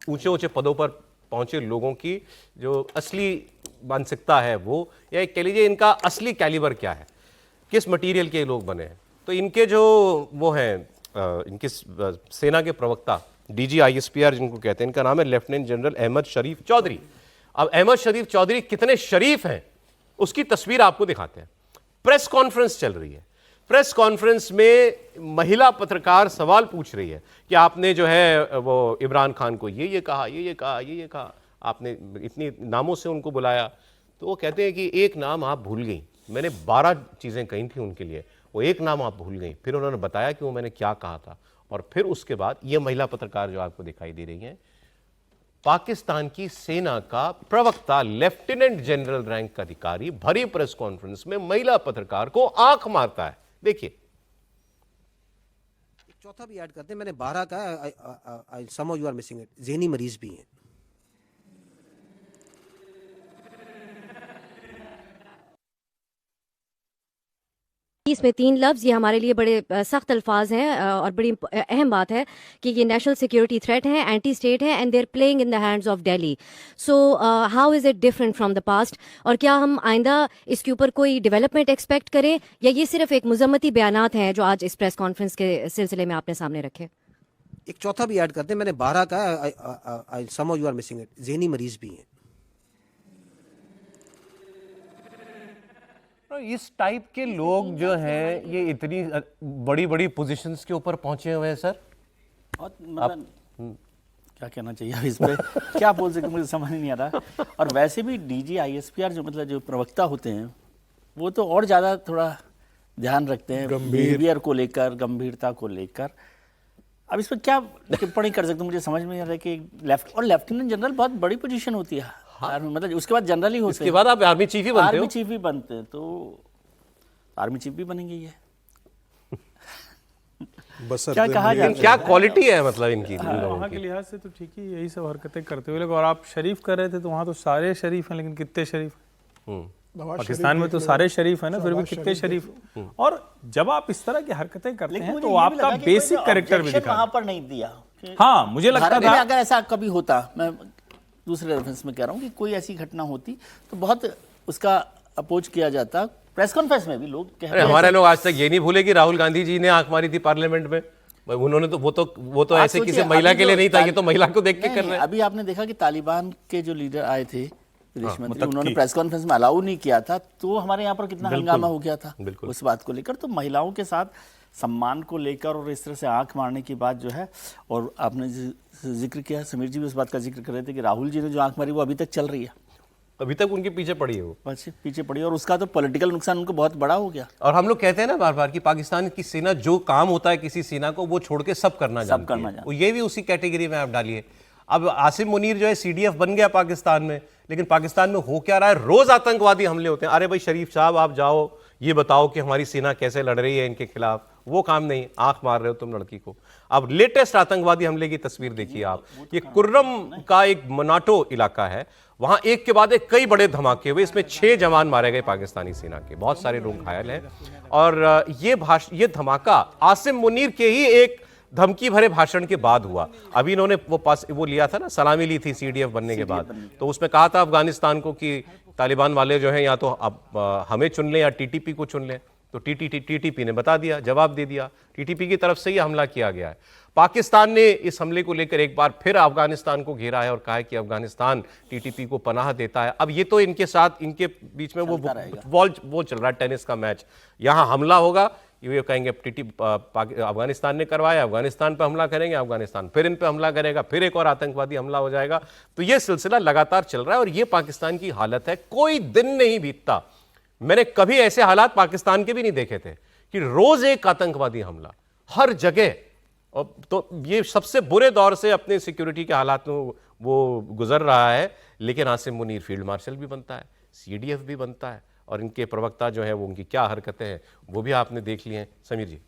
ऊंचे ऊंचे पदों पर पहुंचे लोगों की जो असली मानसिकता है वो, या कह लीजिए इनका असली कैलिबर क्या है, किस मटेरियल के लोग बने हैं। तो इनके जो वो हैं, इनकी सेना के प्रवक्ता DGISPR जिनको कहते हैं, इनका नाम है लेफ्टिनेंट जनरल अहमद शरीफ चौधरी। अब अहमद शरीफ चौधरी कितने शरीफ हैं उसकी तस्वीर आपको दिखाते हैं। प्रेस कॉन्फ्रेंस चल रही है, प्रेस कॉन्फ्रेंस में महिला पत्रकार सवाल पूछ रही है कि आपने जो है वो इमरान खान को ये कहा, ये कहा, आपने इतनी नामों से उनको बुलाया। तो वो कहते हैं कि एक नाम आप भूल गई, मैंने 12 चीज़ें कही थी उनके लिए, वो एक नाम आप भूल गई। फिर उन्होंने बताया कि वो मैंने क्या कहा था, और फिर उसके बाद ये महिला पत्रकार जो आपको दिखाई दे रही हैं, पाकिस्तान की सेना का प्रवक्ता लेफ्टिनेंट जनरल रैंक का अधिकारी भरी प्रेस कॉन्फ्रेंस में महिला पत्रकार को आंख मारता है। देखिए, चौथा भी ऐड करते हैं, मैंने 12 का, some you are missing it, ज़हनी मरीज भी हैं। इसमें 3 लफ्ज़, ये हमारे लिए बड़े सख्त अल्फाज हैं और बड़ी अहम बात है कि ये नेशनल सिक्योरिटी थ्रेट है, एंटी स्टेट है, and they are playing in the hands of Delhi. So how is it different from the past, और क्या हम आइंदा इसके ऊपर कोई डेवलपमेंट एक्सपेक्ट करें, या ये सिर्फ एक मुज़म्मती बयानात हैं जो आज इस प्रेस कॉन्फ्रेंस के सिलसिले में आपने सामने रखे? एक चौथा भी ऐड करते हैं, मैंने 12 का, some you are missing it, ज़हनी मरीज भी हैं। इस टाइप के लोग जो हैं ये इतनी बड़ी बड़ी पोजीशंस के ऊपर पहुंचे हुए हैं सर। और मतलब क्या कहना चाहिए अब इस पे क्या बोल सकते मुझे समझ नहीं आ रहा। और वैसे भी डीजी ISPR जो मतलब जो प्रवक्ता होते हैं वो तो और ज़्यादा थोड़ा ध्यान रखते हैं बिहेवियर को लेकर, गंभीरता को लेकर। अब इस पर क्या टिप्पणी कर सकते मुझे समझ में नहीं आ रहा कि लेफ्टिनेंट जनरल बहुत बड़ी पोजीशन होती है आर्मी, मतलब उसके बाद जनरल ही होते हैं, इसके बाद आप आर्मी चीफ ही बनते हो। आर्मी चीफ ही बनते हैं, तो आर्मी चीफ भी बनेंगे ये क्या कहा जाए, क्या क्वालिटी है मतलब इनकी? वहाँ के लिहाज से तो ठीक ही यही सब हरकतें करते हुए लोग। और आप शरीफ कर रहे थे तो वहाँ तो सारे शरीफ हैं, लेकिन कितने शरीफ? पाकिस्तान में तो सारे शरीफ है ना, फिर भी कितने शरीफ? और जब आप इस तरह की हरकतें करते हैं तो आपका बेसिक कैरेक्टर भी दिखा। वहाँ पर नहीं दिया। हाँ, मुझे लगता था अगर ऐसा कभी होता, मैं दूसरे रेफरेंस में कह रहा हूँ कि कोई ऐसी घटना होती तो बहुत उसका अपोज किया जाता। प्रेस कॉन्फ्रेंस में भी लोग कहते हैं, हमारे लोग आज तक ये नहीं भूले कि राहुल गांधी जी ने आंख मारी थी पार्लियामेंट में। उन्होंने तो वो तो ऐसे किसी महिला के लिए नहीं था, ये तो महिला को देख के कर रहे हैं। अभी आपने देखा कि तालिबान के जो लीडर आए थे विदेश मंत्री, उन्होंने प्रेस कॉन्फ्रेंस में अलाउ नहीं किया था, तो हमारे यहाँ पर कितना हंगामा हो गया था उस बात को लेकर। तो महिलाओं के साथ सम्मान को लेकर और इस तरह से आंख मारने की बात जो है, और आपने जिक्र किया, समीर जी भी उस बात का जिक्र कर रहे थे कि राहुल जी ने जो आंख मारी वो अभी तक चल रही है, अभी तक उनके पीछे पड़ी है, वो पीछे पड़ी है, और उसका तो पॉलिटिकल नुकसान उनको बहुत बड़ा हो गया। और हम लोग कहते हैं ना बार बार कि पाकिस्तान की सेना, जो काम होता है किसी सेना को, वो छोड़ के सब करना जानती है। ये भी उसी कैटेगरी में आप डालिए। अब आसिम मुनीर जो है CDF बन गया पाकिस्तान में, लेकिन पाकिस्तान में हो क्या रहा है? रोज आतंकवादी हमले होते हैं। अरे भाई शरीफ साहब, आप जाओ ये बताओ कि हमारी सेना कैसे लड़ रही है इनके खिलाफ, वो काम नहीं, आंख मार रहे हो तुम लड़की को। अब लेटेस्ट आतंकवादी हमले की तस्वीर देखिए आप, ये कुर्रम का एक मनाटो इलाका है, वहां एक के बाद एक कई बड़े धमाके हुए, इसमें 6 जवान मारे गए पाकिस्तानी सेना के, बहुत सारे लोग घायल हैं। और ये धमाका आसिम मुनीर के ही एक धमकी भरे भाषण के बाद हुआ। अभी इन्होंने वो लिया था ना, सलामी ली थी CDF बनने के बाद, तो उसमें कहा था अफगानिस्तान को कि तालिबान वाले जो हैं या तो अब हमें चुन लें या TTP को चुन लें। तो TTP ने बता दिया, जवाब दे दिया, TTP की तरफ से ही हमला किया गया है। पाकिस्तान ने इस हमले को लेकर एक बार फिर अफगानिस्तान को घेरा है और कहा है कि अफगानिस्तान TTP को पनाह देता है। अब ये तो इनके साथ, इनके बीच में वो चल रहा है, टेनिस का मैच। यहाँ हमला होगा, ये कहेंगे अफगानिस्तान ने करवाया, अफगानिस्तान पे हमला करेंगे, अफगानिस्तान फिर इन पे हमला करेगा, फिर एक और आतंकवादी हमला हो जाएगा। तो ये सिलसिला लगातार चल रहा है और ये पाकिस्तान की हालत है। कोई दिन नहीं बीतता, मैंने कभी ऐसे हालात पाकिस्तान के भी नहीं देखे थे कि रोज एक आतंकवादी हमला हर जगह। और तो ये सबसे बुरे दौर से अपने सिक्योरिटी के हालात में वो गुजर रहा है। लेकिन आसिम मुनीर फील्ड मार्शल भी बनता है, CDF भी बनता है, और इनके प्रवक्ता जो है वो उनकी क्या हरकतें हैं वो भी आपने देख ली हैं। समीर जी,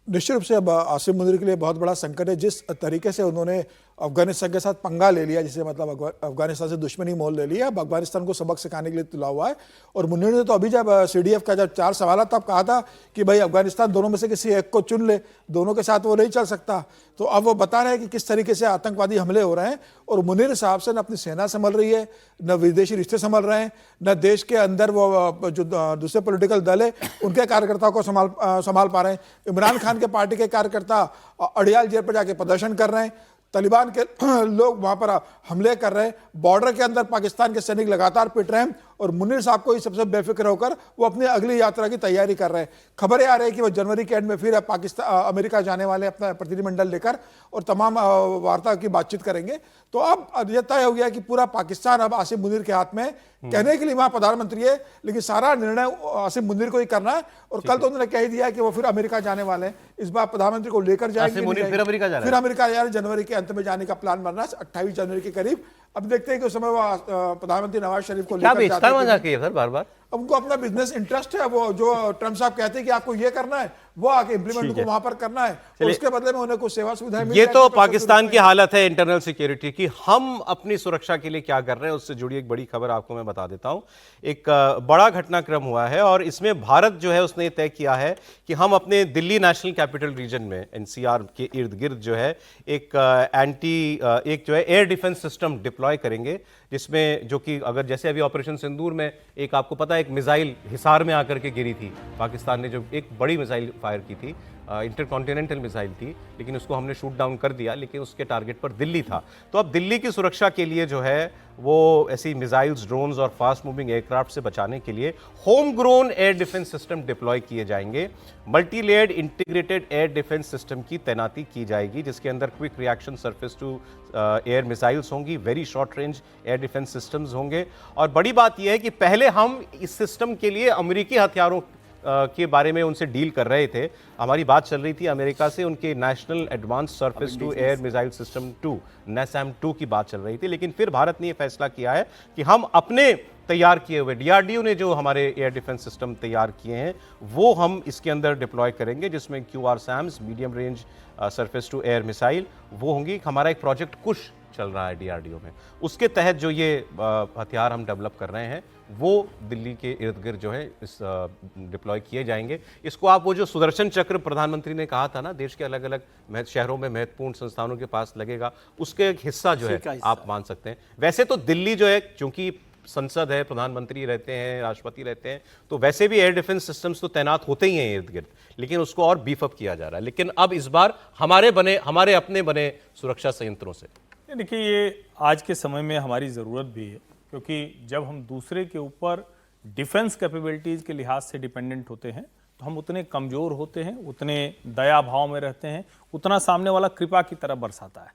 निश्चित रूप से अब आसिम मुनीर के लिए बहुत बड़ा संकट है। जिस तरीके से उन्होंने अफगानिस्तान के साथ पंगा ले लिया, जिसे मतलब अफगानिस्तान से दुश्मनी मोल ले लिया, अब अफगानिस्तान को सबक सिखाने के लिए तुला हुआ है। और मुनीर ने तो अभी जब CDF का जब 4 सवाल तब कहा था कि भाई अफगानिस्तान दोनों में से किसी एक को चुन ले, दोनों के साथ वो नहीं चल सकता। तो अब वो बता रहे हैं कि किस तरीके से आतंकवादी हमले हो रहे हैं। और मुनीर साहब से न अपनी सेना संभल रही है, न विदेशी रिश्ते संभल रहे हैं, न देश के अंदर वो जो दूसरे पॉलिटिकल दल है उनके कार्यकर्ताओं को संभाल पा रहे हैं। इमरान खान के पार्टी के कार्यकर्ता अड़ियाल जेल पर जाके प्रदर्शन कर रहे हैं, तालिबान के लोग वहां पर हमले कर रहे हैं, बॉर्डर के अंदर पाकिस्तान के सैनिक लगातार पिट रहे हैं। और मुनीर साहब को ही सबसे बेफिक्र होकर वो अपनी अगली यात्रा की तैयारी कर रहे हैं। खबरें आ रही है कि वो जनवरी के एंड में फिर अमेरिका जाने वाले अपना प्रतिनिधिमंडल लेकर और तमाम वार्ता की बातचीत करेंगे। तो अब यह तय हो गया कि पूरा पाकिस्तान अब आसिम मुनीर के हाथ में। कहने के लिए वहां प्रधानमंत्री है, लेकिन सारा निर्णय आसिम मुनीर को ही करना है। और कल तो उन्होंने कह दिया कि वो फिर अमेरिका जाने वाले हैं, इस बार प्रधानमंत्री को लेकर जाएंगे, फिर अमेरिका जा रहे हैं। जनवरी के अंत में जाने का प्लान बन रहा है, 28 जनवरी के करीब। अब देखते हैं कि उस समय वो प्रधानमंत्री नवाज शरीफ को लेकर बार उनको अपना बिजनेस इंटरेस्ट है। वो जो ट्रम्प साहब कहते हैं कि आपको ये करना है, वो आके इंप्लीमेंट को वहां पर करना है, और उसके बदले में उन्हें कुछ सेवा सुविधाएं मिल। ये तो पाकिस्तान की हालत है इंटरनल सिक्योरिटी की। हम अपनी सुरक्षा के लिए क्या कर रहे हैं, उससे जुड़ी एक बड़ी खबर आपको मैं बता देता हूं। एक बड़ा घटनाक्रम हुआ है और इसमें भारत जो है उसने तय किया है कि हम अपने दिल्ली नेशनल कैपिटल रीजन में NCR के इर्द गिर्द जो है एक जो है एयर डिफेंस सिस्टम डिप्लॉय करेंगे, जिसमें जो कि अगर जैसे अभी ऑपरेशन सिंदूर में एक आपको पता है एक मिसाइल हिसार में आकर के गिरी थी, पाकिस्तान ने जो एक बड़ी मिसाइल फायर की थी इंटरकॉन्टिनेंटल मिसाइल थी, लेकिन उसको हमने शूट डाउन कर दिया, लेकिन उसके टारगेट पर दिल्ली था। तो अब दिल्ली की सुरक्षा के लिए जो है वो ऐसी मिसाइल्स, ड्रोन्स और फास्ट मूविंग एयरक्राफ्ट से बचाने के लिए home grown air defence system deploy किए जाएंगे। Multi layered integrated air defence system की तैनाती की जाएगी, जिसके अंदर quick reaction surface to air missiles होंगी, very short range air defence systems होंगे। और बड़ी बात यह है कि पहले हम इस सिस्टम के लिए अमेरिकी हथियारों के बारे में उनसे डील कर रहे थे। हमारी बात चल रही थी अमेरिका से उनके national advance surface to air missile system 2 NASAM 2 की बात चल रही थी, लेकिन फिर भारत ने यह फैसला किया है कि हम अपने तैयार किए हुए, DRDO ने जो हमारे एयर डिफेंस सिस्टम तैयार किए हैं वो हम इसके अंदर डिप्लॉय करेंगे, जिसमें QRSAMs medium range surface to air missile वो होंगी। हमारा एक प्रोजेक्ट कुश चल रहा है DRDO में, उसके तहत जो ये हथियार हम डेवलप कर रहे हैं वो दिल्ली के इर्द गिर्द जो है इस डिप्लॉय किए जाएंगे। इसको आप वो जो सुदर्शन चक्र प्रधानमंत्री ने कहा था ना, देश के अलग अलग शहरों में महत्वपूर्ण संस्थानों के पास लगेगा, उसके एक हिस्सा जो है आप मान सकते हैं। वैसे तो दिल्ली जो है, क्योंकि संसद है, प्रधानमंत्री रहते हैं, राष्ट्रपति रहते हैं, तो वैसे भी एयर डिफेंस सिस्टम्स तो तैनात होते ही हैं इर्द गिर्द, लेकिन उसको और बीफ अप किया जा रहा है। लेकिन अब इस बार हमारे अपने बने सुरक्षा संयंत्रों से। देखिए, ये आज के समय में हमारी ज़रूरत भी है, क्योंकि जब हम दूसरे के ऊपर डिफेंस कैपेबिलिटीज़ के लिहाज से डिपेंडेंट होते हैं तो हम उतने कमज़ोर होते हैं, उतने दया भाव में रहते हैं, उतना सामने वाला कृपा की तरफ बरसाता है।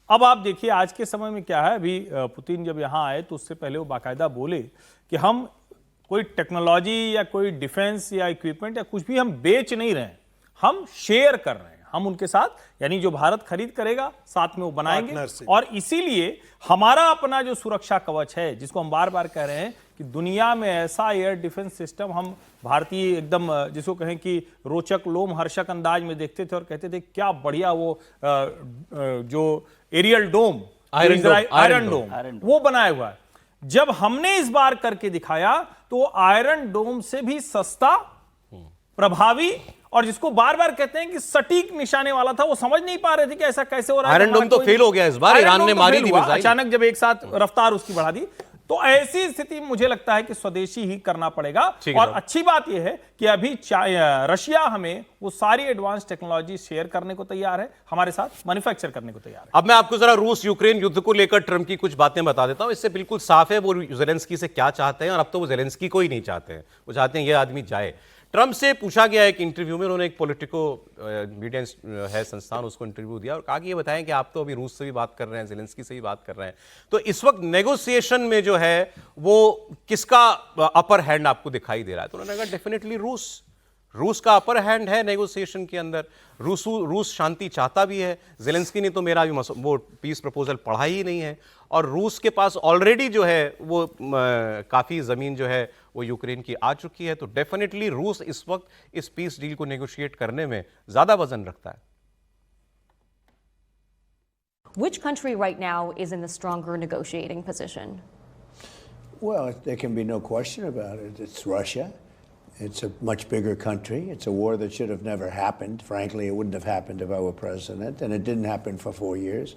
अब आप देखिए आज के समय में क्या है, अभी पुतिन जब यहाँ आए तो उससे पहले वो बाकायदा बोले कि हम कोई टेक्नोलॉजी या कोई डिफेंस या इक्विपमेंट या कुछ भी हम बेच नहीं रहे हैं, हम शेयर कर रहे हैं। हम उनके साथ, यानी जो भारत खरीद करेगा साथ में वो बनाएंगे, और इसीलिए हमारा अपना जो सुरक्षा कवच है, जिसको हम बार बार कह रहे हैं कि दुनिया में ऐसा एयर डिफेंस सिस्टम हम भारतीय एकदम जिसको कहें कि रोचक लोमहर्षक अंदाज में देखते थे और कहते थे क्या बढ़िया वो जो एरियल डोम, आयरन डोम वो बनाया हुआ है। जब हमने इस बार करके दिखाया तो आयरन डोम से भी सस्ता, प्रभावी, और जिसको बार बार कहते हैं कि सटीक निशाने वाला था, वो समझ नहीं पा रहे थे कि ऐसा कैसे हो रहा है। आयरन डोम तो फेल हो गया इस बार, ईरान ने मारी थी मिसाइल, अचानक जब एक साथ रफ्तार उसकी बढ़ा दी। तो ऐसी स्थिति मुझे लगता है कि स्वदेशी ही करना पड़ेगा। और अच्छी बात यह है कि अभी रशिया हमें वो सारी एडवांस टेक्नोलॉजी शेयर करने को तैयार है, हमारे साथ मैन्युफैक्चर करने को तैयार है। अब मैं आपको जरा रूस यूक्रेन युद्ध को लेकर ट्रंप की कुछ बातें बता देता हूं। इससे बिल्कुल साफ है वो जेलेंस्की से क्या चाहते हैं, और अब तो वो जेलेंस्की को ही नहीं चाहते हैं, वो चाहते हैं ये आदमी जाए। ट्रंप से पूछा गया एक इंटरव्यू में, उन्होंने एक पॉलिटिको मीडिया है संस्थान, उसको इंटरव्यू दिया और कहा कि ये बताएं कि आप तो अभी रूस से भी बात कर रहे हैं, जेलेंस्की से भी बात कर रहे हैं, तो इस वक्त नेगोशिएशन में जो है वो किसका अपर हैंड आपको दिखाई दे रहा है? तो उन्होंने कहा डेफिनेटली रूस का अपर हैंड है नेगोशिएशन के अंदर। रूस शांति चाहता भी है। जेलेंस्की ने तो मेरा भी वो पीस प्रपोजल पढ़ा ही नहीं है, और रूस के पास ऑलरेडी जो है वो काफ़ी ज़मीन जो है वो यूक्रेन की आ चुकी है। तो डेफिनेटली रूस इस वक्त इस पीस डील को नेगोशिएट करने में ज़्यादा वजन रखता है। Which country right now is in the stronger negotiating position? Well, there can be no question about it. It's Russia. It's a much bigger country. It's a war that should have never happened. Frankly, it wouldn't have happened if I were president, and it didn't happen for 4 years.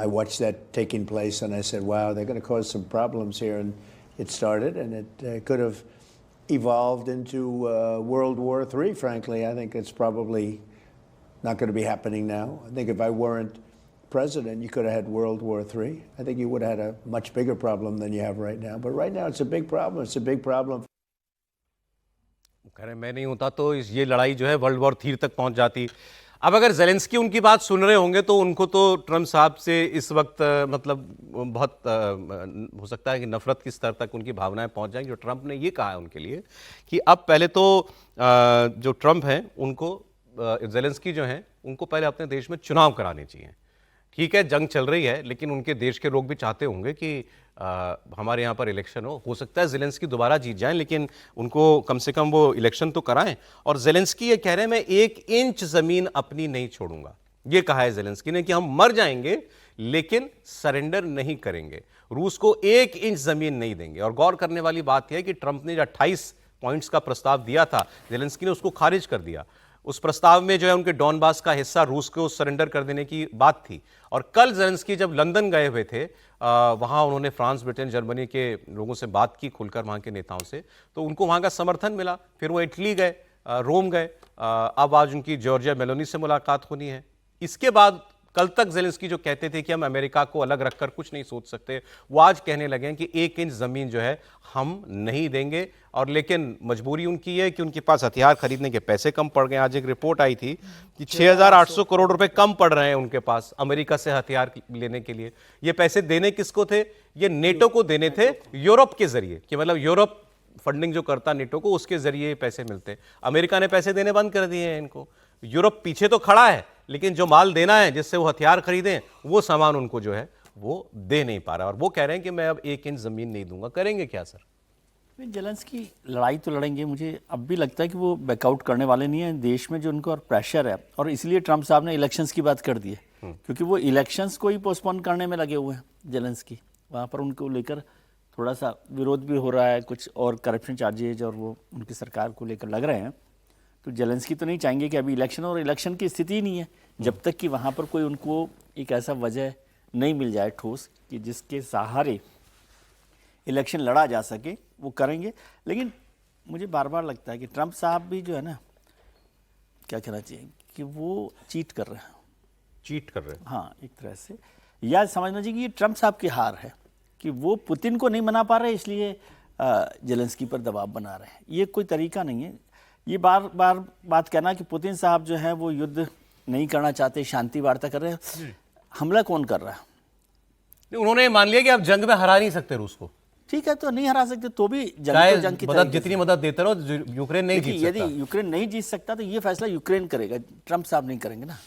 I watched that taking place, and I said, wow, they're going to cause some problems here. And it started, and it could have evolved into World War III, frankly. I think it's probably not going to be happening now. I think if I weren't president, you could have had World War III. I think you would have had a much bigger problem than you have right now. But right now, it's a big problem. It's a big problem. कह रहे मैं नहीं होता तो ये लड़ाई जो है वर्ल्ड वॉर 3 तक पहुंच जाती। अब अगर जेलेंस्की उनकी बात सुन रहे होंगे तो उनको तो ट्रंप साहब से इस वक्त मतलब बहुत हो सकता है कि नफरत की स्तर तक उनकी भावनाएं पहुंच जाएंगी। जो ट्रंप ने ये कहा है उनके लिए कि अब पहले तो जो ट्रंप हैं उनको जेलेंस्की जो हैं उनको पहले अपने देश में चुनाव कराने चाहिए। ठीक है, जंग चल रही है, लेकिन उनके देश के लोग भी चाहते होंगे कि हमारे यहाँ पर इलेक्शन हो सकता है जेलेंस्की दोबारा जीत जाएं, लेकिन उनको कम से कम वो इलेक्शन तो कराएं। और जेलेंस्की ये कह रहे हैं मैं 1 इंच ज़मीन अपनी नहीं छोड़ूंगा। ये कहा है जेलेंस्की ने कि हम मर जाएंगे लेकिन सरेंडर नहीं करेंगे, रूस को 1 इंच ज़मीन नहीं देंगे। और गौर करने वाली बात यह है कि ट्रंप ने जो 28 पॉइंट्स का प्रस्ताव दिया था, जेलेंस्की ने उसको खारिज कर दिया। उस प्रस्ताव में जो है उनके डॉनबास का हिस्सा रूस को सरेंडर कर देने की बात थी। और कल जेलेंस्की जब लंदन गए हुए थे, वहाँ उन्होंने फ्रांस, ब्रिटेन, जर्मनी के लोगों से बात की खुलकर, वहाँ के नेताओं से, तो उनको वहाँ का समर्थन मिला। फिर वो इटली गए, रोम गए, अब आज उनकी जॉर्जिया मेलोनी से मुलाकात होनी है। इसके बाद कल तक ज़ेलेंस्की जो कहते थे कि हम अमेरिका को अलग रखकर कुछ नहीं सोच सकते, वो आज कहने लगे हैं कि 1 इंच ज़मीन जो है हम नहीं देंगे। और लेकिन मजबूरी उनकी है कि उनके पास हथियार खरीदने के पैसे कम पड़ गए। आज एक रिपोर्ट आई थी कि 6,800 करोड़ रुपए कम पड़ रहे हैं उनके पास अमेरिका से हथियार लेने के लिए। ये पैसे देने किसको थे? ये नेटो को देने थे, यूरोप के जरिए, कि मतलब यूरोप फंडिंग जो करता नेटो को, उसके जरिए पैसे मिलते। अमेरिका ने पैसे देने बंद कर दिए हैं इनको। यूरोप पीछे तो खड़ा है, लेकिन जो माल देना है जिससे वो हथियार खरीदें, वो सामान उनको जो है वो दे नहीं पा रहा। और वो कह रहे हैं कि मैं अब 1 इंच जमीन नहीं दूंगा। करेंगे क्या सर? ज़ेलेंस्की लड़ाई तो लड़ेंगे, मुझे अब भी लगता है कि वो बैकआउट करने वाले नहीं है। देश में जो उनको और प्रेशर है, और इसलिए ट्रंप साहब ने इलेक्शंस की बात कर दी है, क्योंकि वो इलेक्शंस को ही पोस्टपोन करने में लगे हुए हैं ज़ेलेंस्की। वहाँ पर उनको लेकर थोड़ा सा विरोध भी हो रहा है, कुछ और करप्शन चार्जेज और वो उनकी सरकार को लेकर लग रहे हैं। तो ज़ेलेंस्की तो नहीं चाहेंगे कि अभी इलेक्शन, और इलेक्शन की स्थिति ही नहीं है जब तक कि वहाँ पर कोई उनको एक ऐसा वजह नहीं मिल जाए ठोस कि जिसके सहारे इलेक्शन लड़ा जा सके, वो करेंगे। लेकिन मुझे बार बार लगता है कि ट्रंप साहब भी जो है ना, क्या कहना चाहिए कि वो चीट कर रहे हैं। चीट कर रहे हैं, हाँ, एक तरह से। या समझना चाहिए कि ये ट्रंप साहब की हार है कि वो पुतिन को नहीं मना पा रहे, इसलिए ज़ेलेंस्की पर दबाव बना रहे हैं। ये कोई तरीका नहीं है। ये बार बार बात कहना कि पुतिन साहब जो है वो युद्ध नहीं करना चाहते, शांति वार्ता कर रहे हैं। हमला कौन कर रहा है? उन्होंने मान लिया कि आप जंग में हरा नहीं सकते रूस को। ठीक है, तो नहीं हरा सकते तो भी जंग की मदद, जितनी मदद देते रहो, यूक्रेन नहीं जीत सकता। यदि यूक्रेन नहीं जीत सकता तो ये फैसला यूक्रेन करेगा, ट्रंप साहब नहीं करेंगे ना।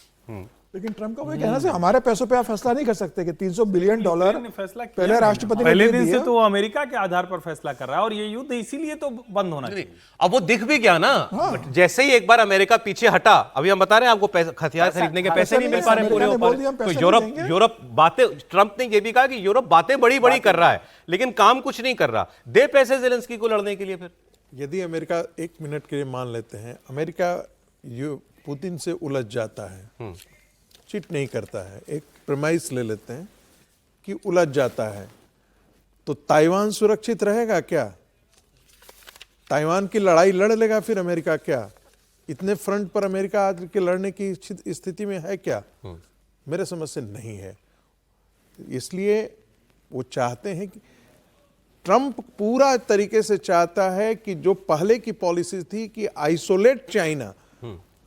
लेकिन ट्रंप का वो कहना से हमारे पैसों पे आप फैसला नहीं कर सकते कि $300 बिलियन फैसला पहले राष्ट्रपति पहले दिन से तो वो अमेरिका के आधार पर फैसला कर रहा है, और ये युद्ध इसीलिए तो बंद होना चाहिए। अब वो दिख भी गया ना, जैसे ही एक बार अमेरिका पीछे हटा, अभी हम बता रहे हैं आपको हथियार खरीदने के पैसे नहीं मिल पा रहे पूरे ऊपर, तो यूरोप बातें, ट्रंप ने ये भी कहा कि यूरोप बातें बड़ी बड़ी कर रहा है लेकिन काम कुछ नहीं कर रहा। दे पैसे ज़ेलेंस्की को लड़ने के लिए। फिर यदि अमेरिका 1 मिनट के लिए मान लेते हैं अमेरिका पुतिन से उलझ जाता है, चिट नहीं करता है, एक प्रेमाइस ले लेते हैं कि उलझ जाता है, तो ताइवान सुरक्षित रहेगा क्या? ताइवान की लड़ाई लड़ लेगा फिर अमेरिका क्या? इतने फ्रंट पर अमेरिका आज के लड़ने की स्थिति में है क्या? मेरे समझ से नहीं है। इसलिए वो चाहते हैं कि ट्रंप पूरा तरीके से चाहता है कि जो पहले की पॉलिसी थी कि आइसोलेट चाइना,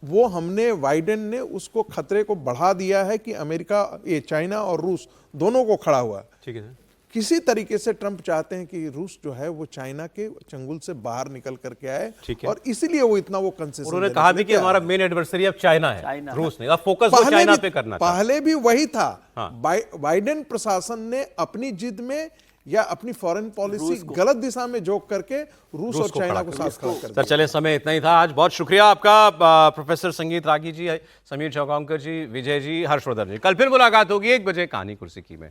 वो हमने बाइडेन ने उसको खतरे को बढ़ा दिया है कि अमेरिका, ये चाइना और रूस दोनों को खड़ा हुआ। ठीक है सर। किसी तरीके से ट्रंप चाहते हैं कि रूस जो है वो चाइना के चंगुल से बाहर निकल करके आए, और इसीलिए वो इतना वो कंसेशन। उन्होंने कहा भी कि हमारा मेन एडवर्सरी अब चाइना है, रूस नहीं। अब फोकस वो चाइना पे करना था। पहले भी वही था। बाइडेन प्रशासन ने अपनी जिद में या अपनी फॉरेन पॉलिसी गलत दिशा में झोंक करके रूस और चाइना को साथ खड़ा कर दिया। सर चले, समय इतना ही था आज। बहुत शुक्रिया आपका प्रोफेसर संगीत रागी जी, समीर चौगांवकर जी, विजय जी, हर्षवर्धन जी। कल फिर मुलाकात होगी 1 बजे कहानी कुर्सी की में।